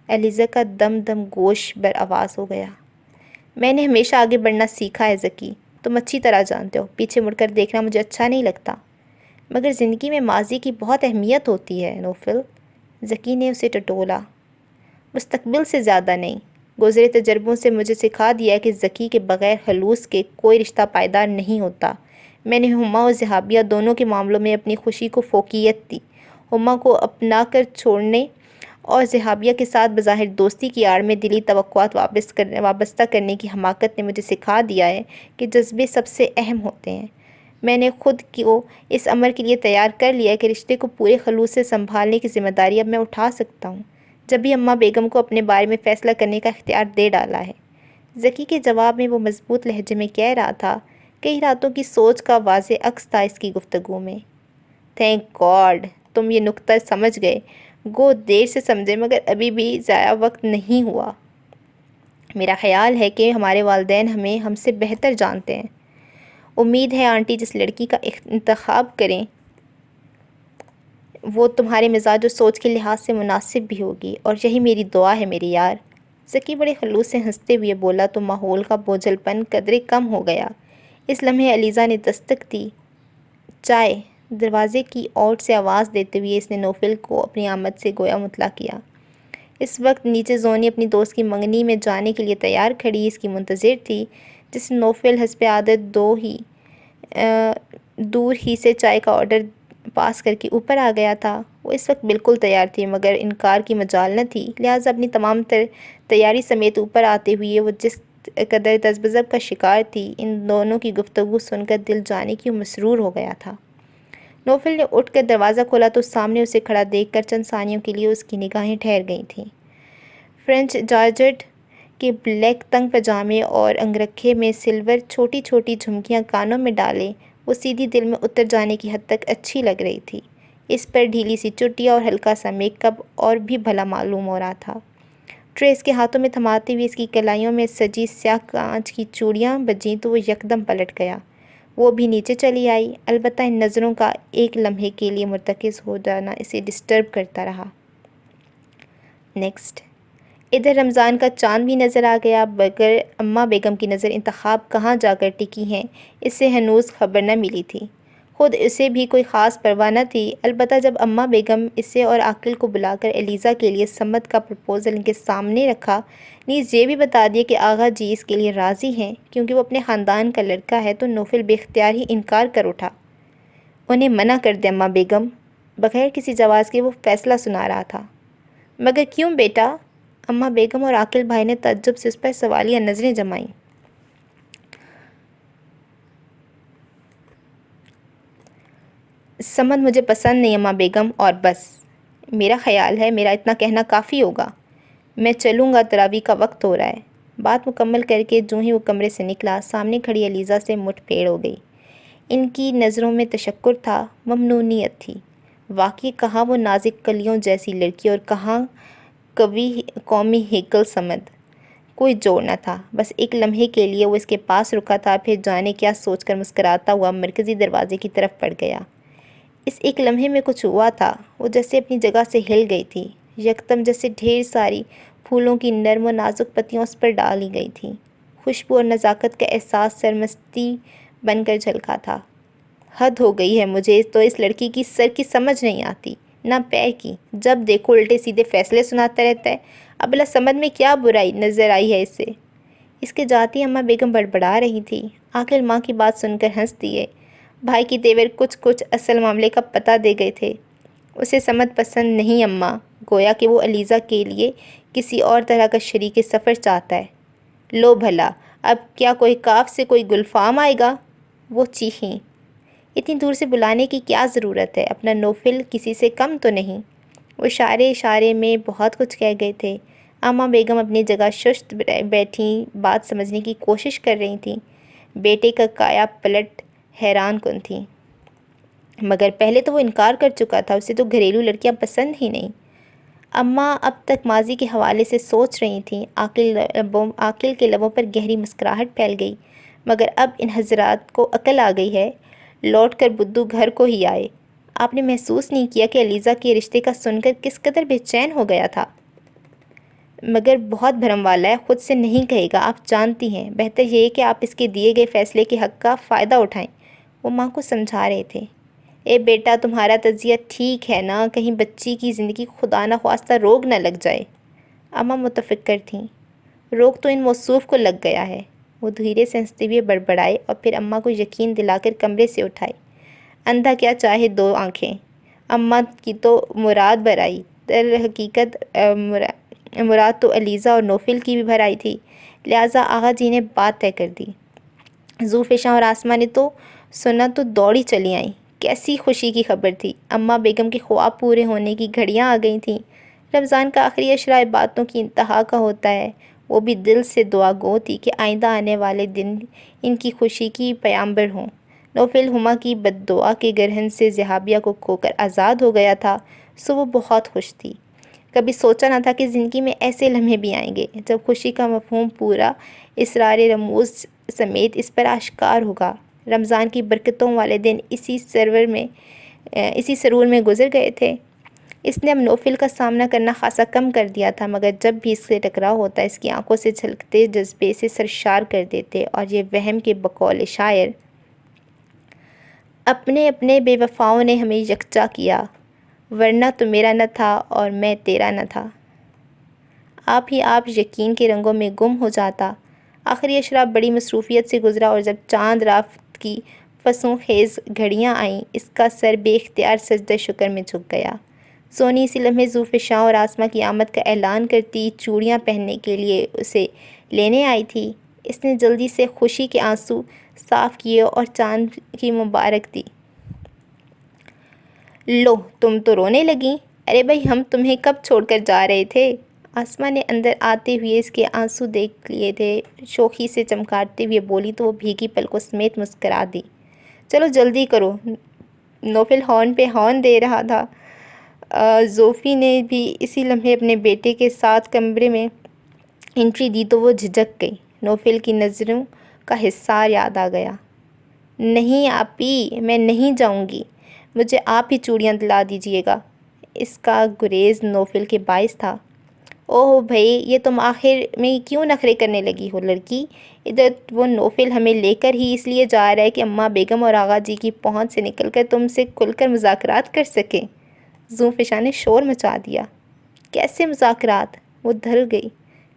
علیزہ کا دم دم گوش بر آواز ہو گیا۔ میں نے ہمیشہ آگے بڑھنا سیکھا ہے ذکی، تم اچھی طرح جانتے ہو۔ پیچھے مڑ کر دیکھنا مجھے اچھا نہیں لگتا، مگر زندگی میں ماضی کی بہت اہمیت ہوتی ہے نوفل۔ ذکی نے اسے ٹٹولا۔ مستقبل سے زیادہ نہیں، گزرے تجربوں سے مجھے سکھا دیا کہ ذکی کے بغیر خلوص کے کوئی رشتہ پائیدار نہیں ہوتا۔ میں نے ہما اور ذہابیہ دونوں کے معاملوں میں اپنی خوشی کو فوقیت دی۔ ہما کو اپنا کر چھوڑنے اور ذہابیہ کے ساتھ بظاہر دوستی کی آڑ میں دلی توقعات وابستہ کرنے کی حماقت نے مجھے سکھا دیا ہے کہ جذبے سب سے اہم ہوتے ہیں۔ میں نے خود کو اس امر کے لیے تیار کر لیا کہ رشتے کو پورے خلوص سے سنبھالنے کی ذمہ داری اب میں اٹھا سکتا ہوں، جب بھی اماں بیگم کو اپنے بارے میں فیصلہ کرنے کا اختیار دے ڈالا ہے۔ ذکی کے جواب میں وہ مضبوط لہجے میں کہہ رہا تھا، کئی راتوں کی سوچ کا واضح عکس تھا اس کی گفتگو میں۔ تھینک گاڈ تم یہ نکتہ سمجھ گئے، گو دیر سے سمجھے مگر ابھی بھی ضائع وقت نہیں ہوا۔ میرا خیال ہے کہ ہمارے والدین ہمیں ہم سے بہتر جانتے ہیں۔ امید ہے آنٹی جس لڑکی کا انتخاب کریں وہ تمہارے مزاج اور سوچ کے لحاظ سے مناسب بھی ہوگی، اور یہی میری دعا ہے میرے یار۔ ذکی بڑے خلوص سے ہنستے ہوئے بولا تو ماحول کا بوجھل پن قدرے کم ہو گیا۔ اس لمحے علیزہ نے دستک دی۔ چائے؟ دروازے کی اوٹ سے آواز دیتے ہوئے اس نے نوفل کو اپنی آمد سے گویا مطلع کیا۔ اس وقت نیچے زونی اپنی دوست کی منگنی میں جانے کے لیے تیار کھڑی اس کی منتظر تھی، جس نوفل حسب عادت دور ہی سے چائے کا آرڈر پاس کر کے اوپر آ گیا تھا۔ وہ اس وقت بالکل تیار تھی، مگر انکار کی مجال نہ تھی، لہٰذا اپنی تمام تیاری سمیت اوپر آتے ہوئے وہ جس قدر تذبذب کا شکار تھی، ان دونوں کی گفتگو سن کر دل جانے کیوں مسرور ہو گیا تھا۔ نوفل نے اٹھ کر دروازہ کھولا تو سامنے اسے کھڑا دیکھ کر چند ثانیوں کے لیے اس کی نگاہیں ٹھہر گئی تھیں۔ فرینچ جارجٹ کے بلیک تنگ پاجامے اور انگرکھے میں سلور چھوٹی چھوٹی جھمکیاں کانوں میں ڈالے وہ سیدھی دل میں اتر جانے کی حد تک اچھی لگ رہی تھی۔ اس پر ڈھیلی سی چٹیاں اور ہلکا سا میک اپ اور بھی بھلا معلوم ہو رہا تھا۔ ٹرے اس کے ہاتھوں میں تھماتے ہوئے اس کی کلائیوں میں سجی سیاہ کانچ کی چوڑیاں بجیں تو وہ یکدم پلٹ گیا۔ وہ بھی نیچے چلی آئی، البتہ ان نظروں کا ایک لمحے کے لیے مرتکز ہو جانا اسے ڈسٹرب کرتا رہا۔ نیکسٹ، ادھر رمضان کا چاند بھی نظر آ گیا، مگر اماں بیگم کی نظر انتخاب کہاں جا کر ٹکی ہیں اس سے ہنوز خبر نہ ملی تھی۔ خود اسے بھی کوئی خاص پرواہ نہ تھی، البتہ جب اماں بیگم اسے اور عاقل کو بلا کر ایلیزا کے لیے سمت کا پرپوزل ان کے سامنے رکھا، نیز یہ بھی بتا دیا کہ آغا جی اس کے لیے راضی ہیں کیونکہ وہ اپنے خاندان کا لڑکا ہے، تو نوفل بے اختیار ہی انکار کر اٹھا۔ انہیں منع کر دے اماں بیگم، بغیر کسی جواز کے وہ فیصلہ سنا رہا تھا۔ مگر کیوں بیٹا؟ اماں بیگم اور عاقل بھائی نے تعجب سے اس پر سوالیہ نظریں جمائیں۔ سمجھ مجھے پسند نہیں اماں بیگم، اور بس میرا خیال ہے میرا اتنا کہنا کافی ہوگا۔ میں چلوں گا، تراویح کا وقت ہو رہا ہے۔ بات مکمل کر کے جو ہی وہ کمرے سے نکلا، سامنے کھڑی ایلیزا سے مٹ پھیڑ ہو گئی۔ ان کی نظروں میں تشکر تھا، ممنونیت تھی۔ واقعی کہاں وہ نازک کلیوں جیسی لڑکی اور کہاں قومی ہیکل سمد۔ کوئی جوڑ نہ تھا۔ بس ایک لمحے کے لیے وہ اس کے پاس رکا تھا، پھر جانے کیا سوچ کر مسکراتا ہوا مرکزی دروازے کی طرف بڑھ گیا۔ اس ایک لمحے میں کچھ ہوا تھا، وہ جیسے اپنی جگہ سے ہل گئی تھی، یکدم جیسے ڈھیر ساری پھولوں کی نرم و نازک پتیاں اس پر ڈالی گئی تھیں۔ خوشبو اور نزاکت کا احساس سرمستی بن کر جھلکا تھا۔ حد ہو گئی ہے، مجھے تو اس لڑکی کی سر کی سمجھ نہیں آتی، نہ پیر کی۔ جب دیکھو الٹے سیدھے فیصلے سناتا رہتا ہے۔ اب بلا سمجھ میں کیا برائی نظر آئی ہے اسے؟ اس کے جاتی اماں بیگم بڑبڑا رہی تھی۔ عاقل ماں کی بات سن کر ہنس دیے۔ بھائی کی تیور کچھ اصل معاملے کا پتہ دے گئے تھے۔ اسے سمت پسند نہیں اماں، گویا کہ وہ ایلیزا کے لیے کسی اور طرح کا شریک سفر چاہتا ہے۔ لو بھلا، اب کیا کوئی کاف سے کوئی گلفام آئے گا؟ وہ چیخیں۔ اتنی دور سے بلانے کی کیا ضرورت ہے؟ اپنا نوفل کسی سے کم تو نہیں؟ وہ اشارے میں بہت کچھ کہہ گئے تھے۔ اماں بیگم اپنی جگہ شست بیٹھیں بات سمجھنے کی کوشش کر رہی تھیں۔ بیٹے کا کایا پلٹ حیران کن تھیں۔ مگر پہلے تو وہ انکار کر چکا تھا، اسے تو گھریلو لڑکیاں پسند ہی نہیں۔ اماں اب تک ماضی کے حوالے سے سوچ رہی تھیں۔ عاقل کے لبوں پر گہری مسکراہٹ پھیل گئی، مگر اب ان حضرات کو عقل آ گئی ہے، لوٹ کر بدو گھر کو ہی آئے۔ آپ نے محسوس نہیں کیا کہ ایلیزا کے رشتے کا سن کر کس قدر بے چین ہو گیا تھا؟ مگر بہت بھرم والا ہے، خود سے نہیں کہے گا، آپ جانتی ہیں۔ بہتر یہ ہے کہ آپ اس کے دیے گئے فیصلے کے حق کا فائدہ اٹھائیں۔ وہ ماں کو سمجھا رہے تھے۔ اے بیٹا، تمہارا تجزیہ ٹھیک ہے نا؟ کہیں بچی کی زندگی خدا نہ خواستہ روگ نہ لگ جائے۔ اماں متفکر تھیں۔ روگ تو ان موصوف کو لگ گیا ہے۔ وہ دھیرے سے ہنستے ہوئے بڑبڑائے اور پھر اماں کو یقین دلا کر کمرے سے اٹھائے۔ اندھا کیا چاہے دو آنکھیں۔ اماں کی تو مراد بھر آئی۔ در حقیقت مراد تو ایلیزا اور نوفل کی بھی بھر آئی تھی، لہٰذا آغا جی نے بات طے کر دی۔ ذوالفشاں اور آسماں نے تو سنا تو دوڑی چلی آئیں۔ کیسی خوشی کی خبر تھی! اماں بیگم کے خواب پورے ہونے کی گھڑیاں آ گئی تھیں۔ رمضان کا آخری اشرا باتوں کی انتہا کا ہوتا ہے۔ وہ بھی دل سے دعا گو تھی کہ آئندہ آنے والے دن ان کی خوشی کی پیامبر ہوں۔ نوفل ہما کی بد دعا کے گرہن سے ذہابیہ کو کھو کر آزاد ہو گیا تھا، سو وہ بہت خوش تھی۔ کبھی سوچا نہ تھا کہ زندگی میں ایسے لمحے بھی آئیں گے جب خوشی کا مفہوم پورا اسرار رموز سمیت اس پر آشکار ہوگا۔ رمضان کی برکتوں والے دن اسی سرور میں گزر گئے تھے۔ اس نے اب نوفل کا سامنا کرنا خاصا کم کر دیا تھا، مگر جب بھی اس سے ٹکراؤ ہوتا اس کی آنکھوں سے جھلکتے جذبے سے سرشار کر دیتے، اور یہ وہم کہ بقول شاعر اپنے اپنے بے وفاؤں نے ہمیں یکجا کیا، ورنہ تو میرا نہ تھا اور میں تیرا نہ تھا۔ آپ ہی آپ یقین کے رنگوں میں گم ہو جاتا۔ آخری اشرا بڑی مصروفیت سے گزرا، اور جب چاند رافت کی فسوں خیز گھڑیاں آئیں، اس کا سر بے اختیار سجدہ شکر میں جھک گیا۔ سونی اسی لمحے ذوالفشاں اور آسماں کی آمد کا اعلان کرتی چوڑیاں پہننے کے لیے اسے لینے آئی تھی۔ اس نے جلدی سے خوشی کے آنسو صاف کیے اور چاند کی مبارک دی۔ لو، تم تو رونے لگیں؟ ارے بھائی، ہم تمہیں کب چھوڑ کر جا رہے تھے؟ آسماں نے اندر آتے ہوئے اس کے آنسو دیکھ لیے تھے، شوخی سے چمکاتے ہوئے بولی تو وہ بھیگی پلکوں سمیت مسکرا دی۔ چلو جلدی کرو، نوفل ہارن پہ ہارن دے رہا تھا۔ زوفی نے بھی اسی لمحے اپنے بیٹے کے ساتھ کمرے میں انٹری دی تو وہ جھجک گئی۔ نوفل کی نظروں کا حصار یاد آ گیا۔ نہیں آپی، میں نہیں جاؤں گی، مجھے آپ ہی چوڑیاں دلا دیجیے گا۔ اس کا گریز نوفل کے باعث تھا۔ اوہ بھائی، یہ تم آخر میں کیوں نخرے کرنے لگی ہو لڑکی؟ ادھر وہ نوفل ہمیں لے کر ہی اس لیے جا رہا ہے کہ اماں بیگم اور آغا جی کی پہنچ سے نکل کر تم سے کھل کر مذاکرات کر سکیں۔ زوفشا نے شور مچا دیا۔ کیسے مذاکرات؟ وہ دھل گئی۔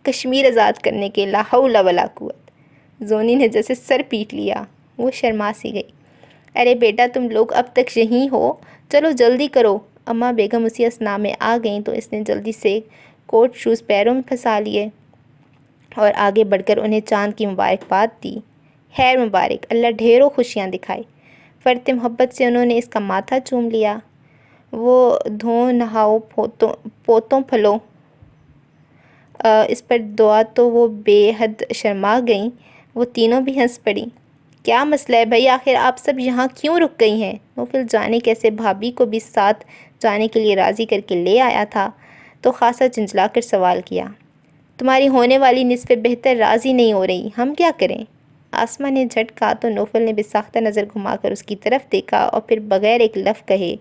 کشمیر آزاد کرنے کے، لا حول ولا قوت۔ زونی نے جیسے سر پیٹ لیا۔ وہ شرما سی گئی۔ ارے بیٹا، تم لوگ اب تک یہیں ہو، چلو جلدی کرو۔ اماں بیگم اسی اثناء میں آ گئیں تو اس نے جلدی سے کوٹ شوز پیروں میں پھنسا لیے اور آگے بڑھ کر انہیں چاند کی مبارکباد دی۔ خیر مبارک، اللہ ڈھیروں خوشیاں دکھائے۔ فرط محبت سے انہوں نے اس کا ماتھا چوم لیا۔ وہ دھو نہاؤ پوتوں پھلو، اس پر دعا تو وہ بے حد شرما گئیں۔ وہ تینوں بھی ہنس پڑیں۔ کیا مسئلہ ہے بھائی، آخر آپ سب یہاں کیوں رک گئی ہیں؟ نوفل جانے کیسے بھابھی کو بھی ساتھ جانے کے لیے راضی کر کے لے آیا تھا تو خاصا جھنجھلا کر سوال کیا۔ تمہاری ہونے والی نصف بہتر راضی نہیں ہو رہی، ہم کیا کریں؟ آسماں نے جھٹکا تو نوفل نے بے ساختہ نظر گھما کر اس کی طرف دیکھا اور پھر بغیر ایک لفظ کہے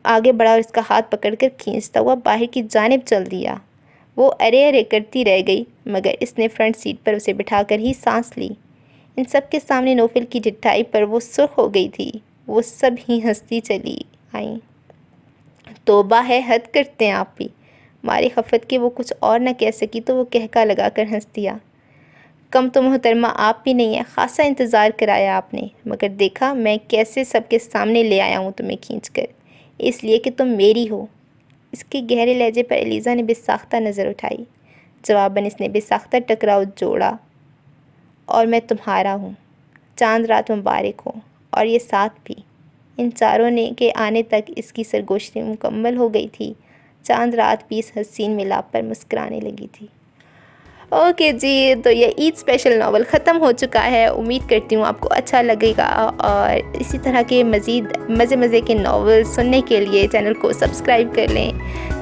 آگے بڑھا اور اس کا ہاتھ پکڑ کر کھینچتا ہوا باہر کی جانب چل دیا۔ وہ ارے ارے کرتی رہ گئی، مگر اس نے فرنٹ سیٹ پر اسے بٹھا کر ہی سانس لی۔ ان سب کے سامنے نوفل کی ڈٹھائی پر وہ سرخ ہو گئی تھی۔ وہ سب ہی ہنستی چلی آئیں۔ توبہ ہے، حد کرتے ہیں آپ بھی۔ ماری خفت کے وہ کچھ اور نہ کہہ سکی تو وہ کہکا لگا کر ہنس دیا۔ کم تو محترمہ آپ بھی نہیں ہے، خاصا انتظار کرایا آپ نے، مگر دیکھا میں کیسے سب کے سامنے لے آیا ہوں تمہیں کھینچ کر، اس لیے کہ تم میری ہو۔ اس کے گہرے لہجے پر ایلیزا نے بے ساختہ نظر اٹھائی۔ جواباً اس نے بے ساختہ ٹکراؤ جوڑا، اور میں تمہارا ہوں۔ چاند رات مبارک ہو، اور یہ ساتھ بھی۔ ان چاروں نے کے آنے تک اس کی سرگوشی مکمل ہو گئی تھی۔ چاند رات بھی اس حسین ملاپ پر مسکرانے لگی تھی۔ اوکے جی، تو یہ عید اسپیشل ناول ختم ہو چکا ہے۔ امید کرتی ہوں آپ کو اچھا لگے گا، اور اسی طرح کے مزید مزے کے ناول سننے کے لیے چینل کو سبسکرائب کر لیں۔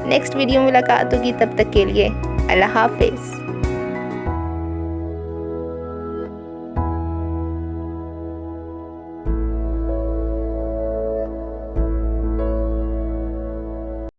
نیکسٹ ویڈیو ملاقات ہوگی، تب تک کے لیے اللہ حافظ۔